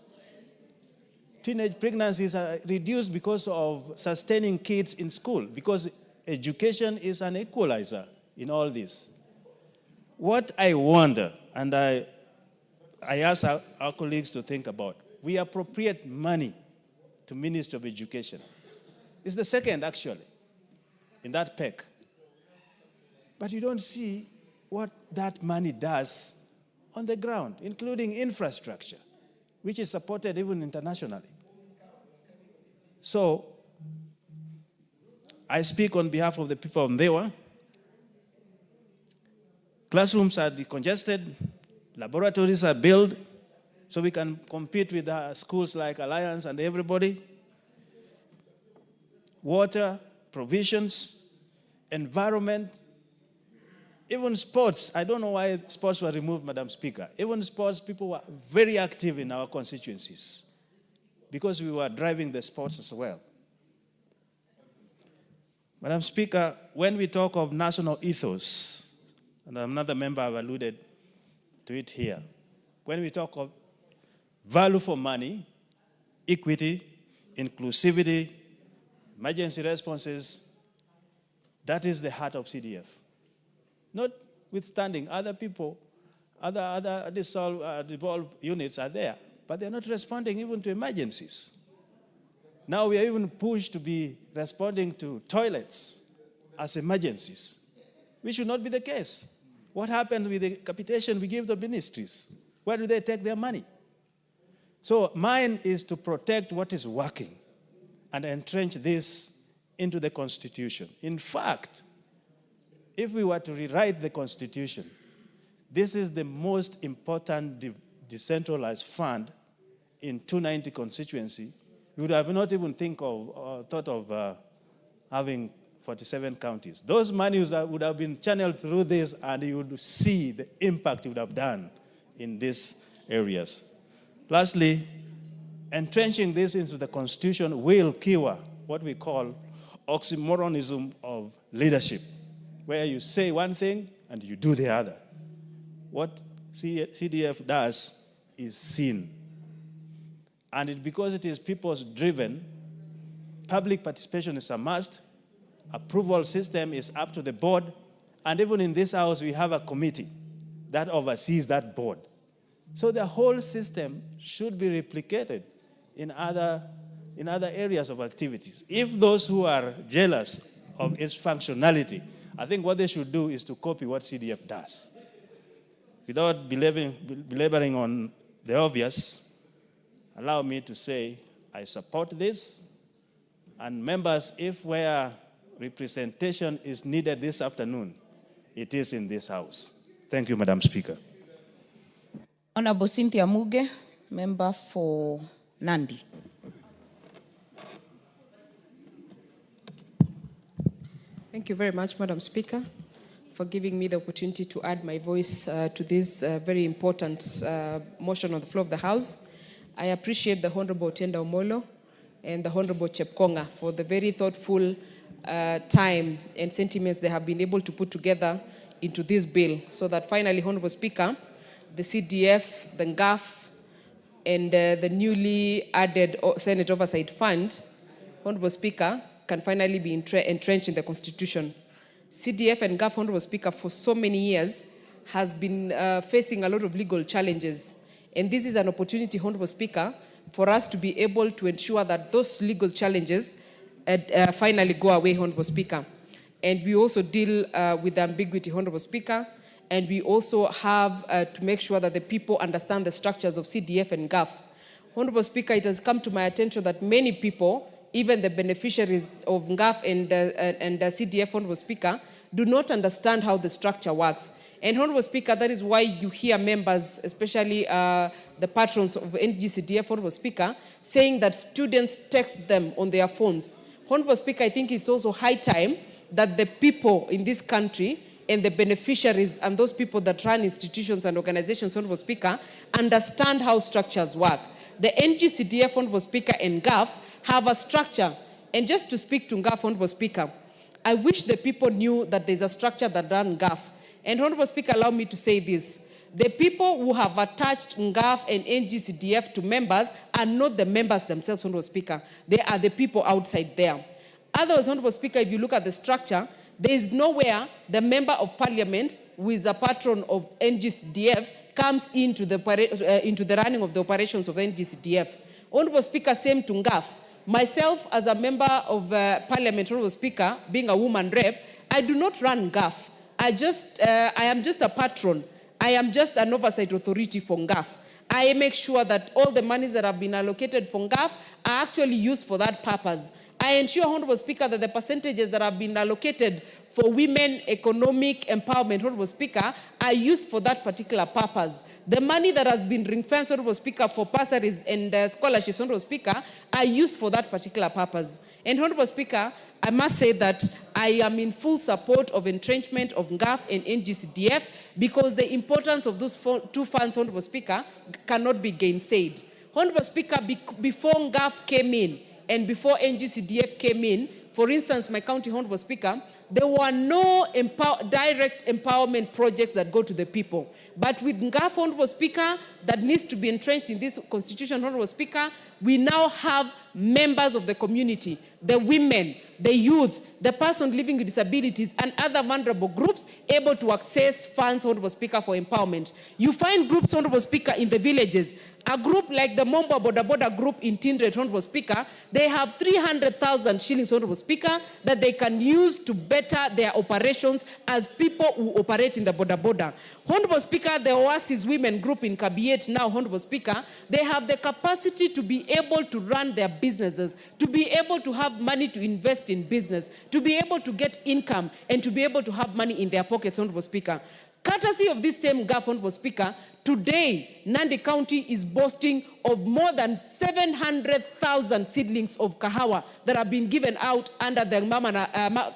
Teenage pregnancies are reduced because of sustaining kids in school, because education is an equalizer in all this. What I wonder, and I ask our colleagues to think about, we appropriate money to Ministry of Education. It's the second, actually, in that PEC. But you don't see what that money does on the ground, including infrastructure, which is supported even internationally. So, I speak on behalf of the people of Ndewa. Classrooms are decongested, laboratories are built, so we can compete with schools like Alliance and everybody. Water, provisions, environment, even sports. I don't know why sports were removed, Madam Speaker. Even sports, people were very active in our constituencies because we were driving the sports as well. Madam Speaker, when we talk of national ethos, and another member have alluded to it here, when we talk of value for money, equity, inclusivity, emergency responses, that is the heart of CDF. Notwithstanding, other people, other devolved units are there, but they're not responding even to emergencies. Now we are even pushed to be responding to toilets as emergencies, which should not be the case. What happened with the capitation we give the ministries? Where do they take their money? So mine is to protect what is working and entrench this into the Constitution. In fact, if we were to rewrite the Constitution, this is the most important decentralized fund in 290 constituency. We would have not even thought of having 47 counties. Those monies would have been channeled through this, and you would see the impact it would have done in these areas. Lastly, entrenching this into the Constitution will cure what we call oxymoronism of leadership, where you say one thing and you do the other. What CDF does is seen. And because it is people's-driven, public participation is a must, approval system is up to the board, and even in this house we have a committee that oversees that board. So the whole system should be replicated in other areas of activities. If those who are jealous of its functionality, I think what they should do is to copy what CDF does. Without belaboring on the obvious, allow me to say I support this. And members, if where representation is needed this afternoon, it is in this house. Thank you, Madam Speaker. Honorable Cynthia Muge, member for Nandi. Thank you very much, Madam Speaker, for giving me the opportunity to add my voice to this very important motion on the floor of the House. I appreciate the Honorable Tenda Omolo and the Honorable Chepkonga for the very thoughtful time and sentiments they have been able to put together into this bill, so that finally, Honorable Speaker, the CDF, the GAF, and the newly added Senate Oversight Fund, Honorable Speaker, can finally be entrenched in the Constitution. CDF and GAF, Honorable Speaker, for so many years has been facing a lot of legal challenges. And this is an opportunity, Honorable Speaker, for us to be able to ensure that those legal challenges finally go away, Honorable Speaker. And we also deal with the ambiguity, Honorable Speaker, and we also have to make sure that the people understand the structures of CDF and GAF. Honorable Speaker, it has come to my attention that many people, even the beneficiaries of GAF and the CDF, Honorable Speaker, do not understand how the structure works. And Honorable Speaker, that is why you hear members, especially the patrons of NGCDF, Honorable Speaker, saying that students text them on their phones. Honorable Speaker, I think it's also high time that the people in this country and the beneficiaries and those people that run institutions and organizations, Honorable Speaker, understand how structures work. The NGCDF, Honorable Speaker, and GAF have a structure. And just to speak to GAF, Honorable Speaker, I wish the people knew that there's a structure that runs GAF. And Honorable Speaker, allow me to say this. The people who have attached GAF and NGCDF to members are not the members themselves, Honorable Speaker. They are the people outside there. Otherwise, Honorable Speaker, if you look at the structure, there is nowhere the member of parliament, who is a patron of NGCDF, comes into the running of the operations of NGCDF. Honorable Speaker, same to GAF. Myself, as a member of parliament, Honorable Speaker, being a woman rep, I do not run GAF. I am just a patron. I am just an oversight authority for GAF. I make sure that all the monies that have been allocated for GAF are actually used for that purpose. I ensure, Honorable Speaker, that the percentages that have been allocated for women economic empowerment, Honorable Speaker, are used for that particular purpose. The money that has been ring-fenced, Honorable Speaker, for bursaries and scholarships, Honorable Speaker, are used for that particular purpose. And Honorable Speaker, I must say that I am in full support of entrenchment of GAF and NGCDF because the importance of those two funds, Honorable Speaker, cannot be gainsaid. Honorable Speaker, before GAF came in, and before NGCDF came in, for instance, my county, Honorable Speaker, there were no direct empowerment projects that go to the people. But with GAF, Honorable Speaker, that needs to be entrenched in this constitution, Honorable Speaker, we now have members of the community, the women, the youth, the person living with disabilities, and other vulnerable groups able to access funds, Honorable Speaker, for empowerment. You find groups, Honorable Speaker, in the villages. A group like the Momba Boda Boda group in Tindred, Honorable Speaker, they have 300,000 shillings, Honorable Speaker, that they can use to better their operations as people who operate in the Boda Boda. Honorable Speaker, the Oasis Women group in Kabiet now, Honorable Speaker, they have the capacity to be able to run their businesses, to be able to have money to invest in business, to be able to get income, and to be able to have money in their pockets, Honorable Speaker. Courtesy of this same GAF, Honorable Speaker, today, Nandi County is boasting of more than 700,000 seedlings of kahawa that have been given out under the Mama na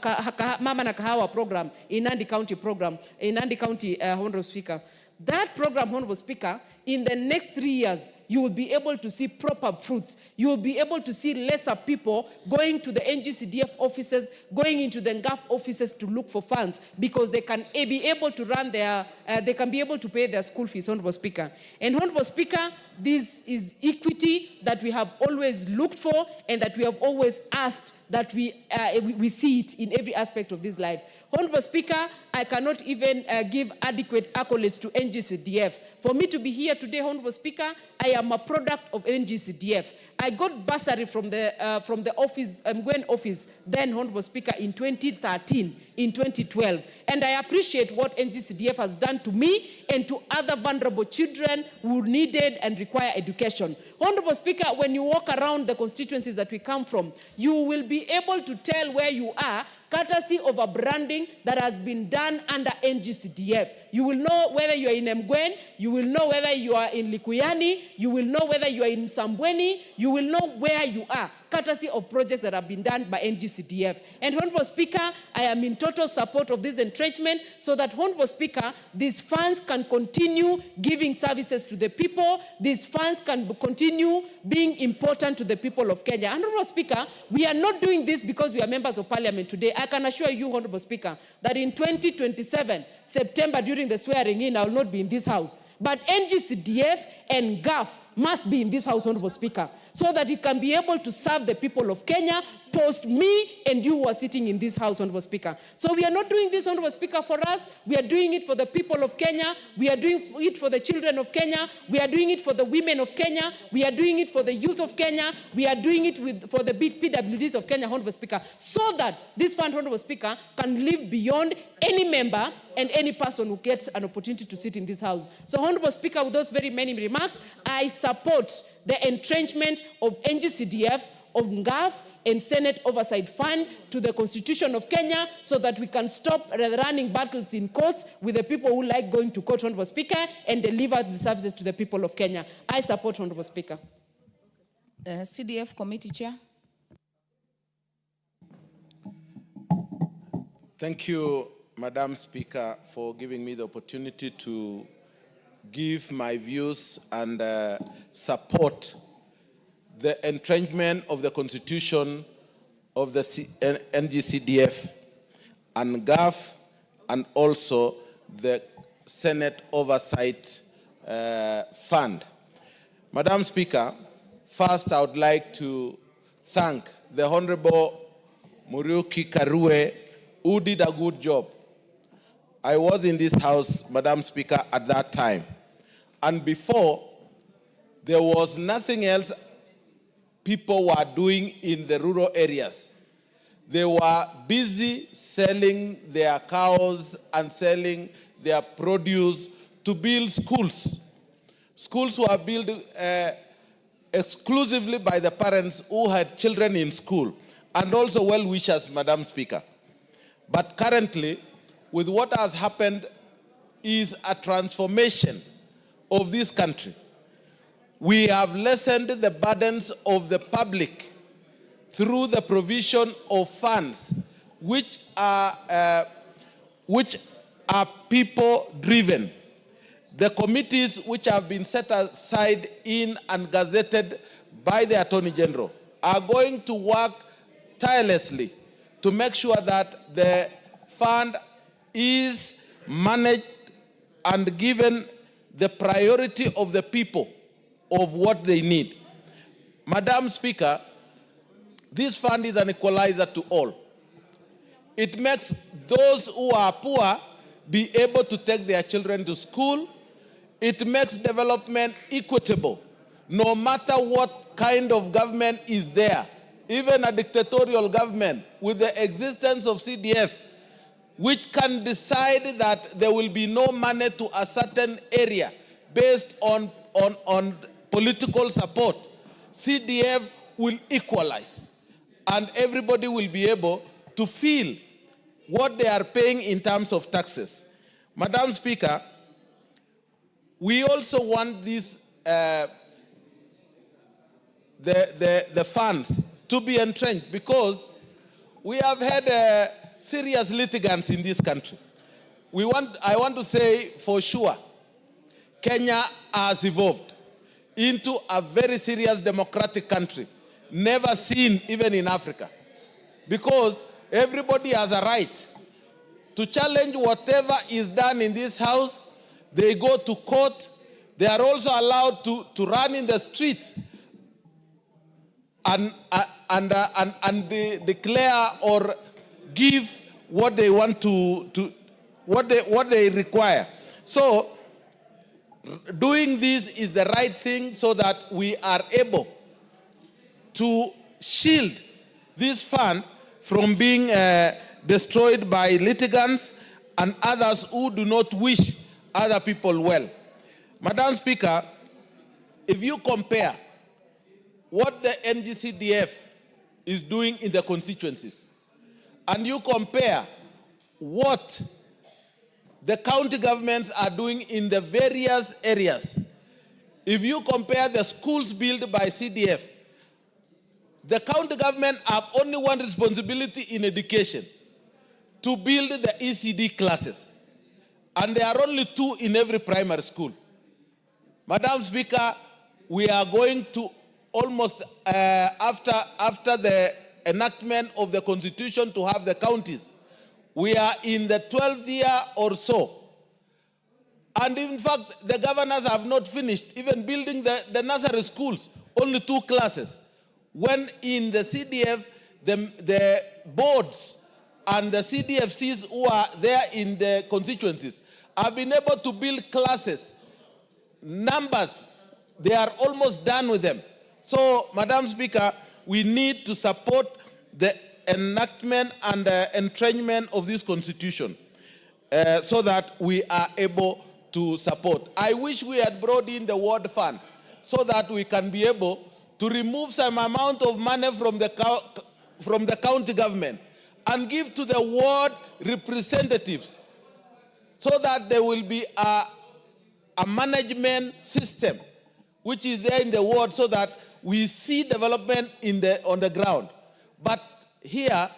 Kahawa program in Nandi County Honorable Speaker. That program, Honorable Speaker, in the next 3 years, you will be able to see proper fruits. You will be able to see lesser people going to the NGCDF offices, going into the GAF offices to look for funds because they can be able to run their, they can be able to pay their school fees, Honorable Speaker. And Honorable Speaker, this is equity that we have always looked for and that we have always asked that we see it in every aspect of this life. Honorable Speaker, I cannot even give adequate accolades to NGCDF. For me to be here today, Honorable Speaker, I am a product of NGCDF. I got bursary from the office, Gwen office, then Honorable Speaker, in 2013, in 2012. And I appreciate what NGCDF has done to me and to other vulnerable children who needed and require education. Honorable Speaker, when you walk around the constituencies that we come from, you will be able to tell where you are courtesy of a branding that has been done under NGCDF. You will know whether you are in Mgwen, you will know whether you are in Likuyani, you will know whether you are in Sambweni, you will know where you are, courtesy of projects that have been done by NGCDF. And Honorable Speaker, I am in total support of this entrenchment so that, Honorable Speaker, these funds can continue giving services to the people, these funds can continue being important to the people of Kenya. And Honorable Speaker, we are not doing this because we are members of parliament today. I can assure you, Honorable Speaker, that in 2027, September, during the swearing in, I will not be in this house. But NGCDF and GAF must be in this House, Honorable Speaker, so that it can be able to serve the people of Kenya post me and you who are sitting in this House, Honorable Speaker. So we are not doing this, Honorable Speaker, for us. We are doing it for the people of Kenya. We are doing it for the children of Kenya. We are doing it for the women of Kenya. We are doing it for the youth of Kenya. We are doing it for the PWDs of Kenya, Honorable Speaker, so that this fund, Honorable Speaker, can live beyond any member and any person who gets an opportunity to sit in this House. So, Honorable Speaker, with those very many remarks, I support the entrenchment of NGCDF, of NGAF, and Senate Oversight Fund to the Constitution of Kenya, so that we can stop running battles in courts with the people who like going to court, Honorable Speaker, and deliver the services to the people of Kenya. I support, Honorable Speaker. CDF Committee Chair. Thank you, Madam Speaker, for giving me the opportunity to give my views and support the entrenchment of the Constitution of the NGCDF and GAF, and also the Senate Oversight Fund. Madam Speaker, first I would like to thank the Honorable Muriuki Karue, who did a good job. I was in this House, Madam Speaker, at that time. And before, there was nothing else people were doing in the rural areas. They were busy selling their cows and selling their produce to build schools. Schools were built exclusively by the parents who had children in school, and also well-wishers, Madam Speaker. But currently, with what has happened is a transformation of this country. We have lessened the burdens of the public through the provision of funds which are people-driven. The committees which have been set aside in and gazetted by the Attorney General are going to work tirelessly to make sure that the fund is managed and given the priority of the people of what they need. Madam Speaker, this fund is an equalizer to all. It makes those who are poor be able to take their children to school. It makes development equitable, no matter what kind of government is there. Even a dictatorial government with the existence of CDF, which can decide that there will be no money to a certain area based on political support, CDF will equalize. And everybody will be able to feel what they are paying in terms of taxes. Madam Speaker, we also want this, the funds to be entrenched, because we have had serious litigants in this country. I want to say for sure, Kenya has evolved into a very serious democratic country, never seen even in Africa, because everybody has a right to challenge whatever is done in this House. They go to court. They are also allowed to run in the street and declare or give what they want what they require. So doing this is the right thing, so that we are able to shield this fund from being destroyed by litigants and others who do not wish other people well. Madam Speaker, if you compare what the NGCDF is doing in the constituencies, and you compare what the county governments are doing in the various areas, if you compare the schools built by CDF, the county government have only one responsibility in education: to build the ECD classes. And there are only 2 in every primary school. Madam Speaker, we are going to almost, after the enactment of the Constitution, to have the counties. We are in the 12th year or so. And in fact, the governors have not finished even building the nursery schools, only 2 classes. When in the CDF, the boards and the CDFCs who are there in the constituencies have been able to build classes, numbers. They are almost done with them. So, Madam Speaker, we need to support the enactment and entrenchment of this constitution so that we are able to support. I wish we had brought in the ward fund so that we can be able to remove some amount of money from the county government and give to the ward representatives so that there will be a management system which is there in the ward so that we see development on the ground. But here,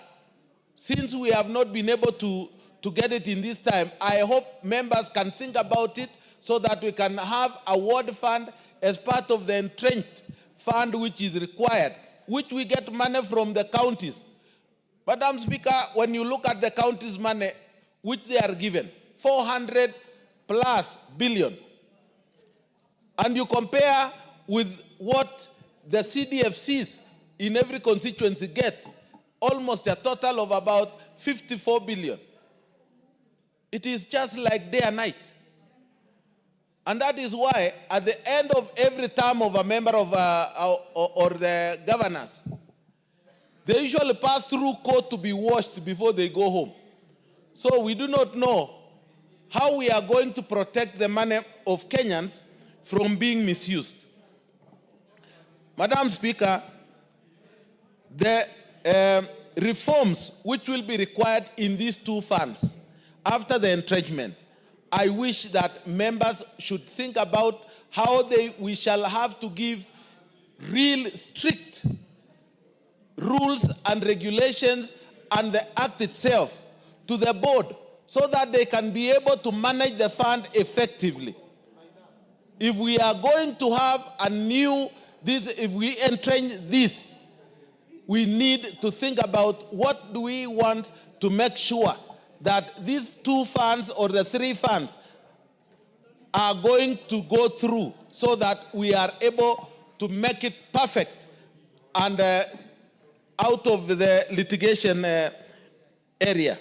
since we have not been able to get it in this time, I hope members can think about it so that we can have a ward fund as part of the entrenched fund which is required, which we get money from the counties. Madam Speaker, when you look at the counties' money which they are given, 400+ billion, and you compare with what the CDFCs in every constituency get, almost a total of about 54 billion. It is just like day and night. And that is why at the end of every term of a member of or the governors, they usually pass through court to be washed before they go home. So we do not know how we are going to protect the money of Kenyans from being misused. Madam Speaker, the reforms which will be required in these 2 funds after the entrenchment, I wish that members should think about how we shall have to give real strict rules and regulations and the act itself to the board so that they can be able to manage the fund effectively. If we are going to have if we entrench this, we need to think about what do we want to make sure that these 2 funds or the 3 funds are going to go through so that we are able to make it perfect and out of the litigation area.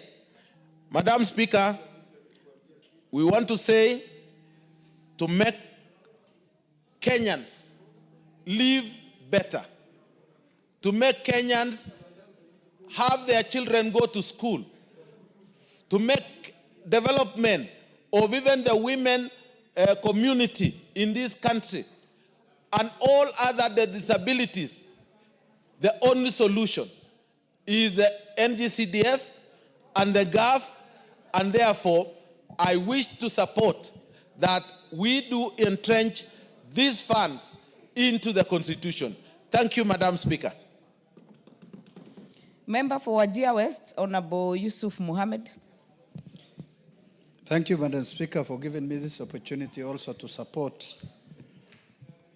Madam Speaker, we want to say to make Kenyans live better, to make Kenyans have their children go to school, to make development of even the women community in this country and all other disabilities, the only solution is the NGCDF and the GAF, and therefore I wish to support that we do entrench these funds into the Constitution. Thank you, Madam Speaker. Member for Wajir West, Honorable Yusuf Mohammed. Thank you, Madam Speaker, for giving me this opportunity also to support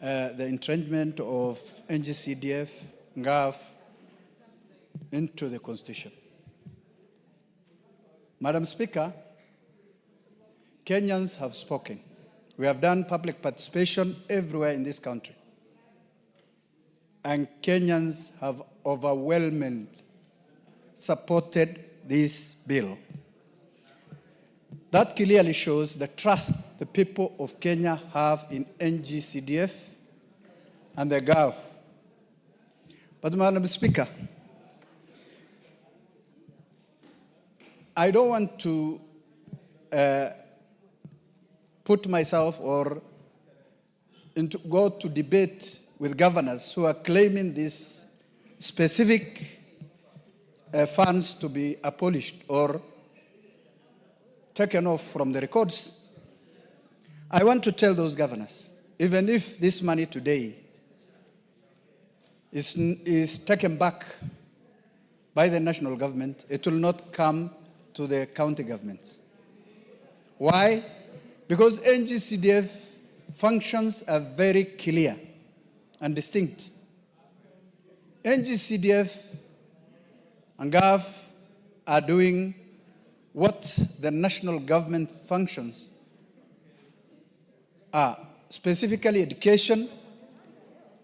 the entrenchment of NGCDF, GAF into the Constitution. Madam Speaker, Kenyans have spoken. We have done public participation everywhere in this country. And Kenyans have overwhelmingly supported this bill. That clearly shows the trust the people of Kenya have in NGCDF and the GAF. But Madam Speaker, I don't want to put myself or go to debate with governors who are claiming these specific funds to be abolished or taken off from the records. I want to tell those governors, even if this money today is taken back by the national government, it will not come to the county governments. Why? Because NGCDF functions are very clear and distinct. NGCDF and GAF are doing what the national government functions are specifically education,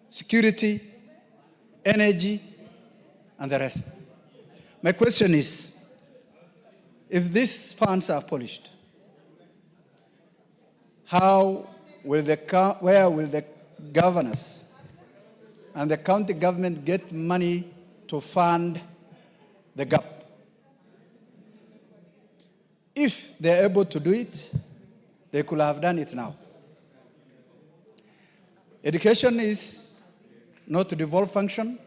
security, energy, and the rest. My question is, if these funds are polished, where will the governors and the county government get money to fund the gap? If they're able to do it, they could have done it now. Education is not a devolved function,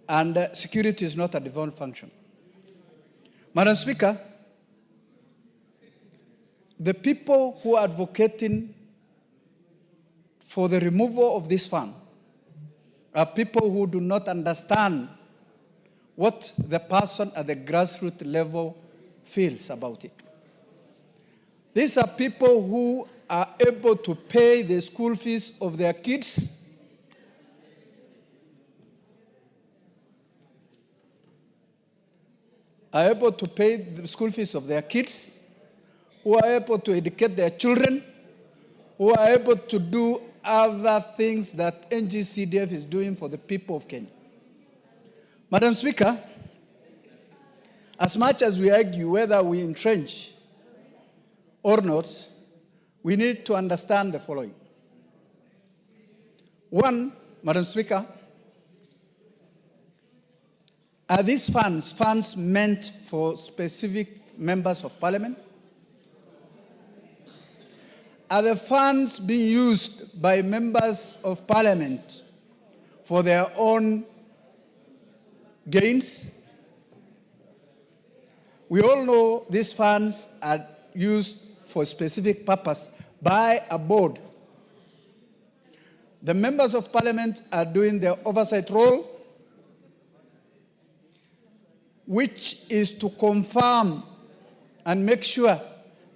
and security is not a devolved function. Madam Speaker, the people who are advocating for the removal of this fund are people who do not understand what the person at the grassroots level feels about it. These are people who are able to pay the school fees of their kids, who are able to educate their children, who are able to do other things that NGCDF is doing for the people of Kenya. Madam Speaker, as much as we argue whether we entrench or not, we need to understand the following. One, Madam Speaker, are these funds meant for specific members of parliament? Are the funds being used by members of parliament for their own gains? We all know these funds are used for a specific purpose by a board. The members of parliament are doing their oversight role, which is to confirm and make sure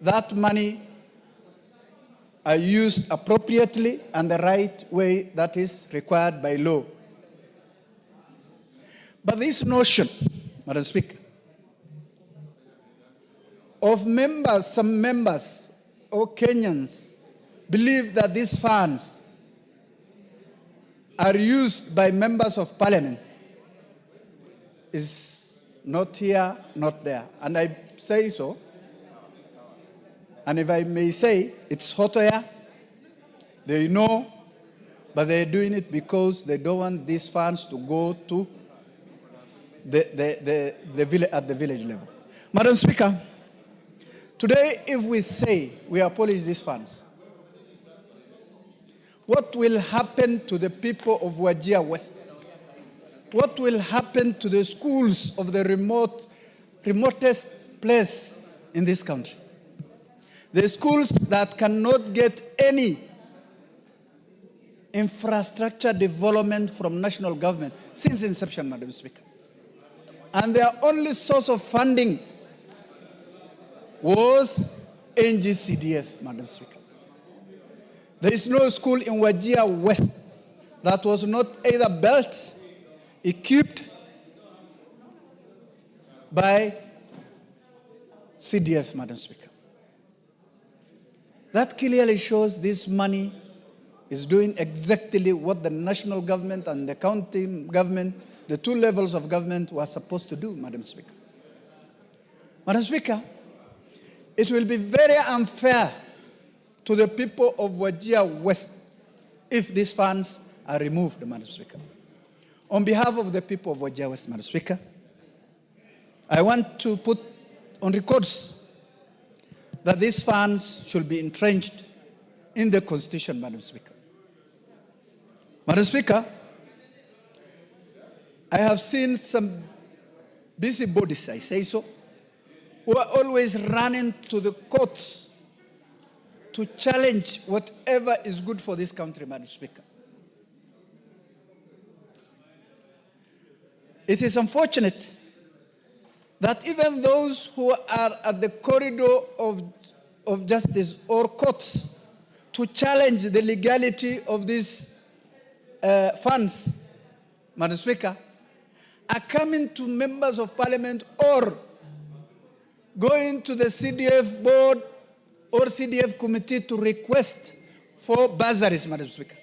that money are used appropriately and the right way that is required by law. But this notion, Madam Speaker, of some members or Kenyans believe that these funds are used by members of parliament is not here, not there. And I say so. And if I may say, it's hot air. They know, but they're doing it because they don't want these funds to go to the village, at the village level. Madam Speaker, today if we say we abolish these funds, what will happen to the people of Wajir West? What will happen to the schools of the remotest place in this country? The schools that cannot get any infrastructure development from national government since inception, Madam Speaker. And their only source of funding was NGCDF, Madam Speaker. There is no school in Wajir West that was not either built, equipped by CDF, Madam Speaker. That clearly shows this money is doing exactly what the national government and the county government, the two levels of government, were supposed to do, Madam Speaker. Madam Speaker, it will be very unfair to the people of Wajir West if these funds are removed, Madam Speaker. On behalf of the people of Wajir West, Madam Speaker, I want to put on records that these funds should be entrenched in the Constitution, Madam Speaker. Madam Speaker, I have seen some busybodies, I say so, who are always running to the courts to challenge whatever is good for this country, Madam Speaker. It is unfortunate that even those who are at the corridor of justice or courts to challenge the legality of these funds, Madam Speaker, are coming to members of parliament or going to the CDF board or CDF committee to request for bursaries, Madam Speaker,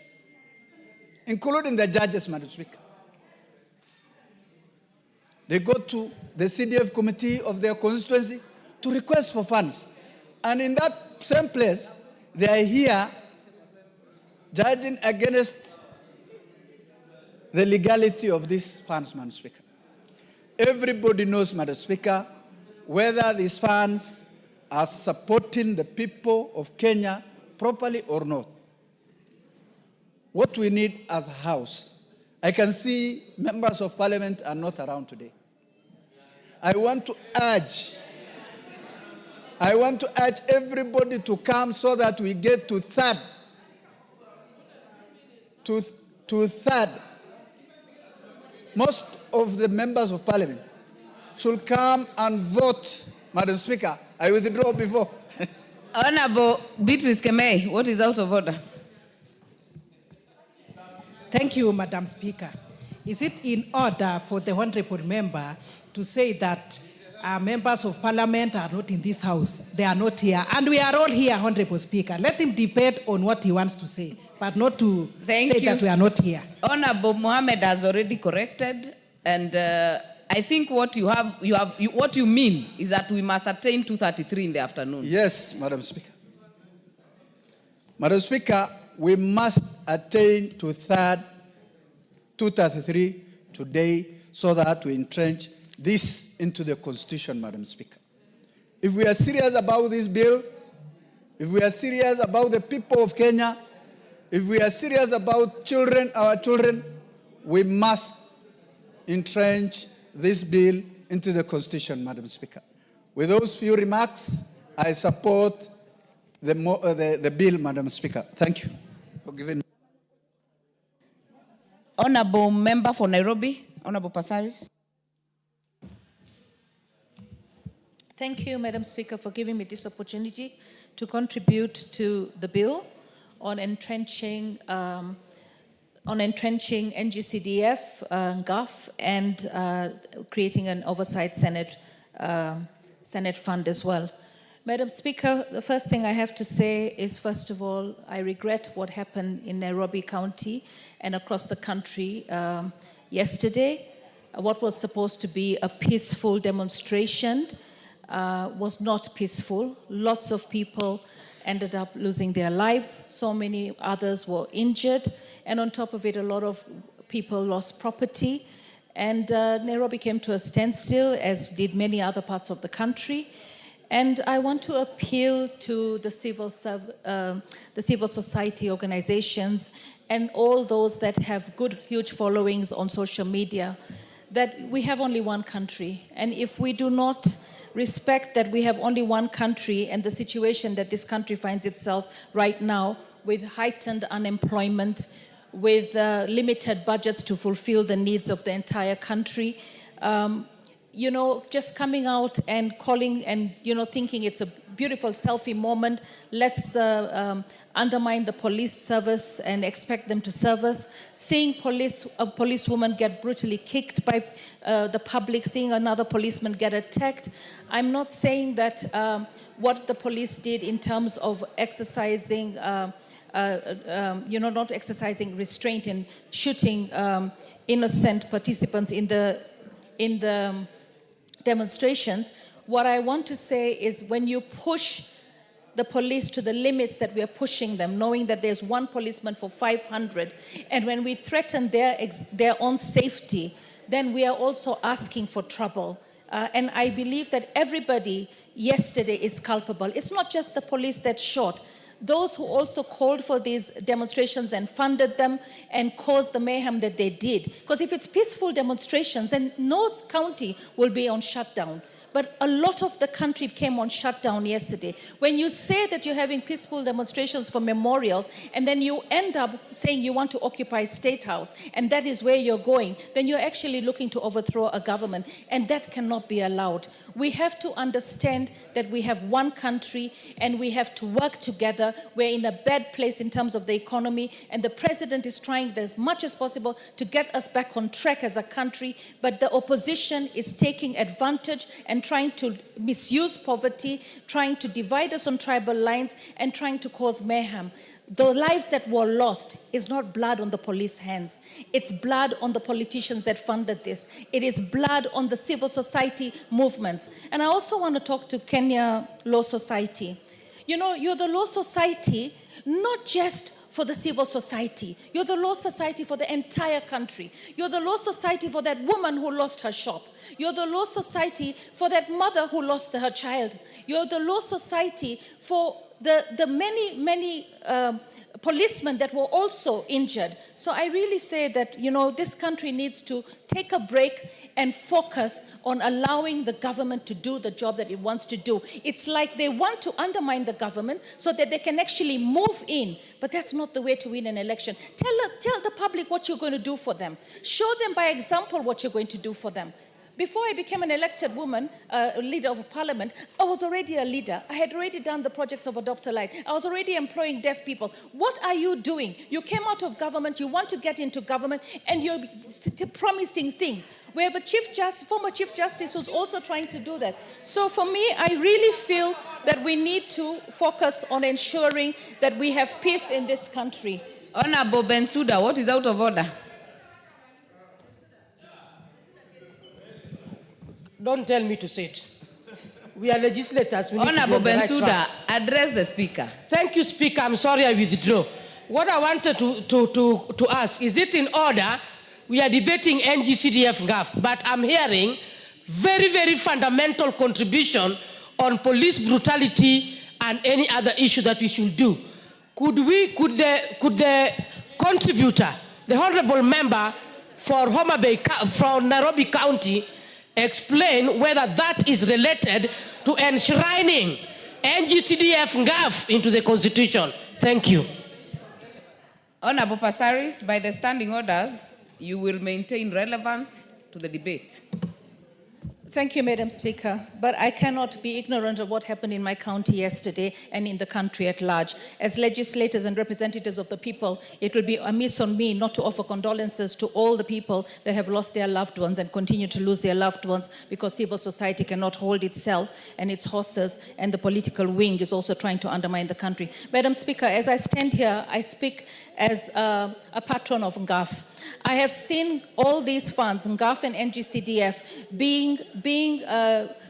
including the judges, Madam Speaker. They go to the CDF committee of their constituency to request for funds. And in that same place, they are here judging against the legality of these funds, Madam Speaker. Everybody knows, Madam Speaker, whether these funds are supporting the people of Kenya properly or not. What we need as a House, I can see members of Parliament are not around today. I want to urge everybody to come so that we get to third. Most of the members of Parliament should come and vote. Madam Speaker, I withdraw before. Honorable Beatrice Kemei, what is out of order? Thank you, Madam Speaker. Is it in order for the honorable member to say that members of Parliament are not in this House? They are not here. And we are all here, Honorable Speaker. Let him debate on what he wants to say, but not to say that we are not here. Honorable Mohammed has already corrected, and I think what what you mean is that we must attain 2:33 in the afternoon. Yes, Madam Speaker. Madam Speaker, we must attain to 2:33 today so that we entrench this into the Constitution, Madam Speaker. If we are serious about this bill, if we are serious about the people of Kenya, if we are serious about children, our children, we must entrench this bill into the Constitution, Madam Speaker. With those few remarks, I support the bill, Madam Speaker. Thank you for giving me. Honorable member for Nairobi, Honorable Pasaris. Thank you, Madam Speaker, for giving me this opportunity to contribute to the bill on entrenching NGCDF, GAF, and creating an oversight Senate fund as well. Madam Speaker, the first thing I have to say is, first of all, I regret what happened in Nairobi County and across the country yesterday. What was supposed to be a peaceful demonstration was not peaceful. Lots of people ended up losing their lives. So many others were injured. And on top of it, a lot of people lost property. And Nairobi came to a standstill, as did many other parts of the country. And I want to appeal to the civil society organizations and all those that have good, huge followings on social media, that we have only one country. And if we do not respect that we have only one country and the situation that this country finds itself right now, with heightened unemployment, with limited budgets to fulfill the needs of the entire country, you know, just coming out and calling and, you know, thinking it's a beautiful selfie moment, let's undermine the police service and expect them to serve us. Seeing a policewoman get brutally kicked by the public, seeing another policeman get attacked. I'm not saying that what the police did in terms of exercising, you know, not exercising restraint and shooting innocent participants in the demonstrations. What I want to say is, when you push the police to the limits that we are pushing them, knowing that there's one policeman for 500, and when we threaten their own safety, then we are also asking for trouble. And I believe that everybody yesterday is culpable. It's not just the police that shot. Those who also called for these demonstrations and funded them and caused the mayhem that they did. Because if it's peaceful demonstrations, then no county will be on shutdown. But a lot of the country came on shutdown yesterday. When you say that you're having peaceful demonstrations for memorials, and then you end up saying you want to occupy State House, and that is where you're going, then you're actually looking to overthrow a government, and that cannot be allowed. We have to understand that we have one country, and we have to work together. We're in a bad place in terms of the economy, and the president is trying as much as possible to get us back on track as a country, but the opposition is taking advantage and and trying to misuse poverty, trying to divide us on tribal lines, and trying to cause mayhem. The lives that were lost is not blood on the police hands. It's blood on the politicians that funded this. It is blood on the civil society movements. And I also want to talk to Kenya Law Society. You know, you're the law society, not just for the civil society. You're the law society for the entire country. You're the law society for that woman who lost her shop. You're the law society for that mother who lost her child. You're the law society for the many policemen that were also injured. So I really say that, you know, this country needs to take a break and focus on allowing the government to do the job that it wants to do. It's like they want to undermine the government so that they can actually move in, but that's not the way to win an election. Tell the public what you're going to do for them. Show them by example what you're going to do for them. Before I became an elected woman, leader of parliament, I was already a leader. I had already done the projects of Adopt a Light. I was already employing deaf people. What are you doing? You came out of government, you want to get into government, and you're promising things. We have a former Chief Justice who's also trying to do that. So for me, I really feel that we need to focus on ensuring that we have peace in this country. Honorable Bensouda, what is out of order? Don't tell me to sit. We are legislators. We Honorable Bensouda, right, address the speaker. Thank you, Speaker. I'm sorry I withdraw. What I wanted to ask, is it in order? We are debating NGCDF GAF, but I'm hearing very, very fundamental contribution on police brutality and any other issue that we should do. Could the contributor, the honorable member for from Nairobi County, explain whether that is related to enshrining NGCDF GAF into the Constitution? Thank you. Honorable Passaris, by the standing orders, you will maintain relevance to the debate. Thank you, Madam Speaker. But I cannot be ignorant of what happened in my county yesterday and in the country at large. As legislators and representatives of the people, it will be amiss on me not to offer condolences to all the people that have lost their loved ones and continue to lose their loved ones because civil society cannot hold itself and its horses, and the political wing is also trying to undermine the country. Madam Speaker, as I stand here, I speak as a patron of GAF. I have seen all these funds, GAF and NGCDF, being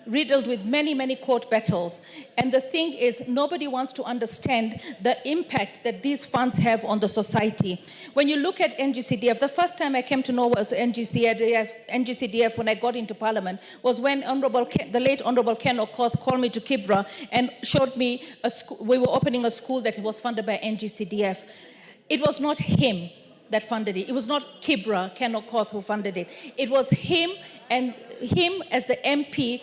riddled with many, many court battles. And the thing is, nobody wants to understand the impact that these funds have on the society. When you look at NGCDF, the first time I came to know was NGCDF when I got into Parliament was when the late Honorable Ken Okoth called me to Kibra and showed me we were opening a school that was funded by NGCDF. It was not him that funded it. It was not Kibra, Ken Okoth, who funded it. It was him, and him as the MP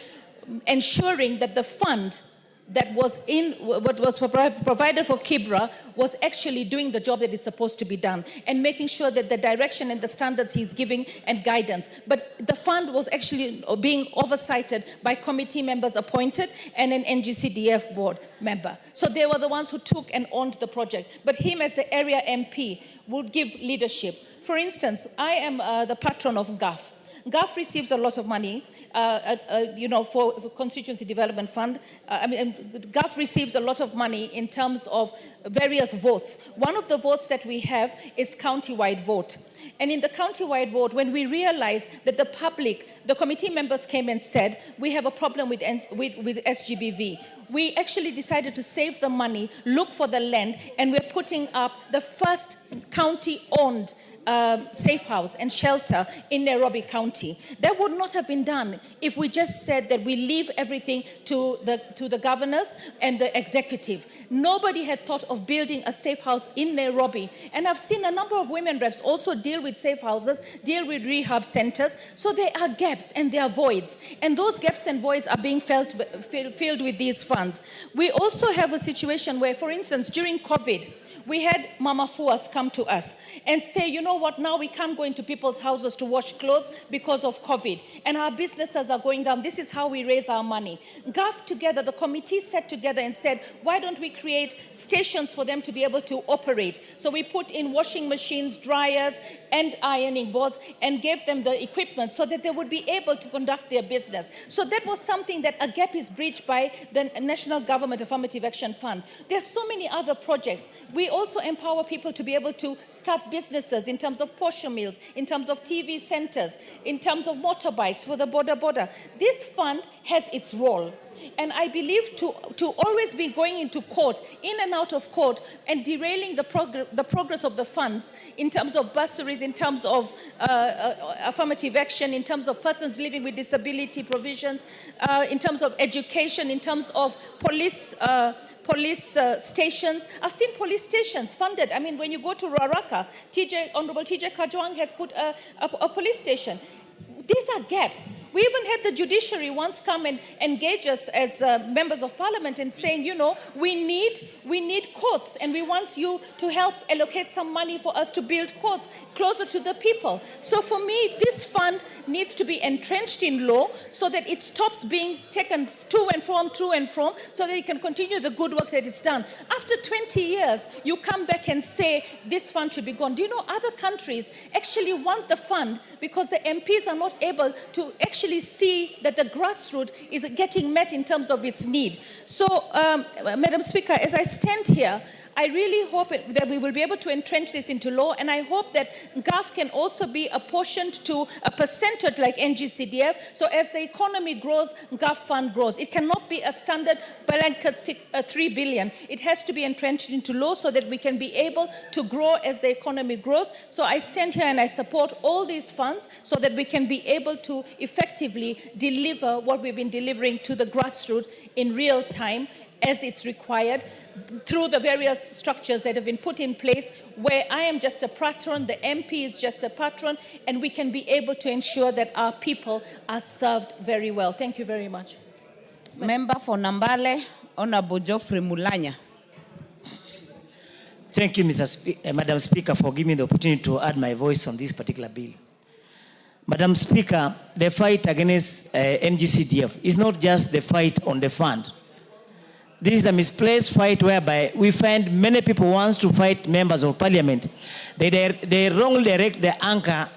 ensuring that the fund that was what was provided for Kibra was actually doing the job that is supposed to be done, and making sure that the direction and the standards he's giving and guidance. But the fund was actually being oversighted by committee members appointed and an NGCDF board member. So they were the ones who took and owned the project. But him as the area MP would give leadership. For instance, I am the patron of GAF. GAF receives a lot of money, for Constituency Development Fund. GAF receives a lot of money in terms of various votes. One of the votes that we have is county-wide vote. And in the county-wide vote, when we realized that the committee members came and said, we have a problem with SGBV, we actually decided to save the money, look for the land, and we're putting up the first county-owned safe house and shelter in Nairobi County. That would not have been done if we just said that we leave everything to the governors and the executive. Nobody had thought of building a safe house in Nairobi. And I've seen a number of women reps also deal with safe houses, deal with rehab centers. So there are gaps and there are voids. And those gaps and voids are being filled with these funds. We also have a situation where, for instance, during COVID, We had Mama Fuas come to us and say, you know what, now we can't go into people's houses to wash clothes because of COVID. And our businesses are going down. This is how we raise our money. GAF together, the committee sat together and said, why don't we create stations for them to be able to operate? So we put in washing machines, dryers, and ironing boards and gave them the equipment so that they would be able to conduct their business. So that was something that a gap is bridged by the National Government Affirmative Action Fund. There's so many other projects. We also empower people to be able to start businesses in terms of portion meals, in terms of TV centers, in terms of motorbikes for the border. This fund has its role. And I believe to always be going into court, in and out of court, and derailing the progress of the funds in terms of bursaries, in terms of affirmative action, in terms of persons living with disability provisions, in terms of education, in terms of police stations. I've seen police stations funded. I mean, when you go to Ruaraka, Honorable TJ Kajwang has put a police station. These are gaps. We even had the judiciary once come and engage us as members of parliament in saying, you know, we need courts and we want you to help allocate some money for us to build courts closer to the people. So for me, this fund needs to be entrenched in law so that it stops being taken to and from, so that it can continue the good work that it's done. After 20 years, you come back and say this fund should be gone. Do you know other countries actually want the fund because the MPs are not able to actually see that the grassroots is getting met in terms of its need. So, Madam Speaker, as I stand here, I really hope that we will be able to entrench this into law, and I hope that GAF can also be apportioned to a percentage like NGCDF, so as the economy grows, GAF fund grows. It cannot be a standard blanket 3 billion. It has to be entrenched into law so that we can be able to grow as the economy grows. So I stand here and I support all these funds so that we can be able to effectively deliver what we've been delivering to the grassroots in real time as it's required through the various structures that have been put in place, where I am just a patron, the MP is just a patron, and we can be able to ensure that our people are served very well. Thank you very much. Member for Nambale, Honorable Geoffrey Mulanya. Thank you, Madam Speaker, for giving me the opportunity to add my voice on this particular bill. Madam Speaker, the fight against NGCDF is not just the fight on the fund. This is a misplaced fight whereby we find many people wants to fight members of parliament. They wrongly direct the anchor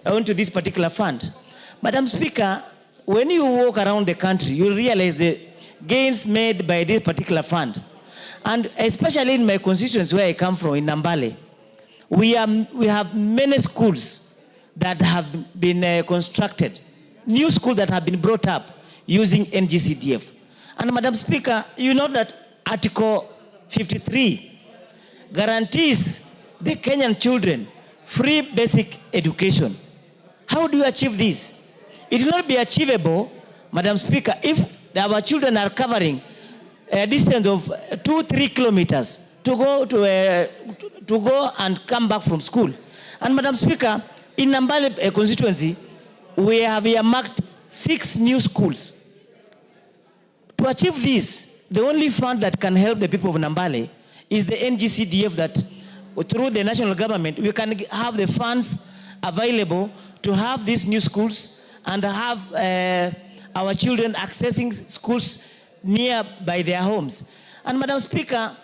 onto this particular fund. Madam Speaker, when you walk around the country, you realize the gains made by this particular fund. And especially in my constituency where I come from, in Nambale, we have many schools that have been constructed, new schools that have been brought up using NGCDF. And Madam Speaker, you know that Article 53 guarantees the Kenyan children free basic education. How do you achieve this? It will not be achievable, Madam Speaker, if our children are covering a distance of 2-3 kilometers to go and come back from school. And Madam Speaker, in Nambale constituency, we have earmarked 6 new schools. To achieve this, the only fund that can help the people of Nambale is the NGCDF, that through the national government, we can have the funds available to have these new schools and have our children accessing schools near by their homes. And Madam Speaker,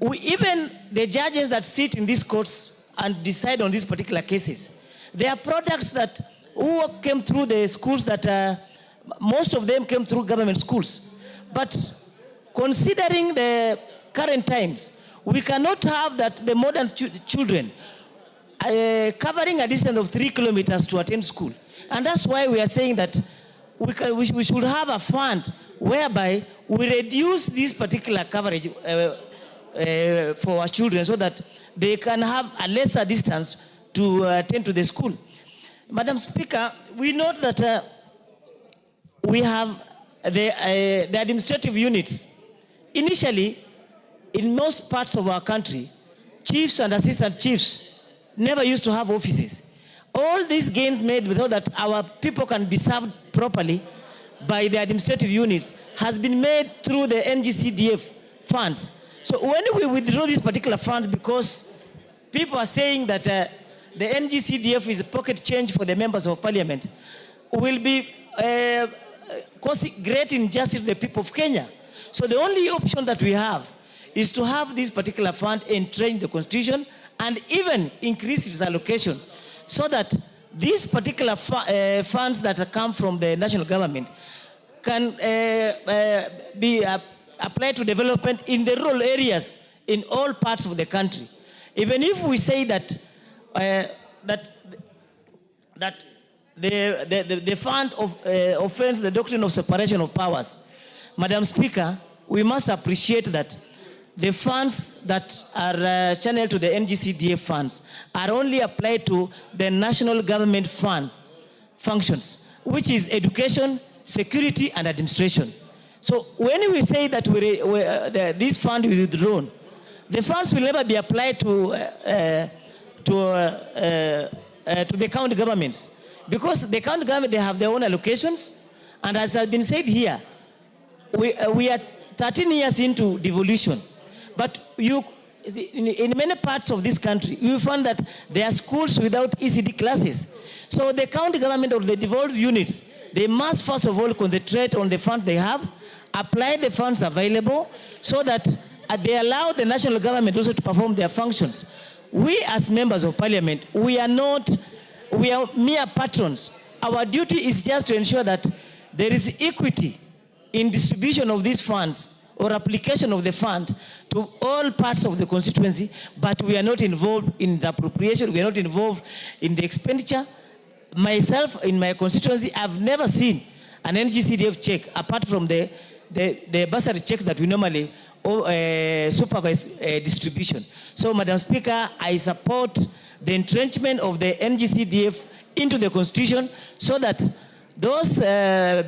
even the judges that sit in these courts and decide on these particular cases, they are products that who came through the schools that most of them came through government schools. But considering the current times, we cannot have that the modern children covering a distance of 3 kilometers to attend school. And that's why we are saying that we should have a fund whereby we reduce this particular coverage for our children so that they can have a lesser distance to attend to the school. Madam Speaker, we note that we have the administrative units. Initially, in most parts of our country, chiefs and assistant chiefs never used to have offices. All these gains made so that our people can be served properly by the administrative units has been made through the NGCDF funds. So when we withdraw this particular fund, because people are saying that the NGCDF is a pocket change for the members of parliament, will be causing great injustice to the people of Kenya. So the only option that we have is to have this particular fund entrenched in the constitution and even increase its allocation so that these particular funds that come from the national government can be applied to development in the rural areas in all parts of the country. Even if we say that the fund offends the doctrine of separation of powers, Madam Speaker, we must appreciate that the funds that are channeled to the NGCDF funds are only applied to the national government fund functions, which is education, security, and administration. So when we say that this fund is withdrawn, the funds will never be applied to the county governments, because the county government, they have their own allocations, and as has been said here, we are 13 years into devolution. But in many parts of this country, you find that there are schools without ECD classes. So the county government or the devolved units, they must first of all concentrate on the funds they have, apply the funds available, so that they allow the national government also to perform their functions. We as members of parliament, we are mere patrons. Our duty is just to ensure that there is equity in distribution of these funds or application of the fund to all parts of the constituency, but we are not involved in the appropriation, we are not involved in the expenditure. Myself, in my constituency, I've never seen an NGCDF check, apart from the bursary checks that we normally supervise distribution. So, Madam Speaker, I support the entrenchment of the NGCDF into the constitution so that those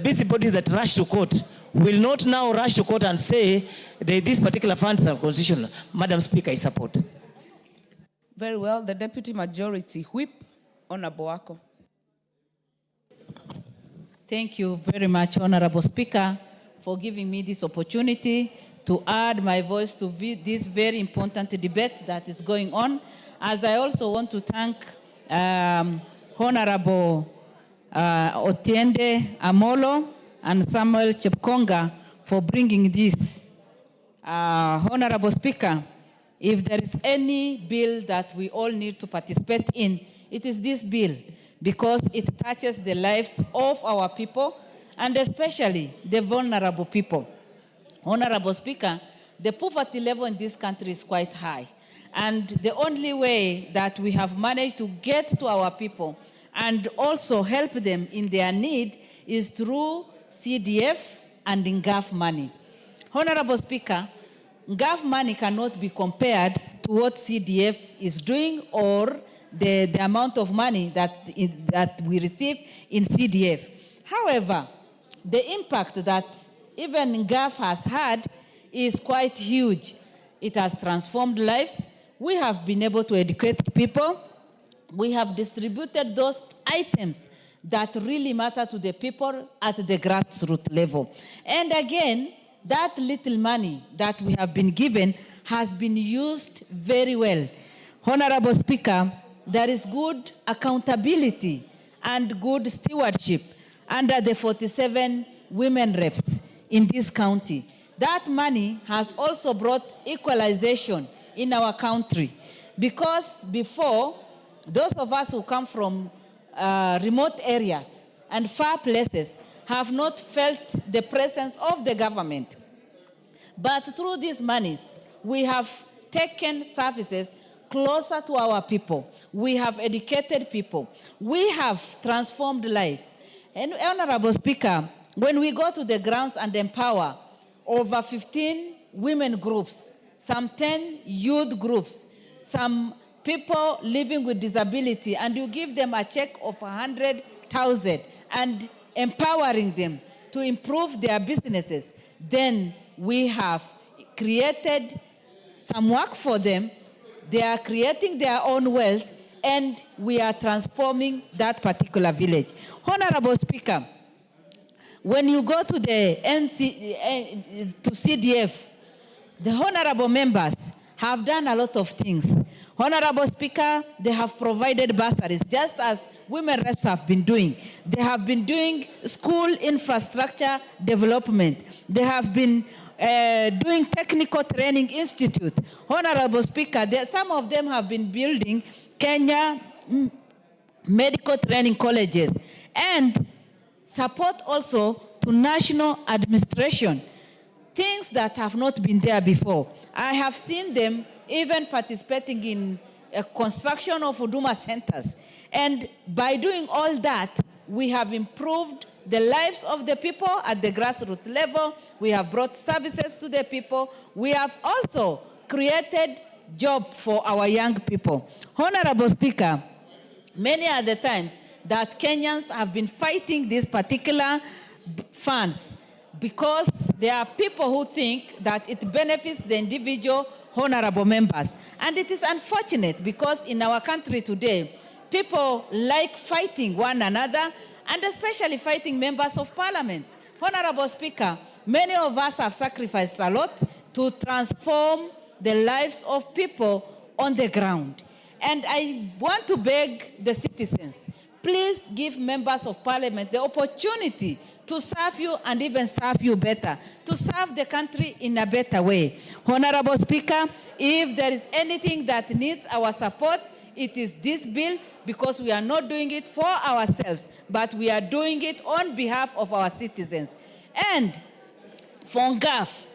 busybodies that rush to court will not now rush to court and say that these particular funds are constitutional. Madam Speaker, I support. Very well. The Deputy Majority Whip, Honorable Wako. Thank you very much, Honorable Speaker, for giving me this opportunity to add my voice to this very important debate that is going on. As I also want to thank Honorable Otiende Amolo and Samuel Chepkonga for bringing this. Honorable Speaker, if there is any bill that we all need to participate in, it is this bill, because it touches the lives of our people and especially the vulnerable people. Honorable Speaker, the poverty level in this country is quite high. And the only way that we have managed to get to our people and also help them in their need is through CDF and NGAF money. Honorable Speaker, NGAF money cannot be compared to what CDF is doing or the amount of money that we receive in CDF. However, the impact that even NGAF has had is quite huge. It has transformed lives. We have been able to educate people. We have distributed those items that really matter to the people at the grassroots level. And again, that little money that we have been given has been used very well. Honorable Speaker, there is good accountability and good stewardship under the 47 women reps in this county. That money has also brought equalization in our country, because before, those of us who come from remote areas and far places have not felt the presence of the government. But through these monies, we have taken services closer to our people. We have educated people. We have transformed lives. And Honorable Speaker, when we go to the grounds and empower over 15 women groups, some 10 youth groups, some people living with disability, and you give them a check of 100,000 and empowering them to improve their businesses, then we have created some work for them. They are creating their own wealth, and we are transforming that particular village. Honorable Speaker, when you go to the CDF, the honorable members have done a lot of things. Honorable Speaker, they have provided bursaries, just as women reps have been doing. They have been doing school infrastructure development. They have been doing technical training institute. Honorable Speaker, some of them have been building Kenya medical training colleges and support also to national administration, things that have not been there before. I have seen them even participating in a construction of Huduma centers. And by doing all that, we have improved the lives of the people at the grassroots level. We have brought services to the people. We have also created jobs for our young people. Honorable Speaker, many are the times that Kenyans have been fighting these particular funds because there are people who think that it benefits the individual honorable members. And it is unfortunate because in our country today, people like fighting one another and especially fighting members of parliament. Honorable Speaker, many of us have sacrificed a lot to transform the lives of people on the ground. And I want to beg the citizens, please give members of parliament the opportunity to serve you and even serve you better, to serve the country in a better way. Honorable Speaker, if there is anything that needs our support, it is this bill, because we are not doing it for ourselves, but we are doing it on behalf of our citizens. And for GAF,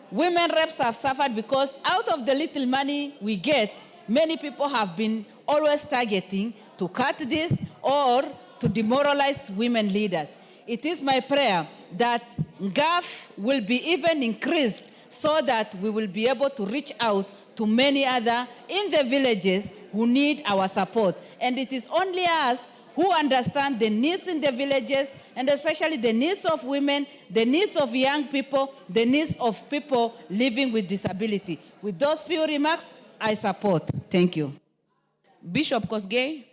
women reps have suffered because out of the little money we get, many people have been always targeting to cut this or to demoralize women leaders. It is my prayer that GAF will be even increased so that we will be able to reach out to many other in the villages who need our support. And it is only us who understand the needs in the villages, and especially the needs of women, the needs of young people, the needs of people living with disability. With those few remarks, I support. Thank you. Bishop Kosgei.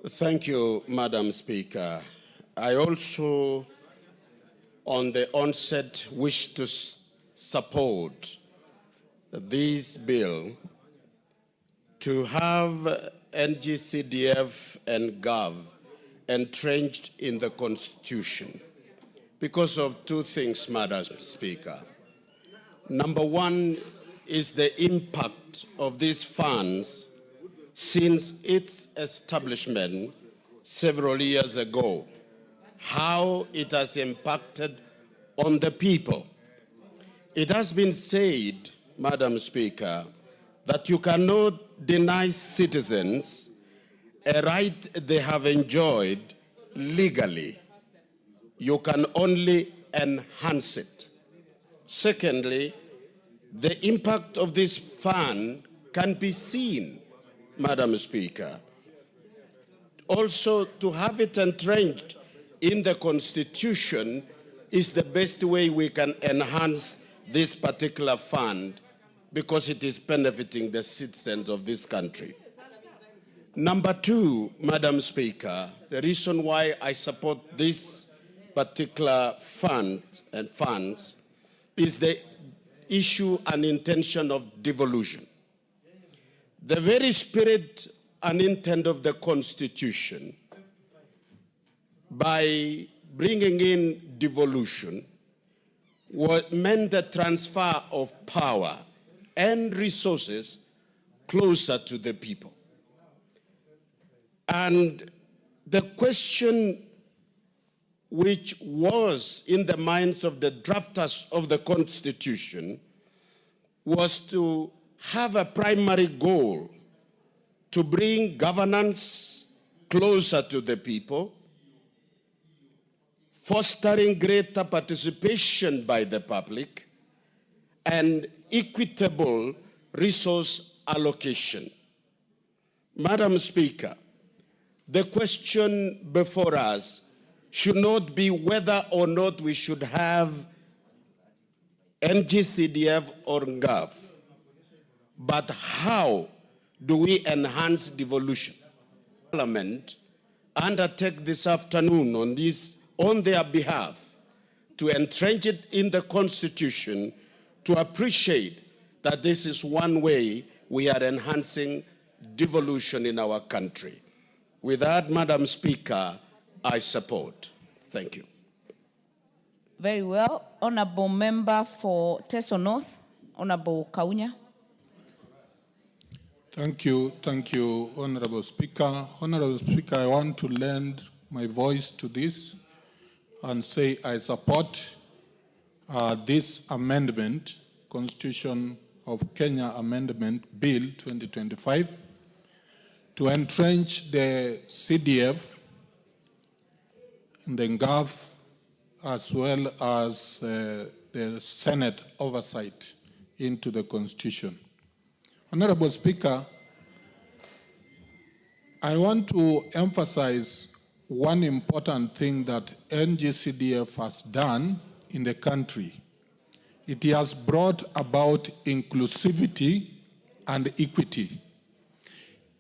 Thank you, Madam Speaker. I also, on the onset, wish to support this bill to have NGCDF and GAV entrenched in the Constitution because of two things, Madam Speaker. Number one is the impact of these funds since its establishment several years ago, how it has impacted on the people. It has been said, Madam Speaker, that you cannot deny citizens a right they have enjoyed legally. You can only enhance it. Secondly, the impact of this fund can be seen, Madam Speaker. Also, to have it entrenched in the Constitution is the best way we can enhance this particular fund because it is benefiting the citizens of this country. Number two, Madam Speaker, the reason why I support this particular fund and funds is the issue and intention of devolution. The very spirit and intent of the Constitution, by bringing in devolution, meant the transfer of power and resources closer to the people. And the question which was in the minds of the drafters of the Constitution was to have a primary goal to bring governance closer to the people, fostering greater participation by the public, and equitable resource allocation. Madam Speaker, the question before us should not be whether or not we should have NGCDF or GAV, but how do we enhance devolution? Parliament undertake this afternoon on their behalf to entrench it in the Constitution, to appreciate that this is one way we are enhancing devolution in our country. With that, Madam Speaker, I support. Thank you. Very well. Honorable Member for Teso North, Honorable Kaunya. Thank you, Honorable Speaker. Honorable Speaker, I want to lend my voice to this and say I support this amendment, Constitution of Kenya Amendment Bill 2025, to entrench the CDF and the GAF as well as the Senate oversight into the Constitution. Honorable Speaker, I want to emphasize one important thing that NGCDF has done in the country. It has brought about inclusivity and equity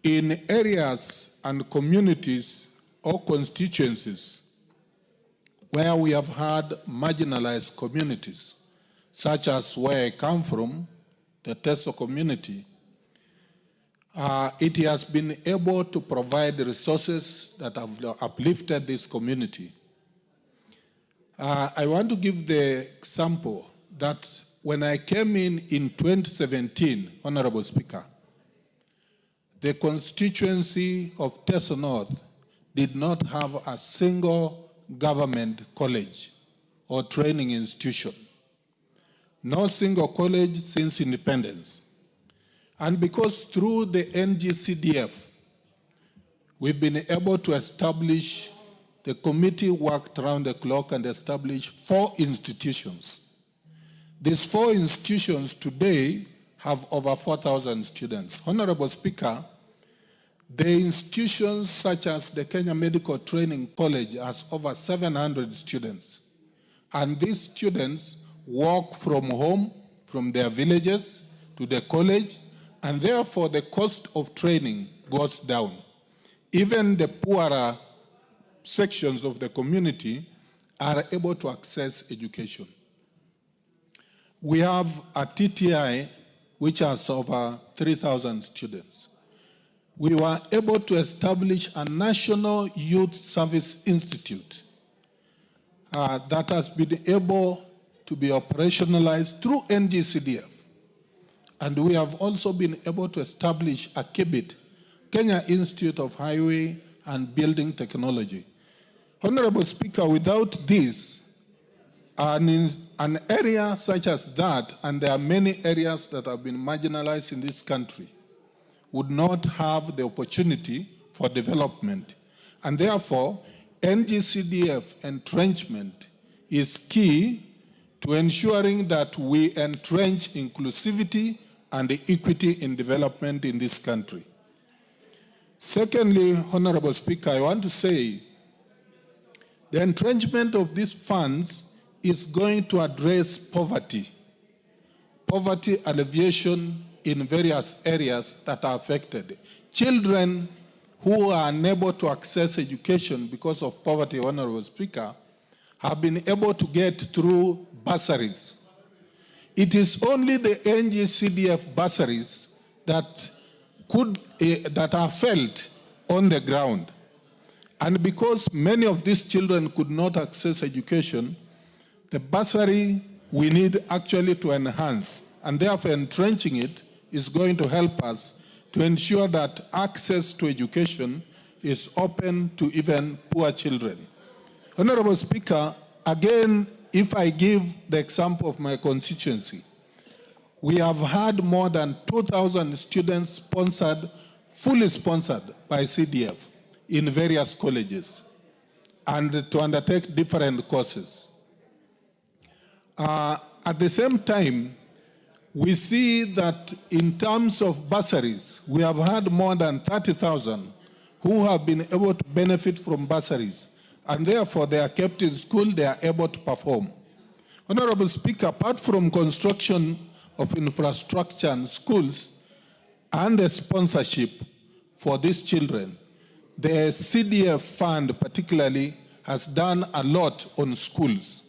in areas and communities or constituencies where we have had marginalized communities, such as where I come from, the Teso community. It has been able to provide resources that have uplifted this community. I want to give the example that when I came in 2017, Honorable Speaker, the constituency of Teso North did not have a single government college or training institution. No single college since independence. And because through the NGCDF, we've been able to establish, the committee worked around the clock and established 4 institutions. These 4 institutions today have over 4,000 students. Honorable Speaker, the institutions such as the Kenya Medical Training College has over 700 students. And these students walk from home, from their villages to the college, and therefore the cost of training goes down. Even the poorer sections of the community are able to access education. We have a TTI which has over 3,000 students. We were able to establish a National Youth Service Institute that has been able to be operationalized through NGCDF. And we have also been able to establish a KIBIT, Kenya Institute of Highway and Building Technology. Honorable Speaker, without this, an area such as that, and there are many areas that have been marginalized in this country, would not have the opportunity for development. And therefore, NGCDF entrenchment is key to ensuring that we entrench inclusivity and equity in development in this country. Secondly, Honorable Speaker, I want to say the entrenchment of these funds is going to address poverty alleviation in various areas that are affected. Children who are unable to access education because of poverty, Honorable Speaker, have been able to get through bursaries. It is only the NGCDF bursaries that are felt on the ground. And because many of these children could not access education, the bursary we need actually to enhance, and therefore entrenching it is going to help us to ensure that access to education is open to even poor children. Honorable Speaker, again, if I give the example of my constituency, we have had more than 2,000 students sponsored, fully sponsored by CDF in various colleges and to undertake different courses. At the same time, we see that in terms of bursaries, we have had more than 30,000 who have been able to benefit from bursaries, and therefore they are kept in school, they are able to perform. Honorable Speaker, apart from construction of infrastructure and schools and the sponsorship for these children, the CDF fund particularly has done a lot on schools.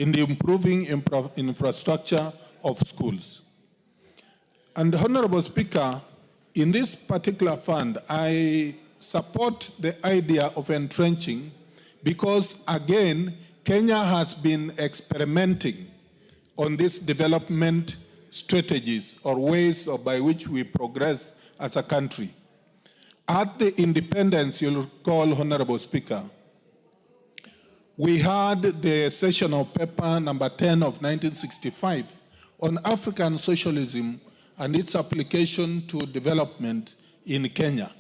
in the improving infrastructure of schools. And Honorable Speaker, in this particular fund, I support the idea of entrenching because, again, Kenya has been experimenting on these development strategies or ways by which we progress as a country. At the independence, you'll recall, Honorable Speaker, we had the sessional paper number 10 of 1965 on African socialism and its application to development in Kenya.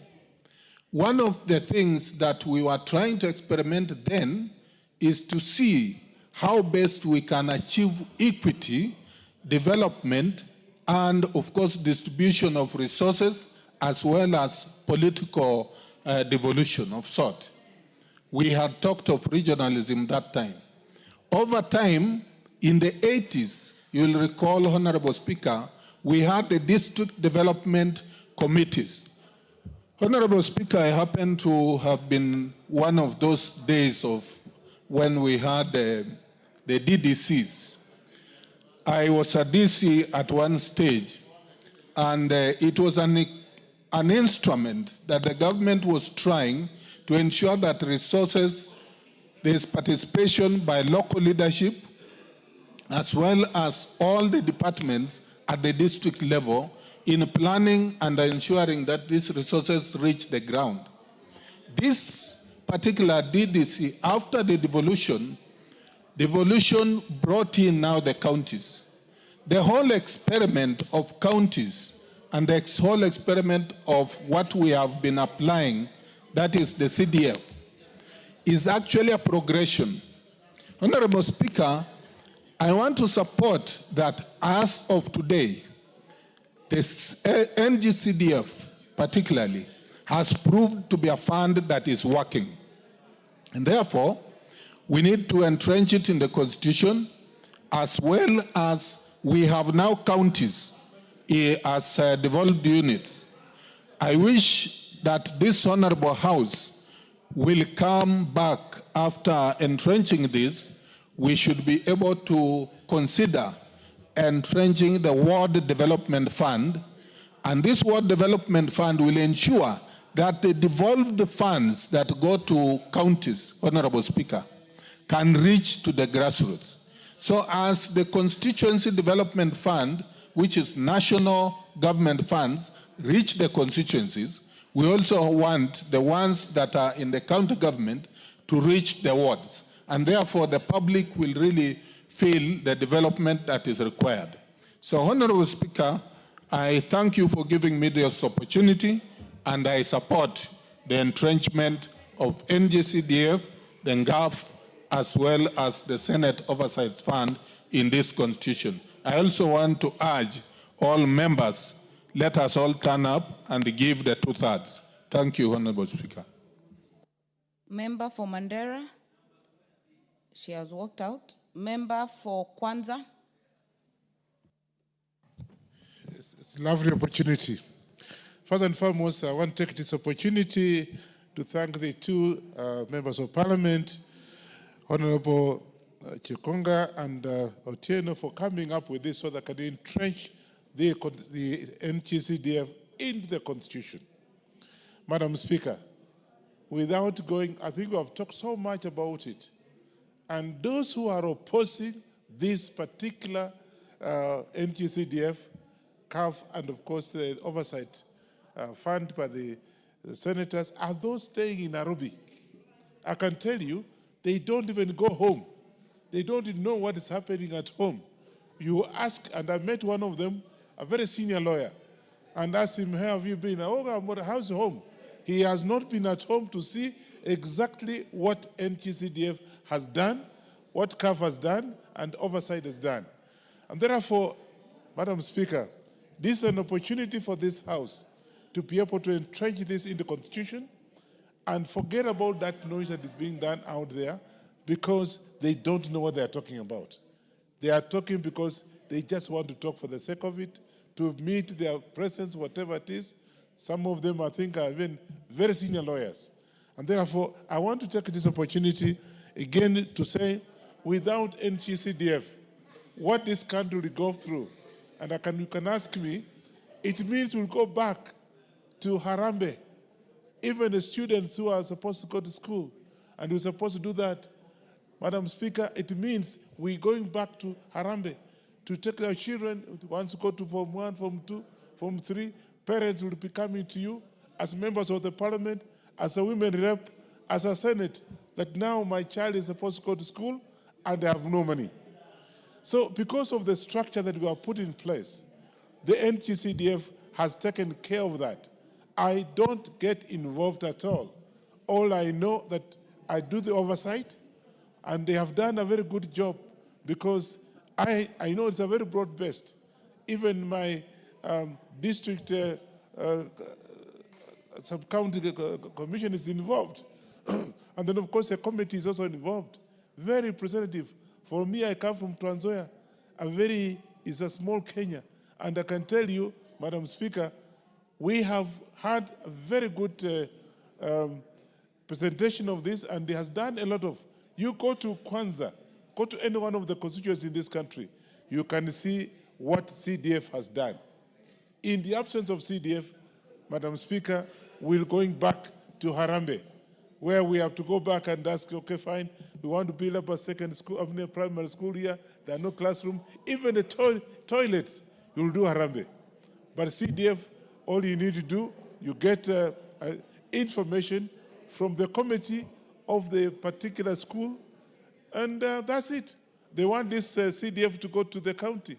One of the things that we were trying to experiment then is to see how best we can achieve equity, development, and of course distribution of resources as well as political devolution of sort. We had talked of regionalism that time. Over time, in the 80s, you'll recall, Honorable Speaker, we had the district development committees. Honorable Speaker, I happen to have been one of those days of when we had the DDCs. I was a DC at one stage, and it was an instrument that the government was trying to ensure that resources, there's participation by local leadership, as well as all the departments at the district level in planning and ensuring that these resources reach the ground. This particular DDC, after the devolution brought in now the counties. The whole experiment of counties and the whole experiment of what we have been applying, that is the CDF, is actually a progression. Honorable Speaker, I want to support that as of today, this NGCDF particularly has proved to be a fund that is working. And therefore, we need to entrench it in the Constitution, as well as we have now counties as devolved units. I wish that this Honorable House will come back after entrenching this. We should be able to consider entrenching the Ward Development Fund, and this Ward Development Fund will ensure that the devolved funds that go to counties, Honorable Speaker, can reach to the grassroots. So as the Constituency Development Fund, which is national government funds, reach the constituencies, we also want the ones that are in the county government to reach the wards. And therefore, the public will really feel the development that is required. So, Honorable Speaker, I thank you for giving me this opportunity, and I support the entrenchment of NGCDF, the NGAF, as well as the Senate Oversight Fund in this Constitution. I also want to urge all members, let us all turn up and give the 2/3. Thank you, Honorable Speaker. Member for Mandera, she has walked out. Member for Kwanza. It's a lovely opportunity. First and foremost, I want to take this opportunity to thank the two members of Parliament, Honorable Chikonga and Otieno, for coming up with this so that can entrench the NGCDF into the Constitution. Madam Speaker, without going, I think we have talked so much about it. And those who are opposing this particular NGCDF, CAF, and of course the oversight fund by the senators, are those staying in Nairobi. I can tell you, they don't even go home. They don't even know what is happening at home. You ask, and I met one of them, a very senior lawyer, and asked him, "How have you been?" "Oh, how's home?" He has not been at home to see exactly what NGCDF has done, what CAF has done, and oversight has done. And therefore, Madam Speaker, this is an opportunity for this House to be able to entrench this in the Constitution and forget about that noise that is being done out there, because they don't know what they are talking about. They are talking because they just want to talk for the sake of it, to meet their presence, whatever it is. Some of them, I think, are even very senior lawyers. And therefore, I want to take this opportunity again to say, without NGCDF, what this country will go through. And you can ask me, it means we'll go back to Harambe. Even the students who are supposed to go to school, and we're supposed to do that, Madam Speaker, it means we're going back to Harambe to take our children, once go to Form 1, Form 2, Form 3, parents will be coming to you as members of the parliament, as a women rep, as a senate, that now my child is supposed to go to school and they have no money. So because of the structure that we have put in place, the NGCDF has taken care of that. I don't get involved at all. All I know that I do the oversight, and they have done a very good job, because I know it's a very broad-based. Even my district sub-county commission is involved. And then, of course, a committee is also involved. Very representative. For me, I come from Trans Nzoia. It's a small Kenya. And I can tell you, Madam Speaker, we have had a very good presentation of this, and it has done a lot of. You go to Kwanza, go to any one of the constituencies in this country, you can see what CDF has done. In the absence of CDF, Madam Speaker, we're going back to Harambe, where we have to go back and ask, okay, fine, we want to build up a second school, a primary school here, there are no classroom, even the toilets, you'll do Harambe. But CDF, all you need to do, you get information from the committee of the particular school, and that's it. They want this CDF to go to the county.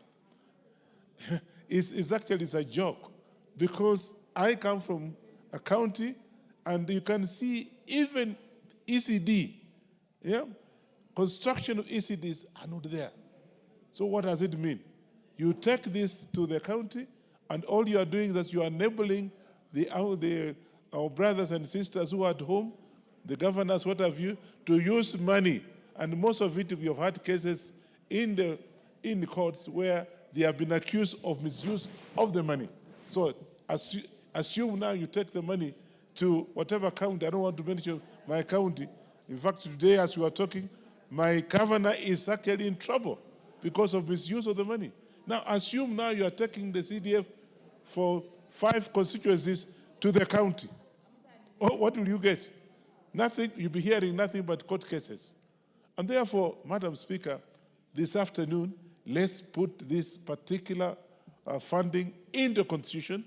It's actually a joke, because I come from a county, and you can see even ECD, construction of ECDs are not there. So what does it mean? You take this to the county, and all you are doing is that you are enabling our brothers and sisters who are at home, the governors, what have you, to use money. And most of it, we have had cases in the courts where they have been accused of misuse of the money. So assume now you take the money to whatever county. I don't want to mention my county. In fact, today as we are talking, my governor is actually in trouble because of misuse of the money. Now assume now you are taking the CDF for 5 constituencies to the county. What will you get? Nothing. You'll be hearing nothing but court cases. And therefore, Madam Speaker, this afternoon, let's put this particular funding in the Constitution,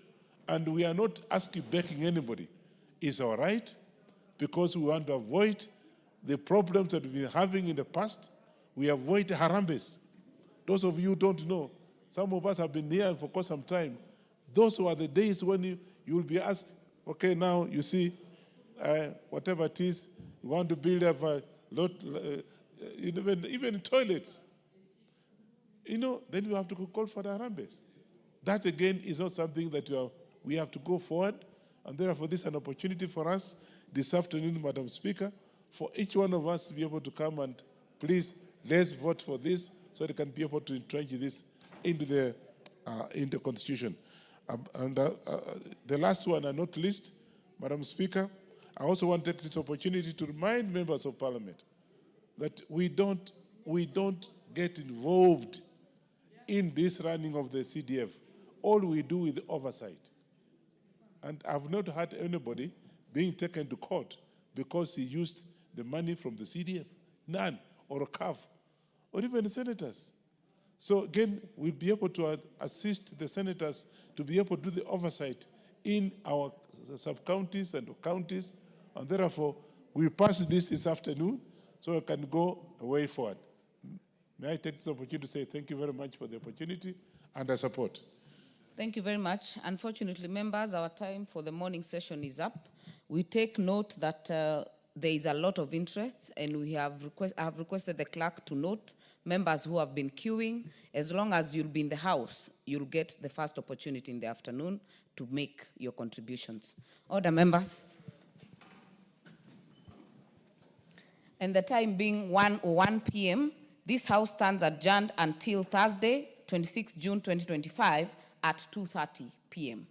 and we are not begging anybody. It's all right, because we want to avoid the problems that we've been having in the past. We avoid Harambes. Those of you who don't know, some of us have been here for quite some time. Those were the days when you will be asked, okay, now you see, whatever it is, you want to build up a lot, even toilets. Then you have to call for the Harambes. That again is not something that we have to go forward, and therefore this is an opportunity for us this afternoon, Madam Speaker, for each one of us to be able to come and please let's vote for this so they can be able to entrench this into the Constitution. And the last one and not least, Madam Speaker, I also want to take this opportunity to remind members of Parliament that we don't get involved in this running of the CDF. All we do is oversight. And I've not had anybody being taken to court because he used the money from the CDF. None, or a CAF, or even the senators. So again, we'll be able to assist the senators to be able to do the oversight in our sub-counties and counties, and therefore we pass this afternoon so we can go a way forward. May I take this opportunity to say thank you very much for the opportunity and the support. Thank you very much. Unfortunately, members, our time for the morning session is up. We take note that there is a lot of interest, and I have requested the clerk to note members who have been queuing. As long as you'll be in the House, you'll get the first opportunity in the afternoon to make your contributions. Order, members. And the time being 1:01 p.m., this House stands adjourned until Thursday, 26 June 2025 at 2:30 p.m.